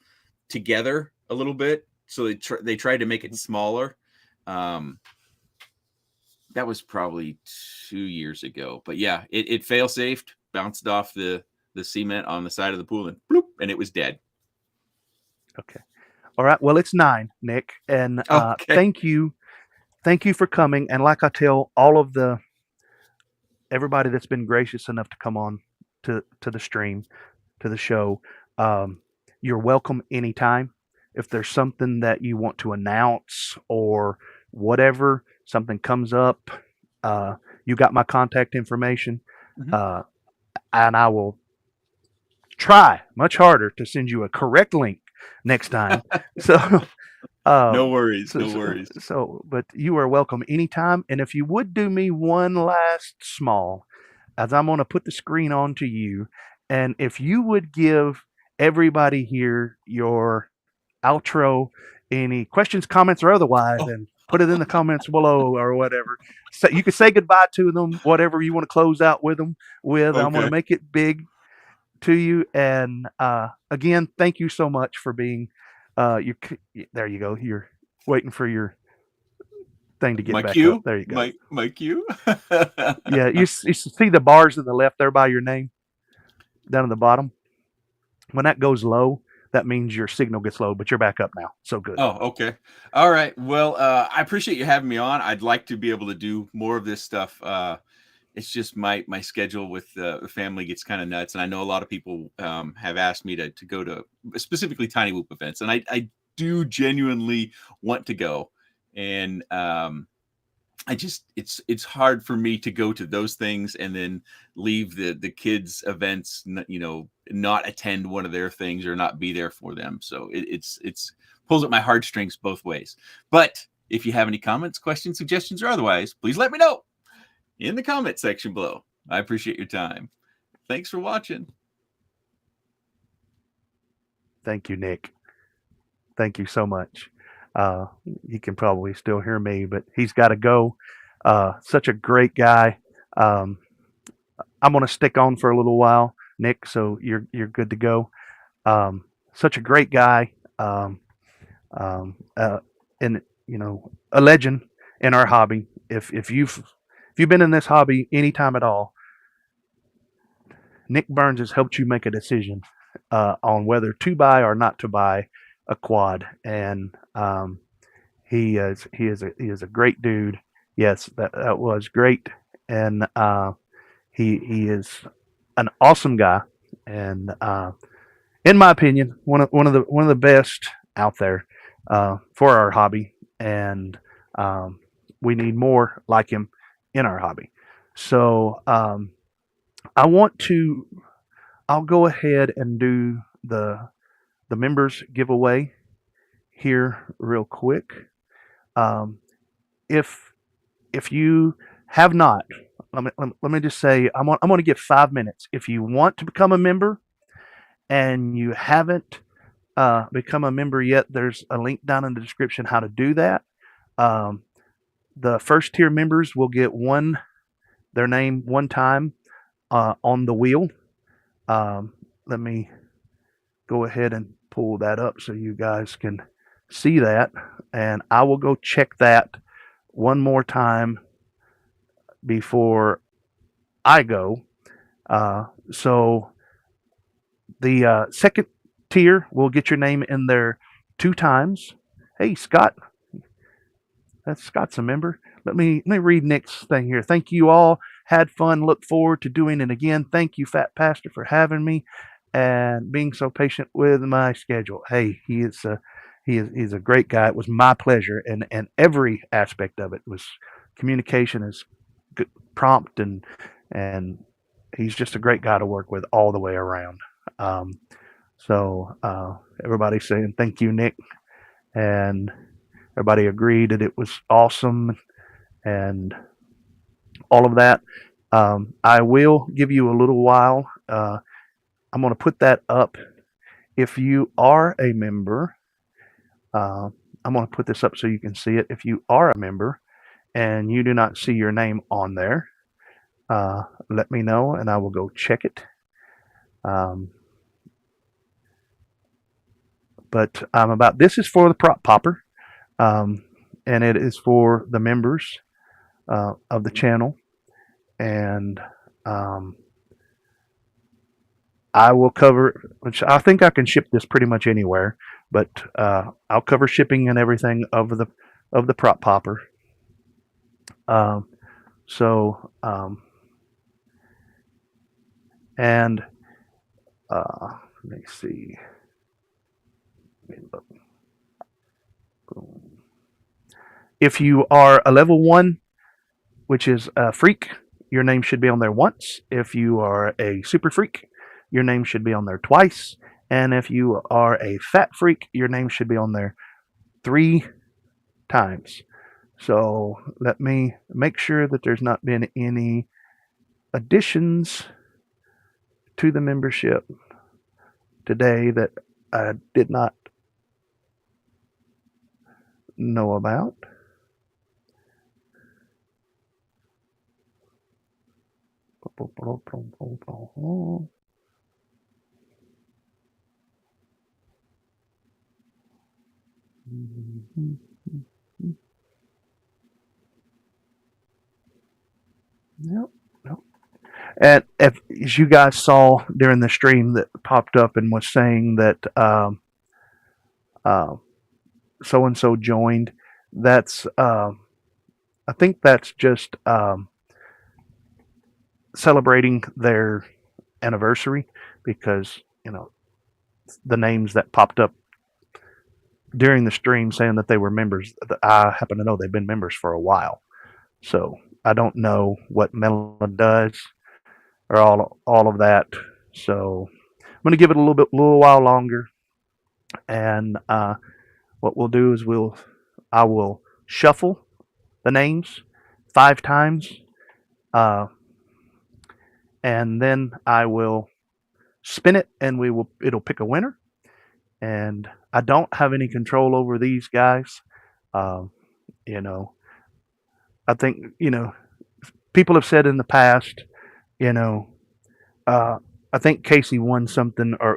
S3: together a little bit, so they tried to make it smaller. That was probably 2 years ago, but yeah, it fail safed, bounced off the cement on the side of the pool, and bloop, and it was dead.
S2: Okay. All right. Well, it's 9, Nick, and
S3: Okay.
S2: thank you for coming. And like I tell all of everybody that's been gracious enough to come on to the stream, to the show, you're welcome anytime. If there's something that you want to announce or whatever, something comes up, you got my contact information,
S3: Mhm.
S2: and I will try much harder to send you a correct link next time. So,
S3: No worries,
S2: so,
S3: no
S2: so,
S3: worries.
S2: but you are welcome anytime. And if you would do me one last small, as I'm going to put the screen on to you, and if you would give everybody here your outro, any questions, comments, or otherwise,
S3: Oh.
S2: and put it in the comments below or whatever. So you can say goodbye to them, whatever you want to close out with them with. I'm going to
S3: Okay.
S2: make it big to you. And again, thank you so much for being. There you go. You're waiting for your thing to get
S3: My
S2: back up.
S3: cue?
S2: There you go.
S3: My cue?
S2: Yeah, you see the bars in the left there by your name down at the bottom. When that goes low, that means your signal gets low, but you're back up now. So good.
S3: Oh, okay. All right. Well, I appreciate you having me on. I'd like to be able to do more of this stuff. It's just my schedule with the family gets kind of nuts, and I know a lot of people have asked me to go to specifically TinyWhoop events, and I do genuinely want to go, and I just it's hard for me to go to those things and then leave the kids events, not attend one of their things or not be there for them. So it's pulls at my heartstrings both ways. But if you have any comments, questions, suggestions, or otherwise, please let me know in the comment section below. I appreciate your time. Thanks for watching.
S2: Thank you, Nick. Thank you so much. He can probably still hear me, but he's got to go. Such a great guy. I'm going to stick on for a little while, Nick. So you're good to go. Such a great guy, and a legend in our hobby. If you've been in this hobby any time at all, Nick Burns has helped you make a decision on whether to buy or not to buy a quad, and he is a great dude. Yes, that was great, and he is an awesome guy, and in my opinion, one of the best out there for our hobby, and we need more like him in our hobby. So I'll go ahead and do the members giveaway here real quick. If you have not, let me just say, I'm going to give 5 minutes. If you want to become a member and you haven't become a member yet, there's a link down in the description how to do that. The first tier members will get their name one time on the wheel. Let me go ahead and pull that up so you guys can see that, and I will go check that one more time before I go. So the second tier will get your name in there 2 times, Hey, Scott. That's Scott's a member. Let me read Nick's thing here. Thank you all. Had fun. Look forward to doing it again. Thank you, Fat Pastor, for having me and being so patient with my schedule. Hey, he's a great guy. It was my pleasure, and every aspect of it was communication is good, prompt, and he's just a great guy to work with all the way around. Um, so everybody's saying thank you, Nick, and everybody agreed that it was awesome and all of that. I will give you a little while. I'm going to put that up. If you are a member, uh, I'm going to put this up so you can see it. If you are a member and you do not see your name on there, let me know and I will go check it. Um, but this is for the prop popper, and it is for the members of the channel, and I will cover, which I think I can ship this pretty much anywhere, but I'll cover shipping and everything of the prop popper. Um, so and let me see. Let me look. Boom. If you are a level 1, which is a freak, your name should be on there once. If you are a super freak, your name should be on there twice. And if you are a fat freak, your name should be on there 3 times. So let me make sure that there's not been any additions to the membership today that I did not know about. Yep. And as you guys saw during the stream that popped up and was saying that so and so joined, that's I think that's just celebrating their anniversary, because the names that popped up during the stream saying that they were members, I happen to know they've been members for a while. So I don't know what Melon does or all of that. So I'm going to give it a little while longer, and what we'll do is I will shuffle the names 5 times, and then I will spin it, and it'll pick a winner. And I don't have any control over these guys. You know, I think people have said in the past, I think Casey won something, or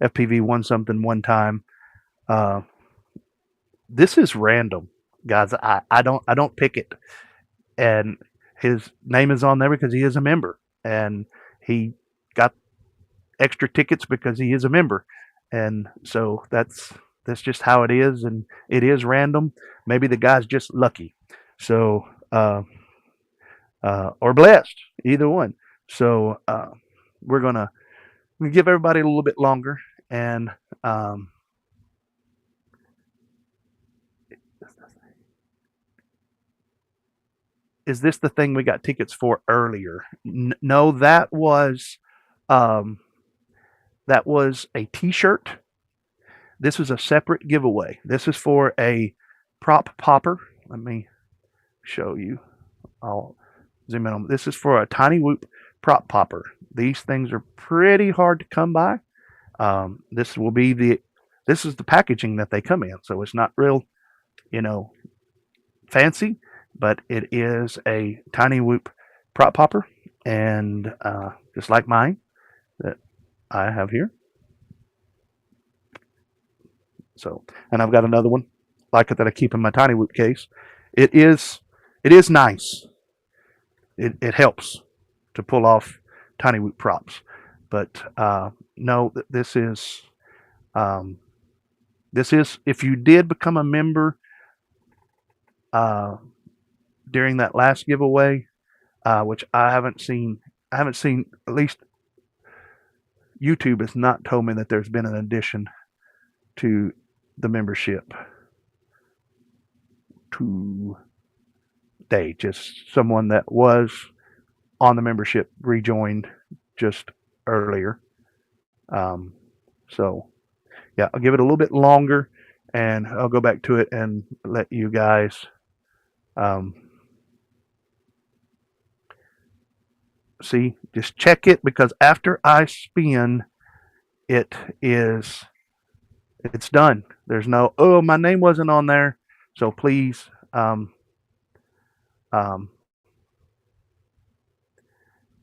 S2: FPV won something one time. This is random, guys. I don't pick it, and his name is on there because he is a member, and he got extra tickets because he is a member, and so that's just how it is, and it is random. Maybe the guy's just lucky, so or blessed, either one. So we're gonna give everybody a little bit longer, and is this the thing we got tickets for earlier? No, that was a T-shirt. This is a separate giveaway. This is for a prop popper. Let me show you. I'll zoom in on. This is for a TinyWhoop prop popper. These things are pretty hard to come by. This is the packaging that they come in, so it's not real, fancy, but it is a TinyWhoop prop popper, and just like mine that I have here. So, and I've got another one like it that I keep in my TinyWhoop case. It is nice. It helps to pull off TinyWhoop props, but no, this is This is if you did become a member during that last giveaway, which I haven't seen. I haven't seen, at least YouTube has not told me that there's been an addition to the membership today. Just someone that was on the membership rejoined just earlier. So yeah, I'll give it a little bit longer and I'll go back to it and let you guys see, just check it, because after I spin, it's done. There's no, oh, my name wasn't on there. So please, yeah,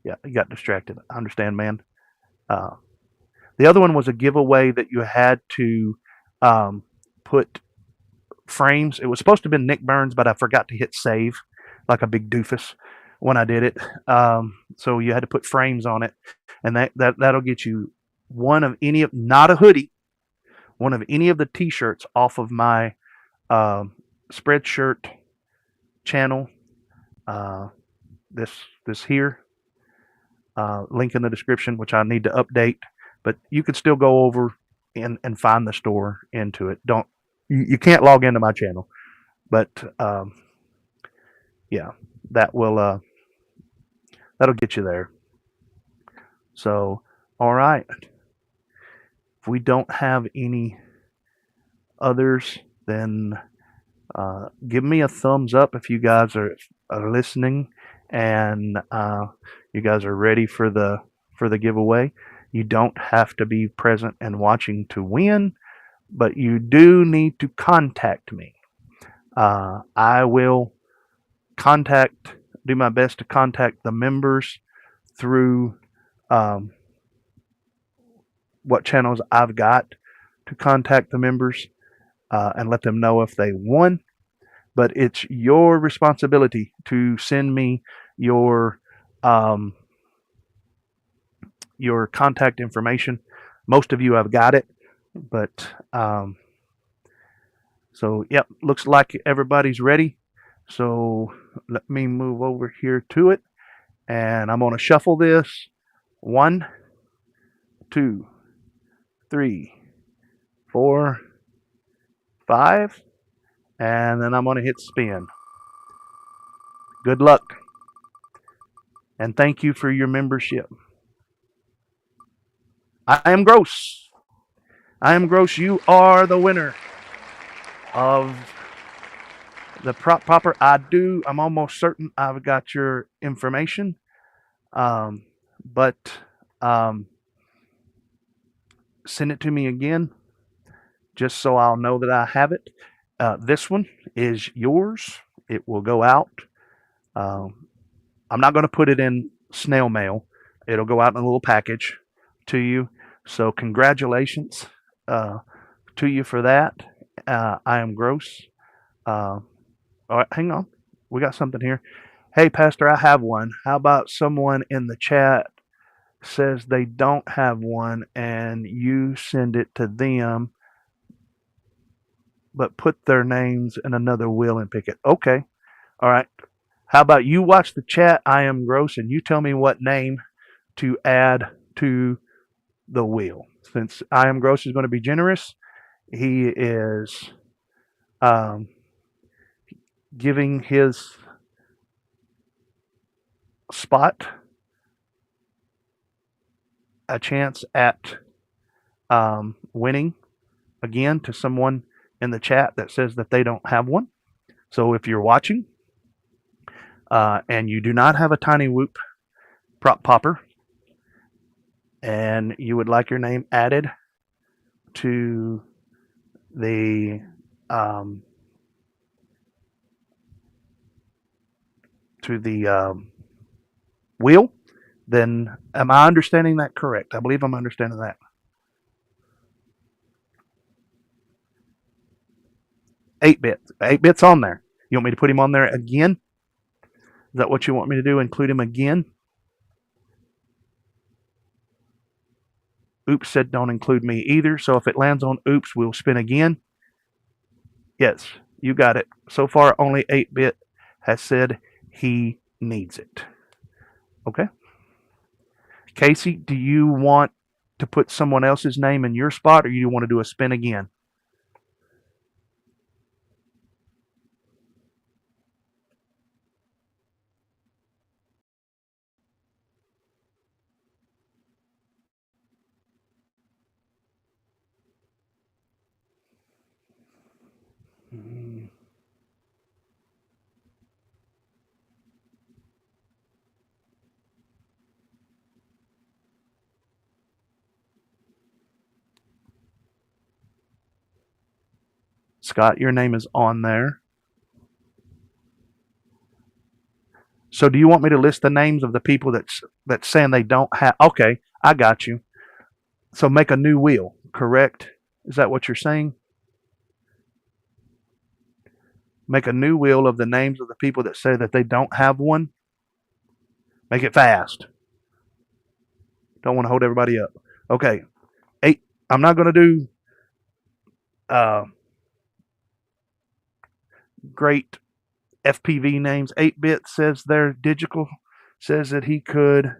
S2: you got distracted. I understand, man. The other one was a giveaway that you had to put frames. It was supposed to have been Nick Burns, but I forgot to hit save like a big doofus when I did it. So you had to put frames on it, and that'll get you one of any of, not a hoodie, one of any of the t-shirts off of my Spreadshirt channel. This here, link in the description, which I need to update, but you could still go over and find the store into it. You can't log into my channel, but yeah, that'll get you there. So, all right. If we don't have any others, then give me a thumbs up if you guys are listening and you guys are ready for the giveaway. You don't have to be present and watching to win, but you do need to contact me. I will do my best to contact the members through what channels I've got to contact the members and let them know if they won. But it's your responsibility to send me your contact information. Most of you have got it, but so yep, looks like everybody's ready. So let me move over here to it, and I'm going to shuffle this. 1, 2, 3, 4, 5, and then I'm going to hit spin. Good luck, and thank you for your membership. I am Gross. I am Gross. You are the winner of the prop popper. I'm almost certain I've got your information, but send it to me again, just so I'll know that I have it. This one is yours. It will go out. I'm not going to put it in snail mail. It'll go out in a little package to you. So congratulations to you for that. I am Gross. All right, hang on. We got something here. Hey, Pastor, I have one. How about someone in the chat says they don't have one and you send it to them, but put their names in another wheel and pick it? Okay. All right. How about you watch the chat, I am Gross, and you tell me what name to add to the wheel. Since I am Gross is going to be generous, he is giving his spot a chance at winning again to someone in the chat that says that they don't have one. So if you're watching and you do not have a TinyWhoop prop popper and you would like your name added to the wheel, then am I understanding that correct? I believe I'm understanding that. 8-bit. 8-bit's on there. You want me to put him on there again? Is that what you want me to do? Include him again? Oops said don't include me either. So if it lands on Oops, we'll spin again. Yes, you got it. So far, only 8-bit has said he needs it. Okay. Casey, do you want to put someone else's name in your spot, or you want to do a spin again? Scott, your name is on there. So do you want me to list the names of the people that's saying they don't have? Okay, I got you. So make a new wheel, correct? Is that what you're saying? Make a new wheel of the names of the people that say that they don't have one. Make it fast. Don't want to hold everybody up. Okay. 8. I'm not going to do great FPV names. 8-bit says they're digital. Says that he could.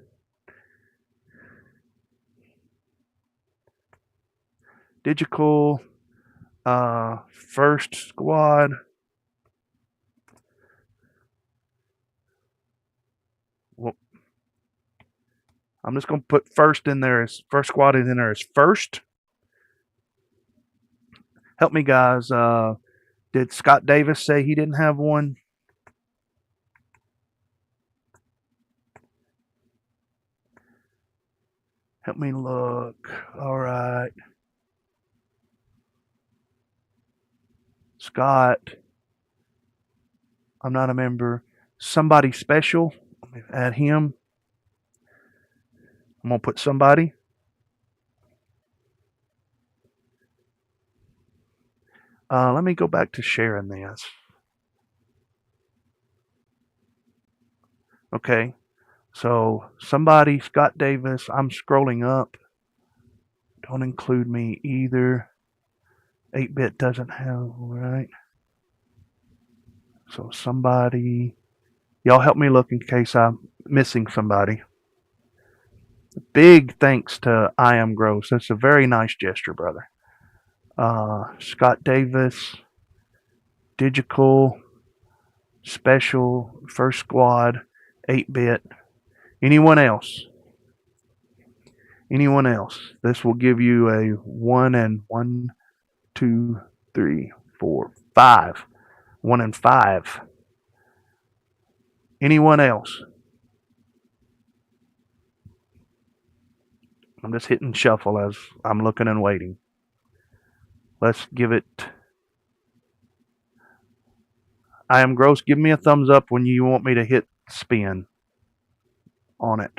S2: Digital. First squad. Well, I'm just going to put first in there as first squad in there as first. Help me, guys. Did Scott Davis say he didn't have one? Help me look. All right. Scott. I'm not a member. Somebody special. Let me add him. I'm going to put somebody. Let me go back to sharing this. Okay. So somebody, Scott Davis, I'm scrolling up. Don't include me either. 8-bit doesn't have, right? So somebody, y'all help me look in case I'm missing somebody. Big thanks to I Am Gross. That's a very nice gesture, brother. Scott Davis, Digital, Special, First Squad, 8-bit. Anyone else? Anyone else? This will give you a 1 and 1, 2, 3, 4, 5. 1 and 5. Anyone else? I'm just hitting shuffle as I'm looking and waiting. Let's give it. I Am Gross. Give me a thumbs up when you want me to hit spin on it.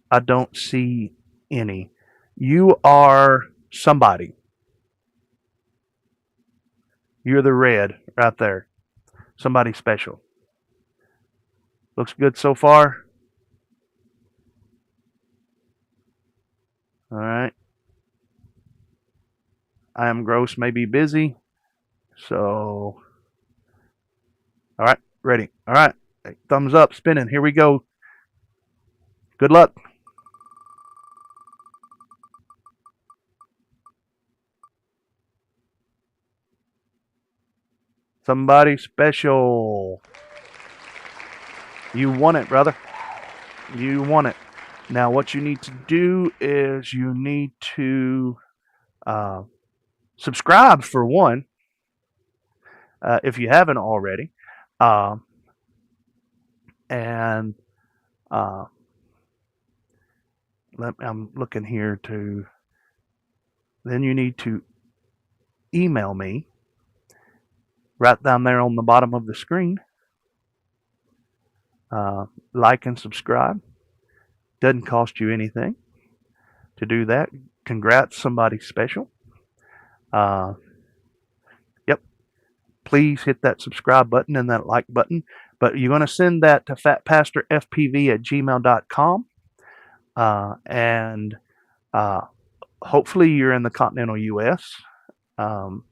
S2: I don't see any. You are somebody. You're the red right there. Somebody special. Looks good so far. All right. I Am Gross may be busy. So, all right, ready. All right. Thumbs up, spinning. Here we go. Good luck. Somebody special. You won it, brother. You won it. Now, what you need to do is you need to subscribe for one, if you haven't already. And I'm looking here to. Then you need to email me right down there on the bottom of the screen. Like and subscribe. Doesn't cost you anything to do that. Congrats, somebody special. Yep. Please hit that subscribe button and that like button. But you're going to send that to fatpastorfpv@gmail.com. And hopefully you're in the continental U.S. I'll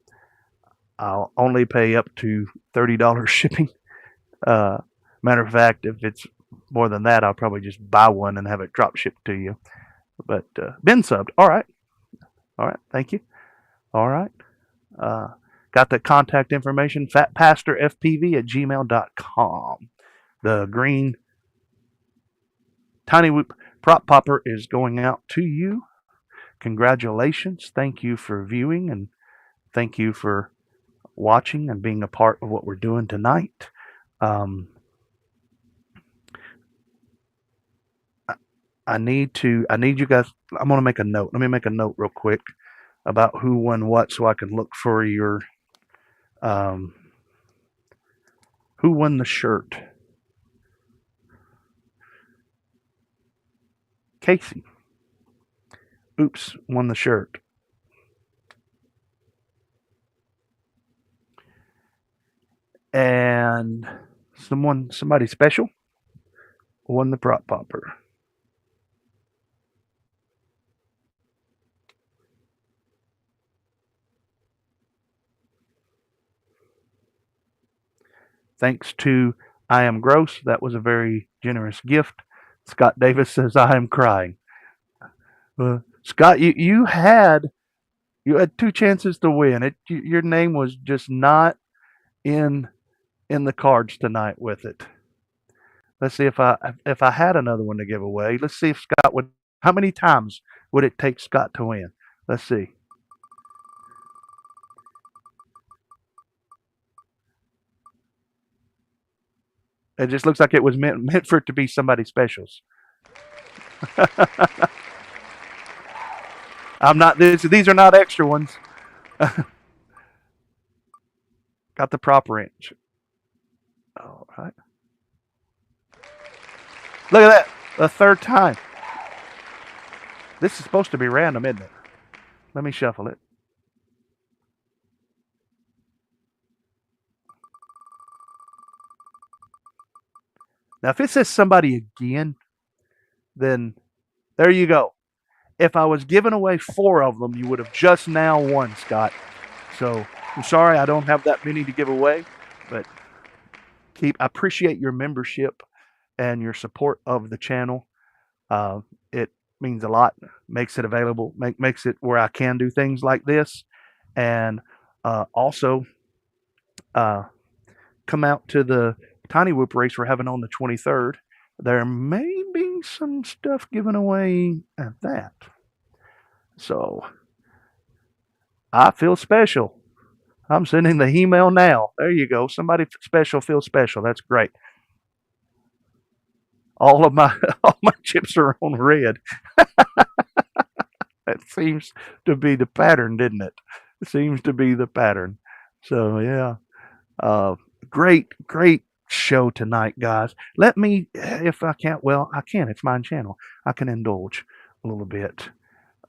S2: only pay up to $30 shipping. Matter of fact, if it's more than that, I'll probably just buy one and have it drop shipped to you. But been subbed. All right. Thank you. All right. Got the contact information, fatpastorfpv@gmail.com. The green TinyWhoop prop popper is going out to you. Congratulations. Thank you for viewing, and thank you for watching and being a part of what we're doing tonight. I need you guys. I'm going to make a note. Let me make a note real quick about who won what so I can look for your who won the shirt. Casey. Oops, won the shirt. And somebody special won the prop popper. Thanks to I Am Gross. That was a very generous gift. Scott Davis says, I am crying. Scott, you had 2 chances to win. Your name was just not in the cards tonight with it. Let's see if I had another one to give away. Let's see if Scott would. How many times would it take Scott to win? Let's see. It just looks like it was meant for it to be somebody special's. I'm not. These are not extra ones. Got the prop wrench. All right. Look at that. The 3rd time. This is supposed to be random, isn't it? Let me shuffle it. Now, if it says somebody again, then there you go. If I was giving away 4 of them, you would have just now won, Scott. So I'm sorry I don't have that many to give away, but I appreciate your membership and your support of the channel. It means a lot. Makes it available. Makes it where I can do things like this, and also come out to the TinyWhoop race we're having on the 23rd. There may be some stuff given away at that. So I feel special. I'm sending the email now. There you go. Somebody special feels special. That's great. All my chips are on red. That seems to be the pattern, didn't it? It seems to be the pattern. So yeah. Great show tonight, guys. Let me, if I can't, well, I can. It's my channel. I can indulge a little bit.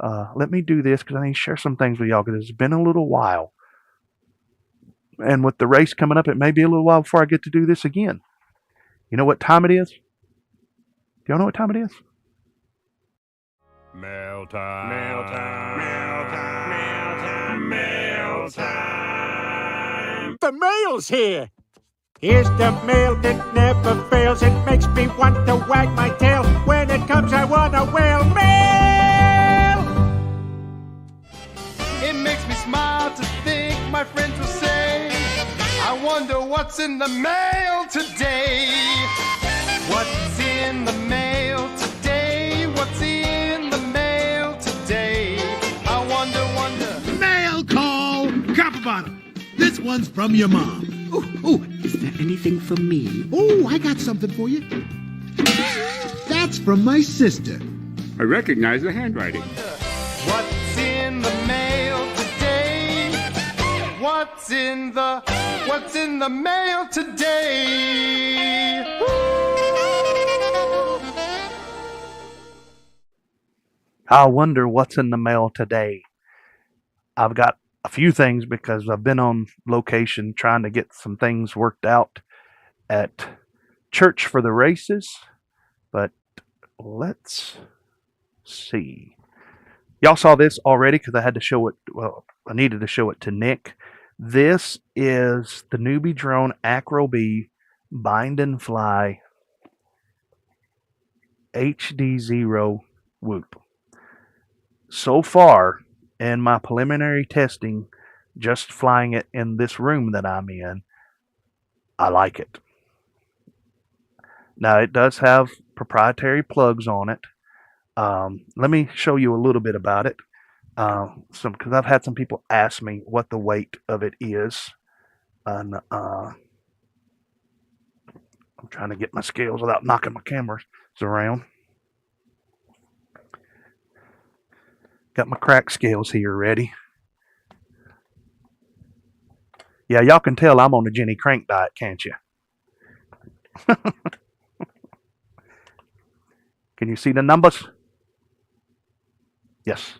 S2: Let me do this because I need to share some things with y'all because it's been a little while. And with the race coming up, it may be a little while before I get to do this again. You know what time it is? Do y'all know what time it is?
S5: Mail time. Mail time. Mail time. Mail time. Mail time.
S7: The mail's here. Here's the mail that never fails. It makes me want to wag my tail. When it comes, I want to wail. Mail!
S6: It makes me smile to think my friends will say, I wonder what's in the mail today. What's in the mail today? What's in the mail today? I wonder.
S8: Mail call! Copper bottom. This one's from your mom. Oh, is there anything for me? Oh, I got something for you. That's from my sister.
S5: I recognize the handwriting.
S6: What's in the mail today? What's in the mail today?
S2: I wonder what's in the mail today. I've got a few things because I've been on location trying to get some things worked out at church for the races. But let's see. Y'all saw this already because I had to show it. Well, I needed to show it to Nick. This is the Newbie Drone Acro B Bind and Fly HDzero Whoop. So far, in my preliminary testing, just flying it in this room that I'm in, I like it. Now, it does have proprietary plugs on it. Let me show you a little bit about it. Because I've had some people ask me what the weight of it is. And I'm trying to get my scales without knocking my cameras around. Got my crack scales here ready. Yeah, y'all can tell I'm on the Jenny Crank diet, can't you? Can you see the numbers? Yes.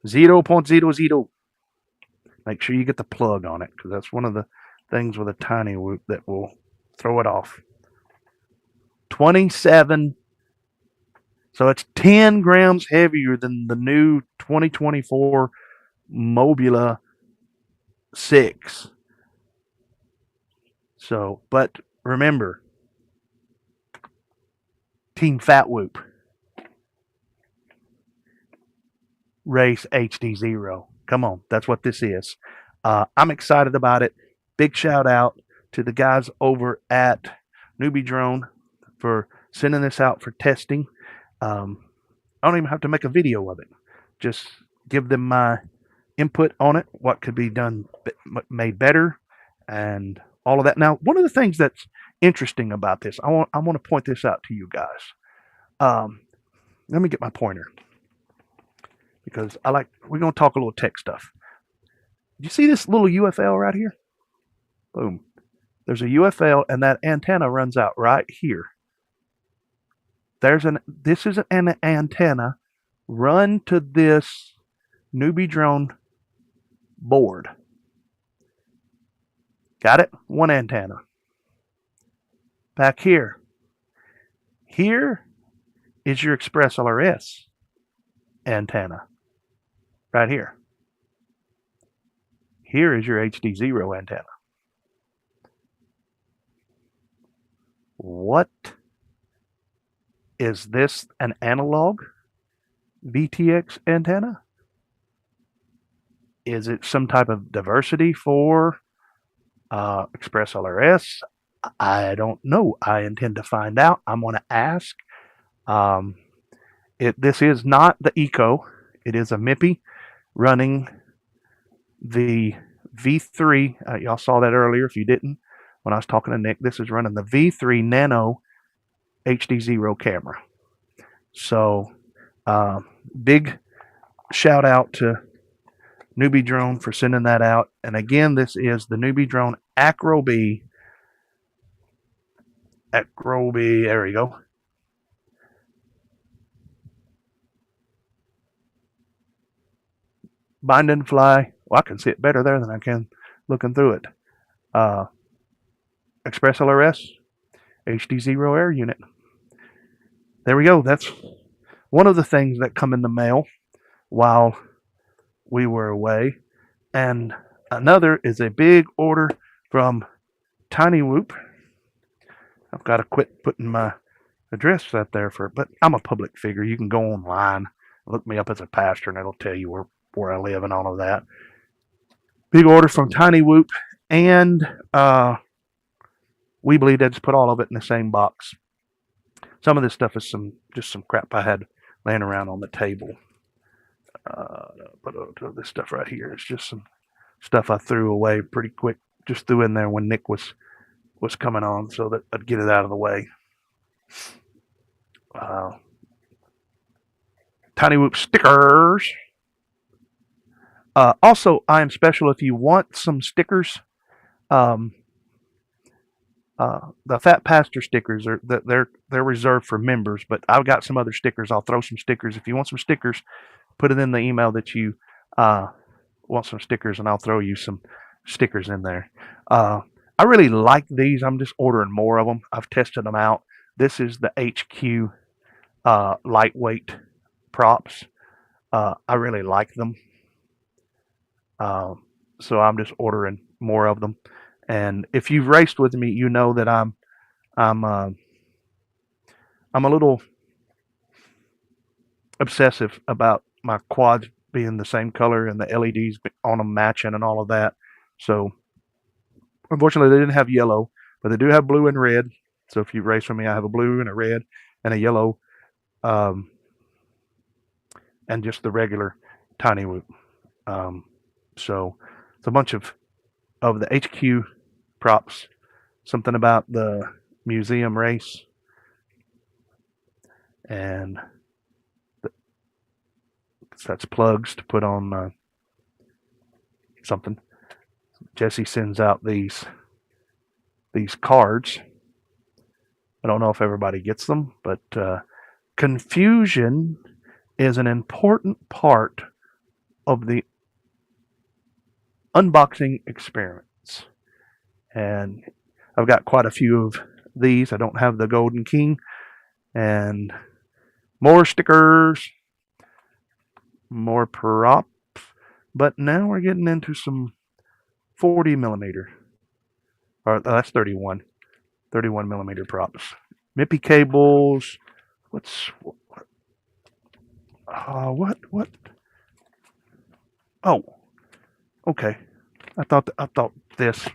S2: 0.00. Make sure you get the plug on it, because that's one of the things with a TinyWhoop that will throw it off. 27. So it's 10 grams heavier than the new 2024 Mobula 6. So, but remember, Team Fatwhoop, race HDzero. Come on, that's what this is. I'm excited about it. Big shout out to the guys over at Newbie Drone for sending this out for testing. I don't even have to make a video of it. Just give them my input on it, what could be done, made better, and all of that. Now, one of the things that's interesting about this, I want to point this out to you guys. Let me get my pointer, because we're going to talk a little tech stuff. You see this little UFL right here? Boom. There's a UFL, and that antenna runs out right here. This is an antenna run to this Newbie Drone board. Got it? One antenna. Back here. Here is your Express LRS antenna. Right here. Here is your HDzero antenna. What? Is this an analog VTX antenna? Is it some type of diversity for Express LRS? I don't know. I intend to find out. I'm going to ask. This is not the Eco. It is a MIPI running the V3. Y'all saw that earlier if you didn't. When I was talking to Nick, this is running the V3 Nano HDzero camera. So, big shout out to Newbie Drone for sending that out. And again, this is the Newbie Drone Acro B. There we go. Bind and Fly. Well, I can see it better there than I can looking through it. Express LRS, HDzero air unit. There we go. That's one of the things that come in the mail while we were away. And another is a big order from TinyWhoop. I've got to quit putting my address out there but I'm a public figure. You can go online, look me up as a pastor, and it'll tell you where I live and all of that. Big order from TinyWhoop, and we believe they just put all of it in the same box. Some of this stuff is just some crap I had laying around on the table. But this stuff right here is just some stuff I threw away pretty quick. Just threw in there when Nick was coming on, so that I'd get it out of the way. TinyWhoop stickers. Also, I am special if you want some stickers. The Fat Pastor stickers they're reserved for members, but I've got some other stickers. I'll throw some stickers. If you want some stickers, put it in the email that you want some stickers, and I'll throw you some stickers in there. I really like these. I'm just ordering more of them. I've tested them out. This is the HQ lightweight props. I really like them. So I'm just ordering more of them. And if you've raced with me, you know that I'm a little obsessive about my quads being the same color and the LEDs on them matching and all of that. So unfortunately, they didn't have yellow, but they do have blue and red. So if you race with me, I have a blue and a red and a yellow, and just the regular TinyWhoop. So it's a bunch of the HQ props. Something about the museum race, and that's plugs to put on something. Jesse sends out these cards. I don't know if everybody gets them, but confusion is an important part of the unboxing experience. And I've got quite a few of these. I don't have the Golden King. And more stickers, more props. But now we're getting into some 40 millimeter. Or that's 31 millimeter props. Mippy cables. What? Oh, okay. I thought this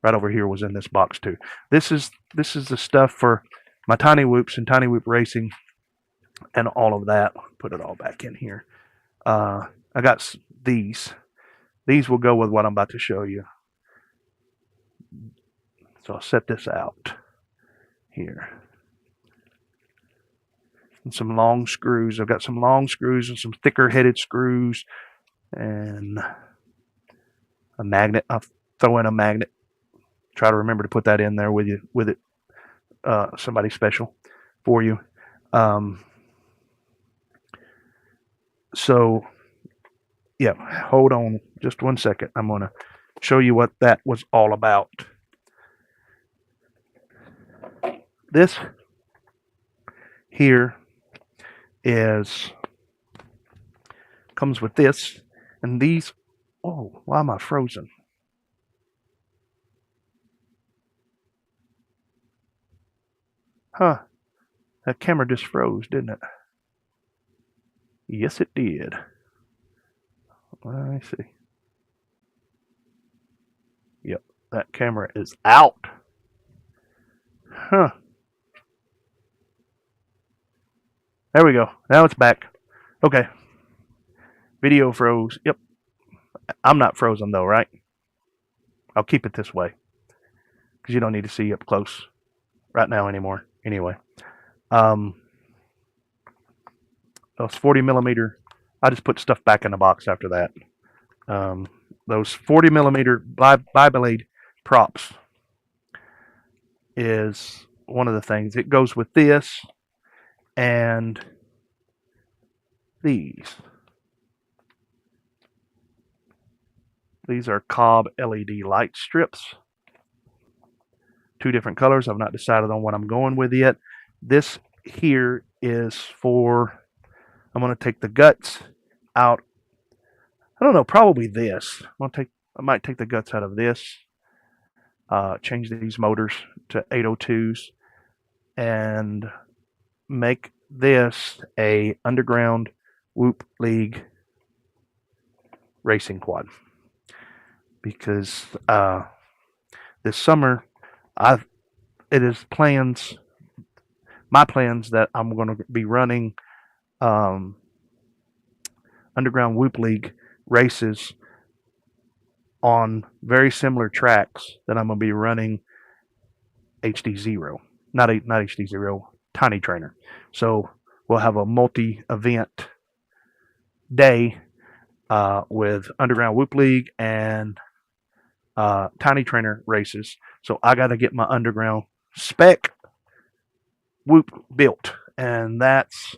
S2: right over here was in this box too. This is the stuff for my TinyWhoops and TinyWhoop racing and all of that. Put it all back in here. I got these. These will go with what I'm about to show you. So I'll set this out here. And some long screws. I've got some long screws and some thicker headed screws and a magnet. I'll throw in a magnet. Try to remember to put that in there with it. Somebody special for you. So yeah, hold on just 1 second. I'm going to show you what that was all about. This here comes with this, and these. Oh, why am I frozen? Huh? That camera just froze, didn't it? Yes, it did. Let me see. Yep, that camera is out. Huh. There we go. Now it's back. Okay. Video froze. Yep. I'm not frozen though, right? I'll keep it this way because you don't need to see up close right now anymore. Anyway, those 40 millimeter. I just put stuff back in the box after that. Those 40 millimeter bi-blade props is one of the things. It goes with this and these. These are Cobb LED light strips. 2 different colors. I've not decided on what I'm going with yet. This here is for, I'm going to take the guts out. I don't know, probably this. I might take the guts out of this. Change these motors to 802s and make this a underground Whoop League racing quad. Because this summer it is my plans that I'm going to be running underground Whoop League races on very similar tracks that I'm going to be running HDzero. Not HDzero, Tiny Trainer. So we'll have a multi-event day with underground Whoop League and Tiny Trainer races. So I got to get my underground spec Whoop built, and that's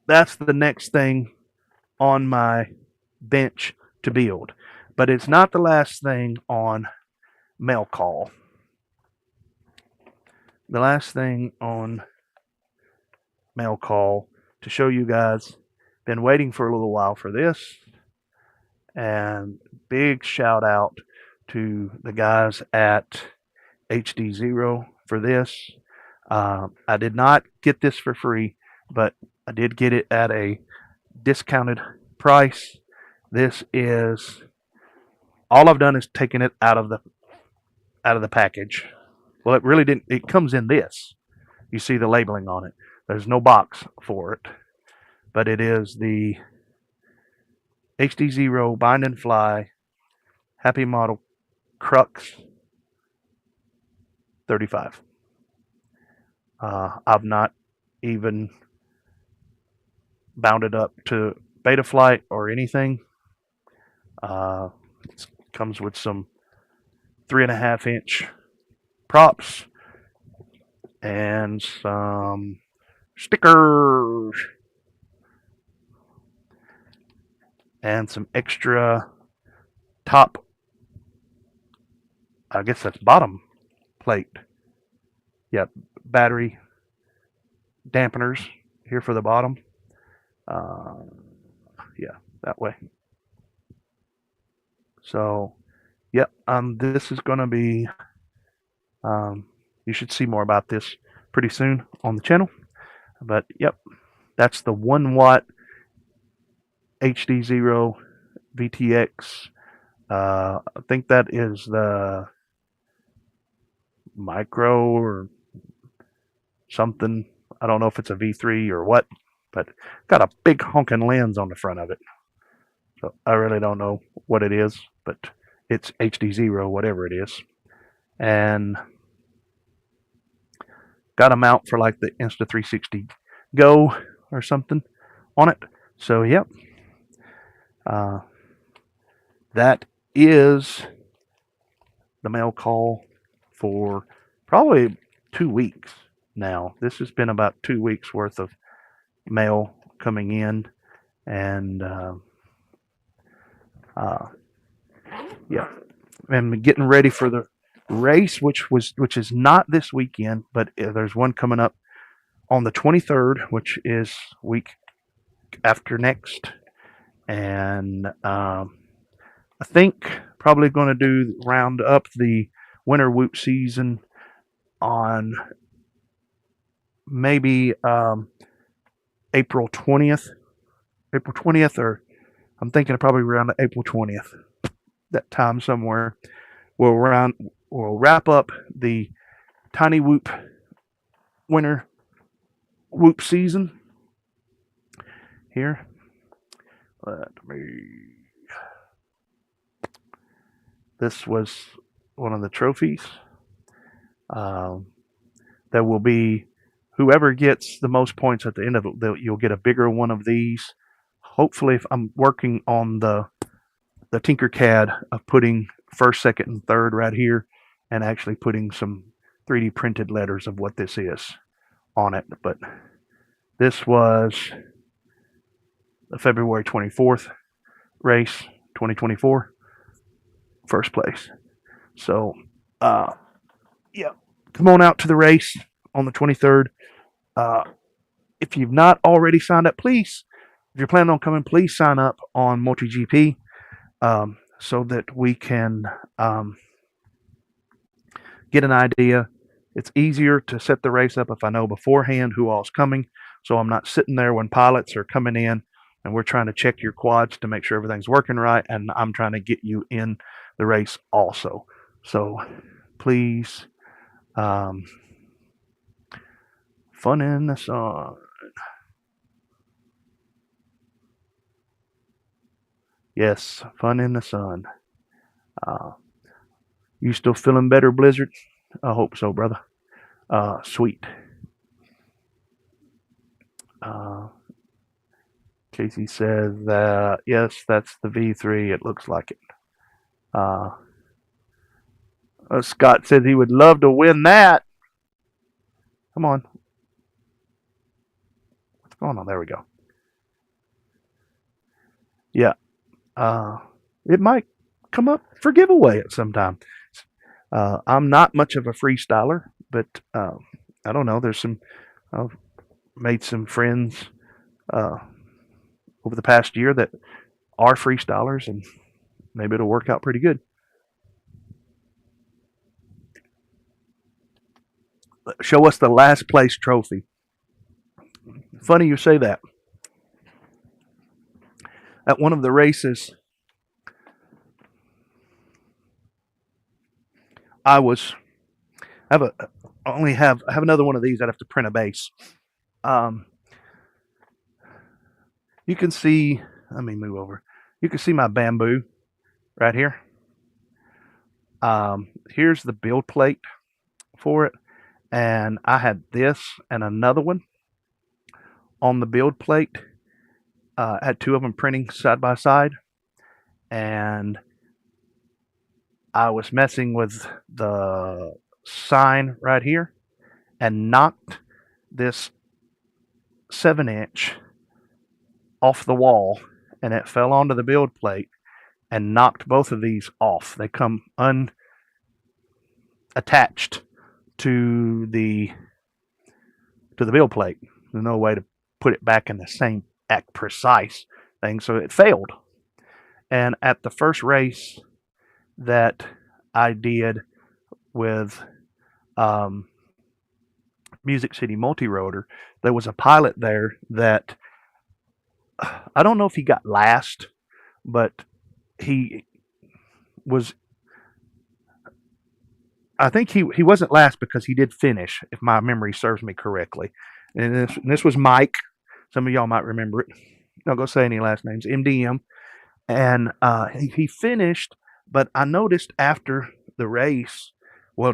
S2: the next thing on my bench to build. But it's not the last thing on mail call. The last thing on mail call to show you guys, been waiting for a little while for this, and big shout out to the guys at HDzero for this. I did not get this for free, but I did get it at a discounted price. This is all I've done is taken it out of the package. Well, it really didn't. It comes in this. You see the labeling on it. There's no box for it, but it is the HDzero Bind and Fly Happy Model Crux 35. I've not even bound it up to Betaflight or anything. It comes with some 3.5 inch props and some stickers and some extra top, I guess that's bottom plate. Yeah, battery dampeners here for the bottom. Yeah, that way. So, yep, this is going to be, you should see more about this pretty soon on the channel. But, yep, that's the 1 watt HDzero VTX. I think that is the micro or something. I don't know if it's a V3 or what, but got a big honking lens on the front of it. So I really don't know what it is, but it's HDzero, whatever it is. And got a mount for like the Insta360 Go or something on it. So, yep. That is the mail call for probably 2 weeks now. This has been about 2 weeks worth of mail coming in, and yeah, and getting ready for the race, which is not this weekend, but there's one coming up on the 23rd, which is week after next, and I think probably going to round up the winter whoop season on maybe April 20th, or I'm thinking of probably around April 20th, that time somewhere. We'll wrap up the TinyWhoop winter whoop season here. This was one of the trophies. There will be, whoever gets the most points at the end of it, you'll get a bigger one of these. Hopefully, if I'm working on the Tinkercad of putting first, second, and third right here, and actually putting some 3D printed letters of what this is on it. But this was the February 24th race, 2024, first place. So, yeah, come on out to the race on the 23rd. If you've not already signed up, please, if you're planning on coming, please sign up on MultiGP so that we can get an idea. It's easier to set the race up if I know beforehand who all's coming, so I'm not sitting there when pilots are coming in and we're trying to check your quads to make sure everything's working right, and I'm trying to get you in the race also. So please, fun in the sun. Yes, fun in the sun. You still feeling better, Blizzard? I hope so, brother. Sweet. Casey says that, yes, that's the V3. It looks like it. Scott says he would love to win that. Come on. What's going on? There we go. Yeah. It might come up for giveaway at some time. I'm not much of a freestyler, but I don't know. I've made some friends over the past year that are freestylers, and maybe it'll work out pretty good. Show us the last place trophy. Funny you say that. At one of the races, I have another one of these. I'd have to print a base. You can see. Let me move over. You can see my bamboo right here. Here's the build plate for it, and I had this and another one on the build plate. I had two of them printing side by side, and I was messing with the sign right here and knocked this 7-inch off the wall, and it fell onto the build plate and knocked both of these off. They come unattached to the build plate. There's no way to put it back in the same precise thing, so it failed. And at the first race that I did with Music City Multi-Rotor, there was a pilot there that I don't know if he got last, but he was. I think he wasn't last because he did finish, if my memory serves me correctly. And this was Mike. Some of y'all might remember it. Not gonna say any last names. MDM, and he finished. But I noticed after the race,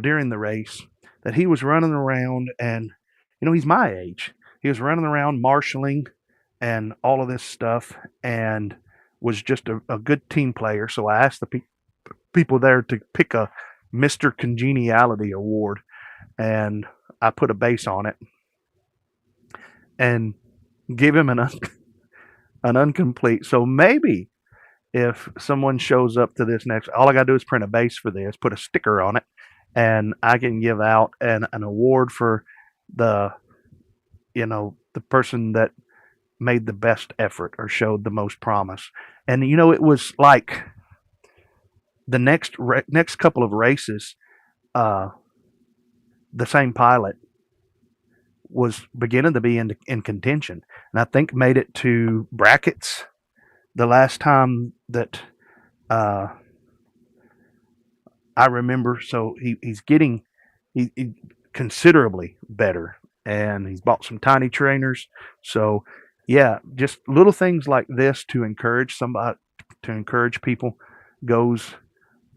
S2: during the race, that he was running around, and he's my age. He was running around marshaling and all of this stuff, and was just a good team player. So I asked the people there to pick a Mr. Congeniality award, and I put a base on it and give him an incomplete. So maybe if someone shows up to this next, all I got to do is print a base for this, put a sticker on it, and I can give out an award for the person that made the best effort or showed the most promise. And it was like the next couple of races, the same pilot was beginning to be in contention, and I think made it to brackets the last time that I remember. So he's getting considerably better, and he's bought some tiny trainers. So yeah, just little things like this to encourage people goes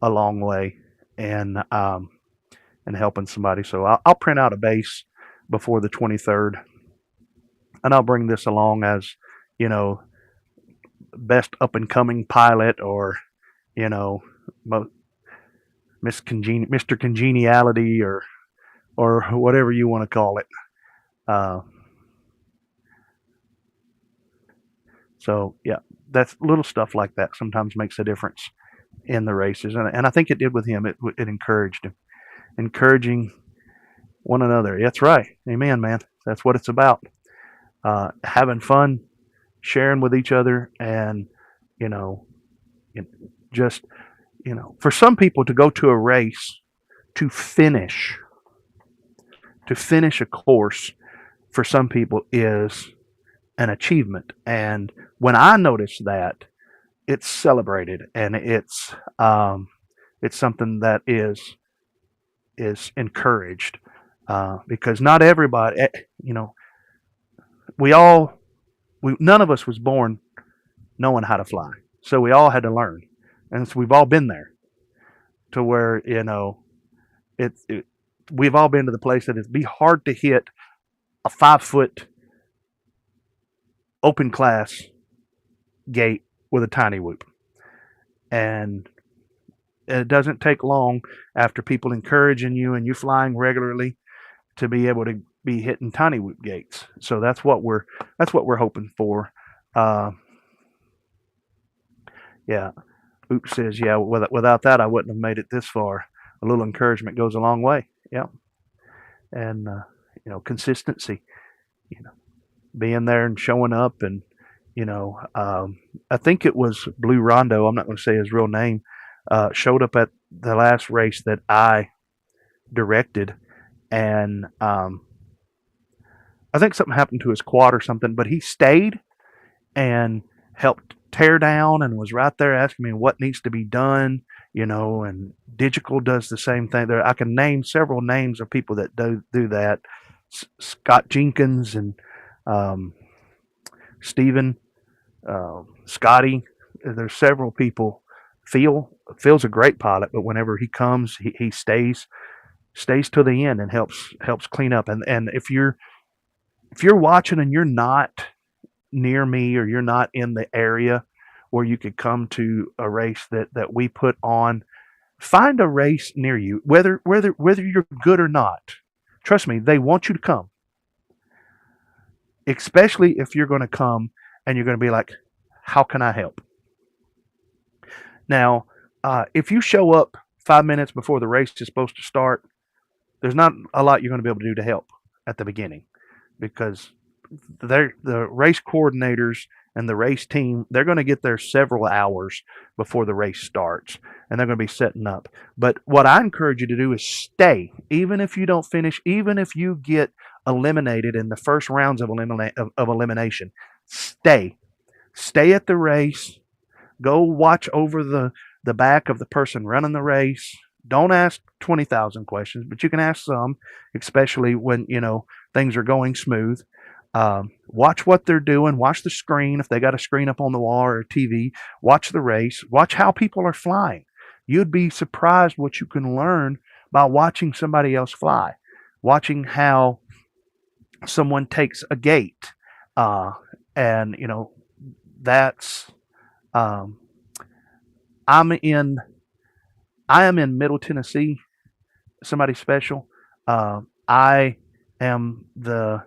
S2: a long way, and helping somebody. So I'll print out a base before the 23rd, and I'll bring this along as best up and coming pilot, or Mr. Congeniality, or whatever you want to call it. So yeah, that's little stuff like that sometimes makes a difference in the races, and I think it did with him. It encouraged him, encouraging one another. That's right. Amen, man. That's what it's about. Having fun, sharing with each other, and just for some people to go to a race to finish a course, for some people is an achievement. And when I notice that, it's celebrated, and it's something that is encouraged, because not everybody, none of us was born knowing how to fly, so we all had to learn, and so we've all been there to where we've all been to the place that it'd be hard to hit a 5-foot open class gate with a TinyWhoop. And it doesn't take long after people encouraging you and you flying regularly to be able to be hitting TinyWhoop gates. So that's what we're hoping for. Yeah. Oop says, yeah, without that I wouldn't have made it this far. a little encouragement goes a long way. Yeah. And, consistency, being there and showing up. And, I think it was Blue Rondo, I'm not going to say his real name, showed up at the last race that I directed. And I think something happened to his quad or something, but he stayed and helped tear down and was right there asking me what needs to be done, and Digital does the same thing. There, I can name several names of people that do that. Scott Jenkins and Stephen, Scotty. There's several people. Phil's a great pilot, but whenever he comes, he stays to the end and helps clean up. And if you're watching and you're not near me or you're not in the area where you could come to a race that we put on, find a race near you, whether you're good or not. Trust me, they want you to come, especially if you're going to come and you're going to be like, how can I help? Now, if you show up 5 minutes before the race is supposed to start, there's not a lot you're going to be able to do to help at the beginning, because the race coordinators and the race team, they're going to get there several hours before the race starts, and they're going to be setting up. But what I encourage you to do is stay, even if you don't finish, even if you get eliminated in the first rounds of elimination. Stay at the race. Go watch over the back of the person running the race. Don't ask 20,000 questions, but you can ask some, especially when things are going smooth. Watch what they're doing. Watch the screen. If they got a screen up on the wall or a TV, watch the race. Watch how people are flying. You'd be surprised what you can learn by watching somebody else fly. Watching how someone takes a gate. And that's, I am in Middle Tennessee. Somebody special. I am the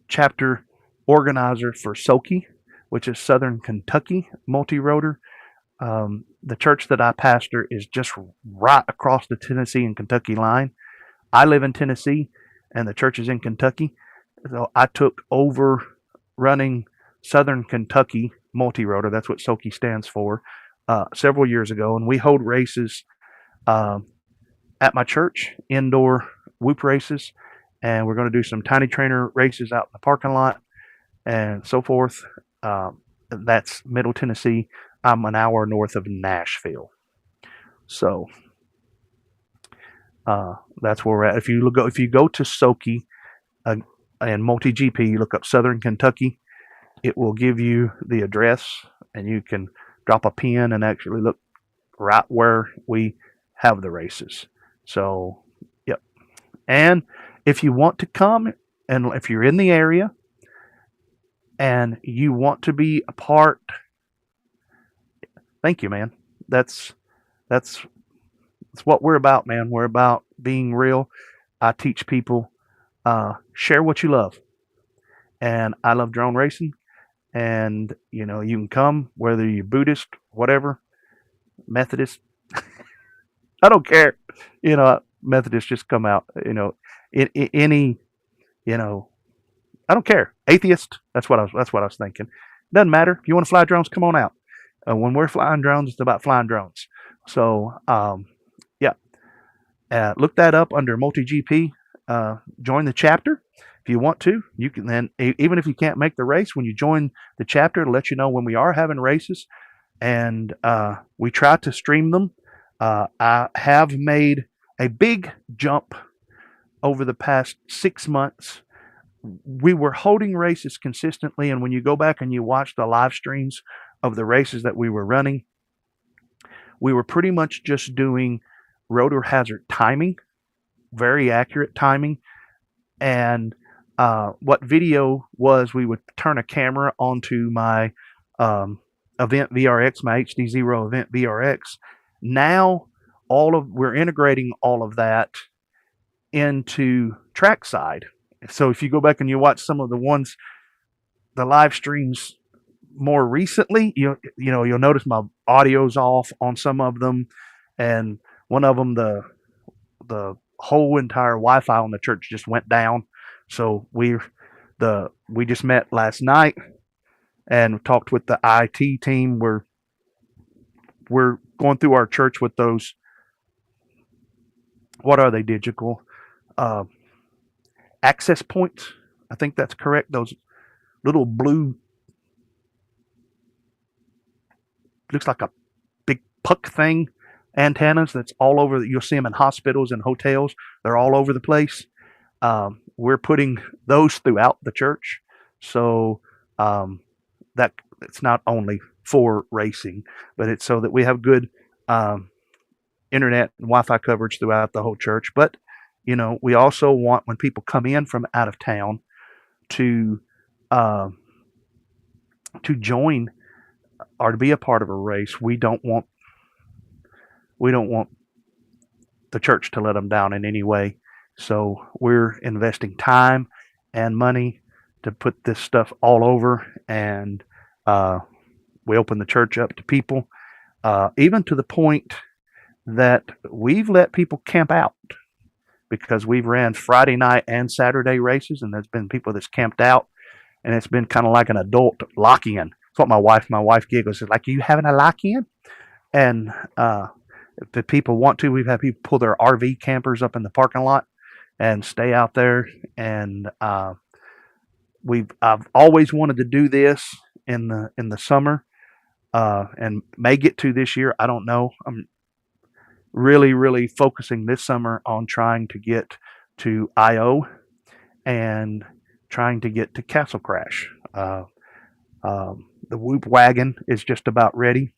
S2: chapter organizer for SOKI, which is Southern Kentucky Multi-Rotor. The church that I pastor is just right across the Tennessee and Kentucky line. I live in Tennessee, and the church is in Kentucky. So I took over running Southern Kentucky Multi-Rotor. That's what SOKI stands for. Several years ago, and we hold races at my church, indoor whoop races, and we're going to do some tiny trainer races out in the parking lot and so forth. That's Middle Tennessee. I'm an hour north of Nashville, so that's where we're at. If you go to SOKI and Multi GP, you look up Southern Kentucky, it will give you the address, and you can drop a pin and actually look right where we have the races. So, yep. And if you want to come, and if you're in the area and you want to be a part, thank you, man. That's what we're about, man. We're about being real. I teach people, share what you love. And I love drone racing. And, you can come, whether you're Buddhist, whatever, Methodist. I don't care. Methodists just come out, any, I don't care. Atheist. That's what I was thinking. Doesn't matter. If you want to fly drones, come on out. When we're flying drones, it's about flying drones. So, yeah. Look that up under Multi GP. Join the chapter. If you want to, you can then, even if you can't make the race, when you join the chapter, it'll let you know when we are having races. And we try to stream them. I have made a big jump over the past 6 months. We were holding races consistently, and when you go back and you watch the live streams of the races that we were running, we were pretty much just doing rotor hazard timing, very accurate timing. And what video was, we would turn a camera onto my event VRX, my HDzero event VRX. Now we're integrating all of that into trackside. So if you go back and you watch some of the live streams more recently, you'll notice my audio's off on some of them, and one of them, the whole entire Wi-Fi on the church just went down. So we just met last night and talked with the IT team. We're going through our church with those. What are they? Digital access points. I think that's correct. Those little blue, looks like a big puck thing, antennas that's all over. You'll see them in hospitals and hotels. They're all over the place. We're putting those throughout the church, so that it's not only for racing, but it's so that we have good internet and Wi-Fi coverage throughout the whole church. But we also want, when people come in from out of town, to join or to be a part of a race. We don't want the church to let them down in any way. So we're investing time and money to put this stuff all over, and we open the church up to people, even to the point that we've let people camp out, because we've ran Friday night and Saturday races, and there's been people that's camped out, and it's been kind of like an adult lock-in. That's what my wife giggles. It's like, "You having a lock-in?" And if the people want to, we've had people pull their RV campers up in the parking lot and stay out there. And I've always wanted to do this in the summer, and may get to this year. I don't know. I'm really, really focusing this summer on trying to get to IO and trying to get to Castle Crash. The Whoop wagon is just about ready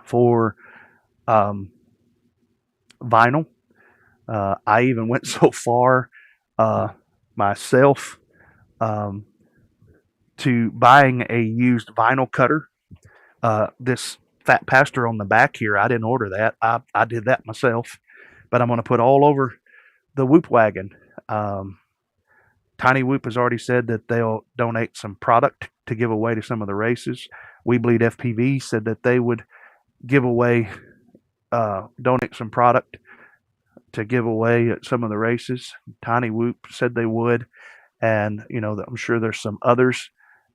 S2: for vinyl. I even went so far myself to buying a used vinyl cutter. This fat pastor on the back here, I didn't order that. I did that myself, but I'm going to put all over the Whoop wagon. TinyWhoop has already said that they'll donate some product to give away to some of the races. We Bleed FPV said that they would give away, donate some product to give away at some of the races. TinyWhoop said they would, and I'm sure there's some others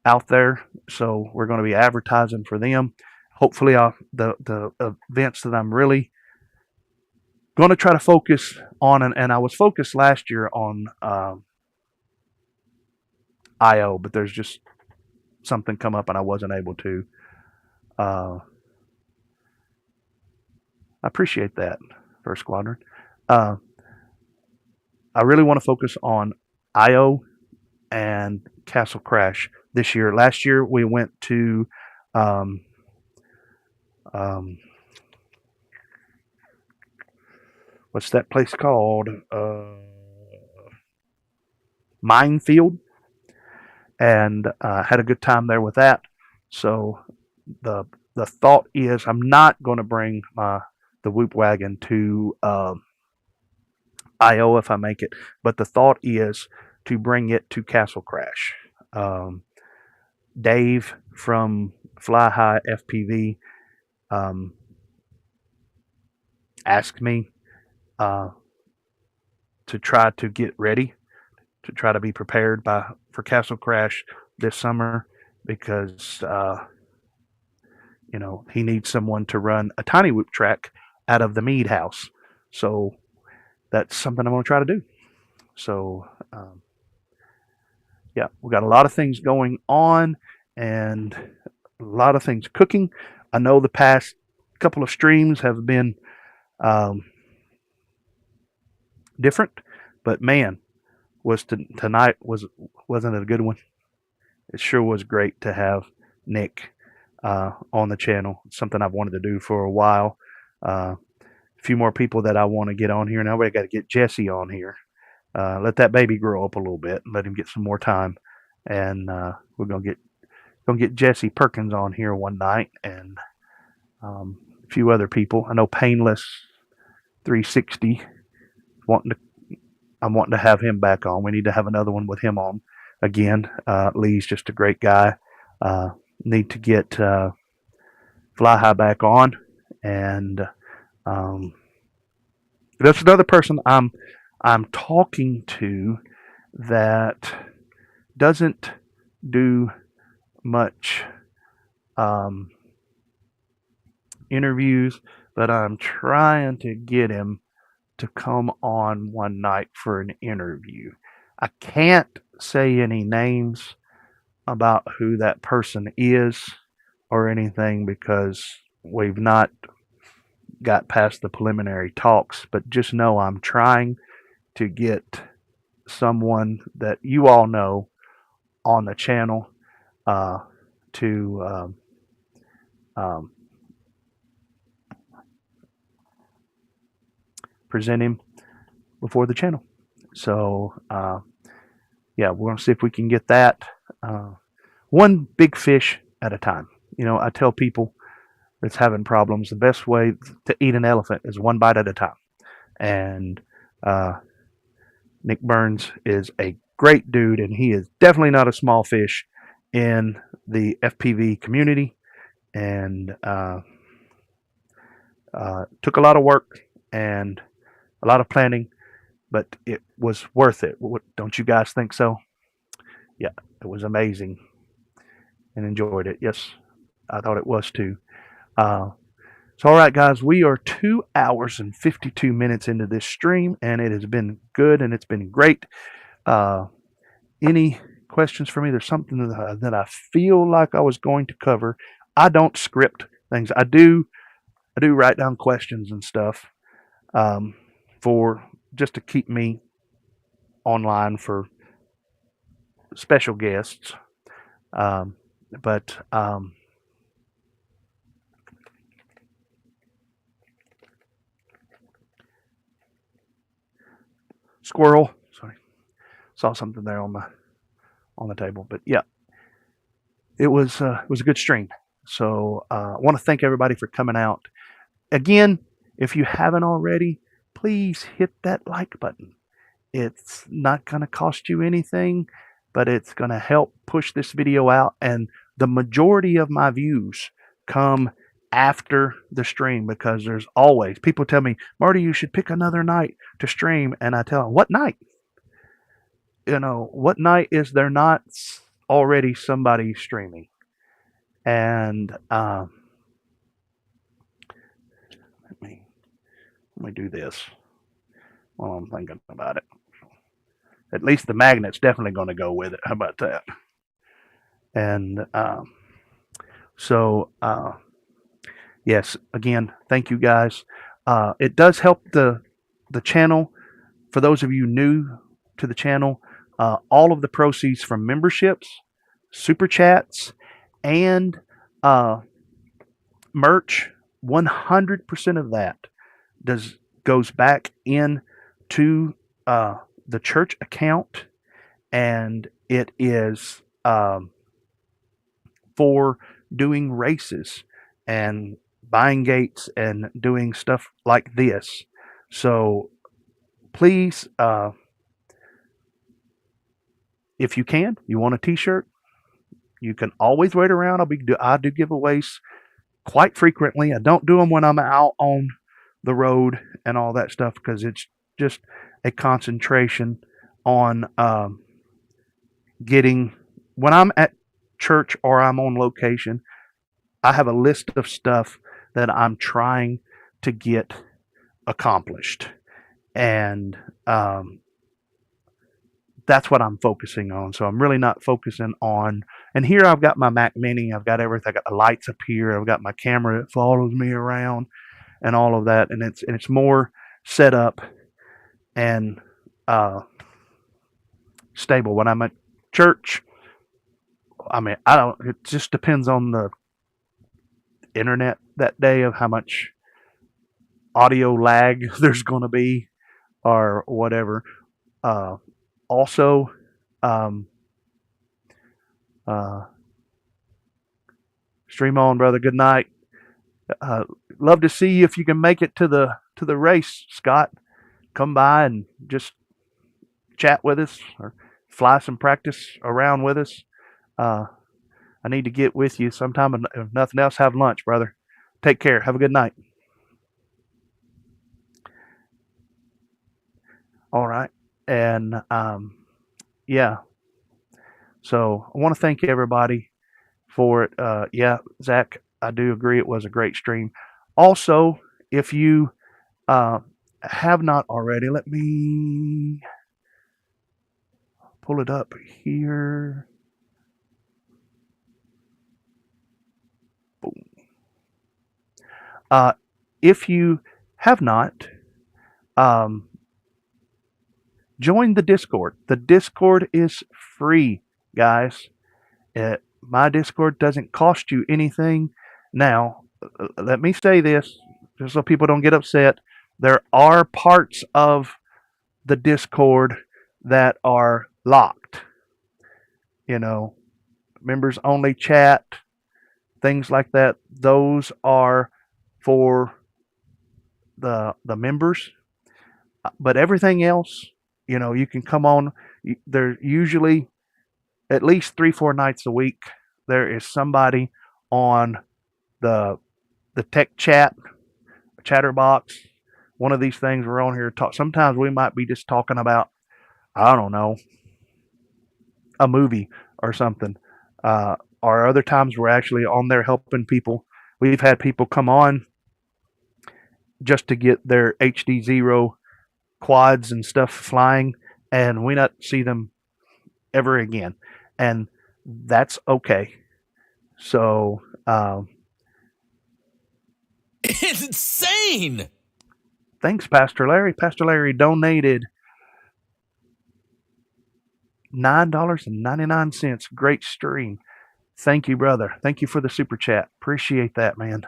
S2: out there, so we're going to be advertising for them. Hopefully, the events that I'm really going to try to focus on, and I was focused last year on IO, but there's just something come up and I wasn't able to. I appreciate that, First Squadron. I really want to focus on IO and Castle Crash this year. Last year we went to what's that place called? Minefield, and had a good time there with that. So the thought is, I'm not going to bring the Whoop wagon to IO if I make it, but the thought is to bring it to Castle Crash. Dave from Fly High FPV asked me to try to get ready, to try to be prepared for Castle Crash this summer, because he needs someone to run a TinyWhoop track out of the Mead House. So that's something I'm going to try to do. So yeah, we got a lot of things going on and a lot of things cooking. I know the past couple of streams have been different, but man, tonight wasn't it a good one? It sure was great to have Nick on the channel. It's something I've wanted to do for a while. A few more people that I want to get on here. Now we got to get Jesse on here. Let that baby grow up a little bit and let him get some more time. And we're gonna get Jesse Perkins on here one night, and a few other people. I know Painless 360 I'm wanting to have him back on. We need to have another one with him on again. Lee's just a great guy. Need to get Fly High back on, and That's another person I'm talking to that doesn't do much interviews, but I'm trying to get him to come on one night for an interview. I can't say any names about who that person is or anything because we've not got past the preliminary talks, but just know I'm trying to get someone that you all know on the channel to present him before the channel. So yeah, we're going to see if we can get that one big fish at a time. You know, I tell people that's having problems, the best way to eat an elephant is one bite at a time. And Nick Burns is a great dude, and he is definitely not a small fish in the FPV community. And took a lot of work and a lot of planning, but it was worth it. Don't you guys think so? Yeah, it was amazing and enjoyed it. Yes, I thought it was too. So, all right, guys, we are 2 hours and 52 minutes into this stream, and it has been good and it's been great. Any questions for me? There's something that I feel like I was going to cover. I don't script things. I do write down questions and stuff for just to keep me online for special guests. But squirrel, sorry, saw something there on the table. But yeah, it was a good stream. So I want to thank everybody for coming out. Again, if you haven't already, please hit that like button. It's not going to cost you anything, but it's going to help push this video out. And the majority of my views come after the stream because there's always people tell me, Marty, you should pick another night to stream. And I tell them, what night? You know, what night is there not already somebody streaming? And let me do this while I'm thinking about it. At least the magnet's definitely going to go with it. How about that? And yes, again, thank you guys. It does help the channel. For those of you new to the channel, all of the proceeds from memberships, super chats, and merch, 100% of that goes back into the church account, and it is for doing races and buying gates and doing stuff like this. So please, if you want a t-shirt, you can always wait around. I do giveaways quite frequently. I don't do them when I'm out on the road and all that stuff because it's just a concentration on getting, when I'm at church or I'm on location, I have a list of stuff that I'm trying to get accomplished. And that's what I'm focusing on. So I'm really not focusing on, and here I've got my Mac Mini, I've got everything, I got the lights up here, I've got my camera that follows me around and all of that. And it's more set up and stable. When I'm at church, I mean, it just depends on the internet that day of how much audio lag there's going to be or whatever. Also, stream on, brother. Good night. Love to see you if you can make it to the race, Scott. Come by and just chat with us or fly some practice around with us. I need to get with you sometime, and if nothing else, have lunch, brother. Take care. Have a good night. All right. And yeah. So I want to thank everybody for it. Yeah, Zach, I do agree it was a great stream. Also, if you have not already, let me pull it up here. Boom. If you have not, join the Discord. The Discord is free, guys. My Discord doesn't cost you anything. Now, let me say this, just so people don't get upset. There are parts of the Discord that are locked. You know, members only chat, things like that. Those are for the members. But everything else, you know, you can come on. There's usually at least 3-4 nights a week. There is somebody on the tech chatterbox. One of these things we're on here talk. Sometimes we might be just talking about, I don't know, a movie or something. Or other times we're actually on there helping people. We've had people come on just to get their HDzero quads and stuff flying, and we not see them ever again, and that's okay. So
S9: it's insane.
S2: Thanks, Pastor Larry. Pastor Larry donated $9.99. Great stream. Thank you, brother. Thank you for the super chat. Appreciate that, man.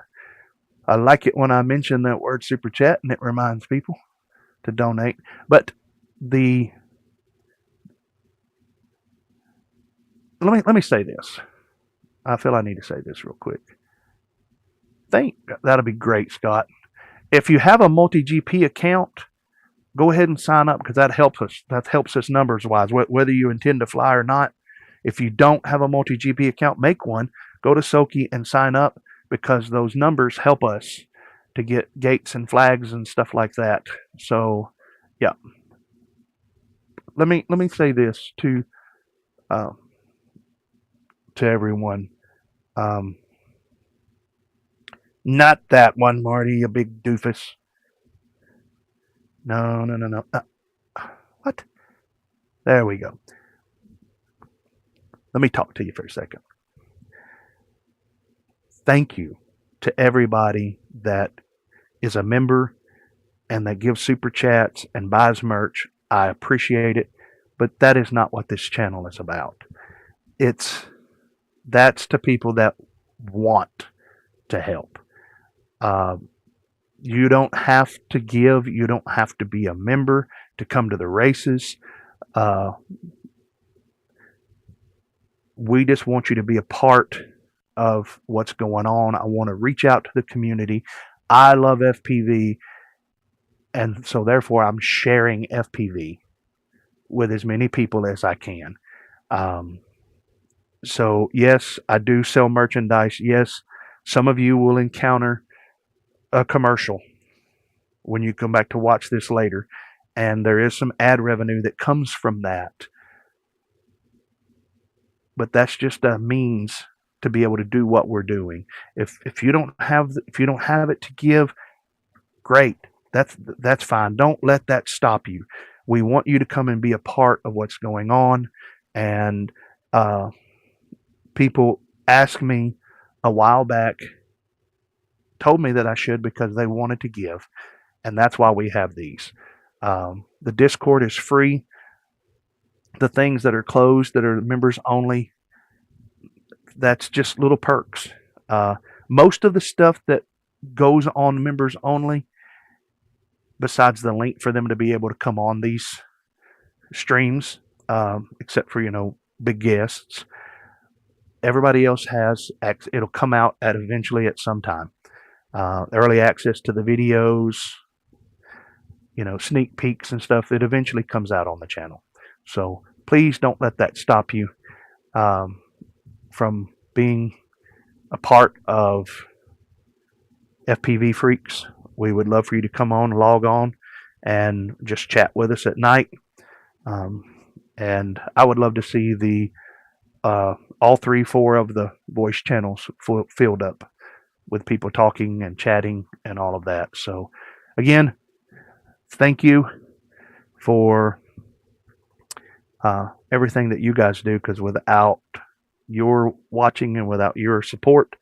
S2: I like it when I mention that word super chat and it reminds people to donate. But let me say this. I feel I need to say this real quick. That'll be great, Scott. If you have a multi-GP account, go ahead and sign up because that helps us. That helps us numbers wise, whether you intend to fly or not. If you don't have a multi-GP account, make one. Go to Soki and sign up because those numbers help us to get gates and flags and stuff like that. So, yeah. Let me say this to everyone. Not that one, Marty, you big doofus. No. What? There we go. Let me talk to you for a second. Thank you to everybody that is a member and that gives super chats and buys merch. I appreciate it, but that is not what this channel is about. That's to people that want to help. You don't have to give. You don't have to be a member to come to the races. We just want you to be a part of what's going on. I want to reach out to the community. I love FPV, and so therefore I'm sharing FPV with as many people as I can. So yes, I do sell merchandise. Yes, some of you will encounter a commercial when you come back to watch this later, and there is some ad revenue that comes from that. But that's just a means to be able to do what we're doing. If you don't have it to give, great. That's fine. Don't let that stop you. We want you to come and be a part of what's going on. And people asked me a while back, told me that I should because they wanted to give, and that's why we have these. The Discord is free. The things that are closed, that are members only, that's just little perks. Most of the stuff that goes on members only, besides the link for them to be able to come on these streams, except for, big guests, everybody else has, it'll come out eventually at some time. Early access to the videos, sneak peeks and stuff, it eventually comes out on the channel. So please don't let that stop you from being a part of FPV Freaks. We would love for you to come on, log on, and just chat with us at night. And I would love to see the all 4 of the voice channels filled up with people talking and chatting and all of that. So, again, thank you for everything that you guys do, because without your watching and without your support,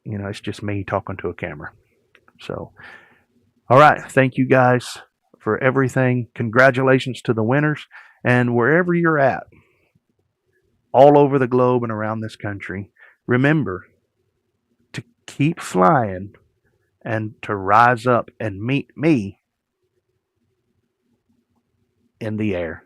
S2: it's just me talking to a camera. So, all right. Thank you guys for everything. Congratulations to the winners. And wherever you're at, all over the globe and around this country, remember to keep flying and to rise up and meet me in the air.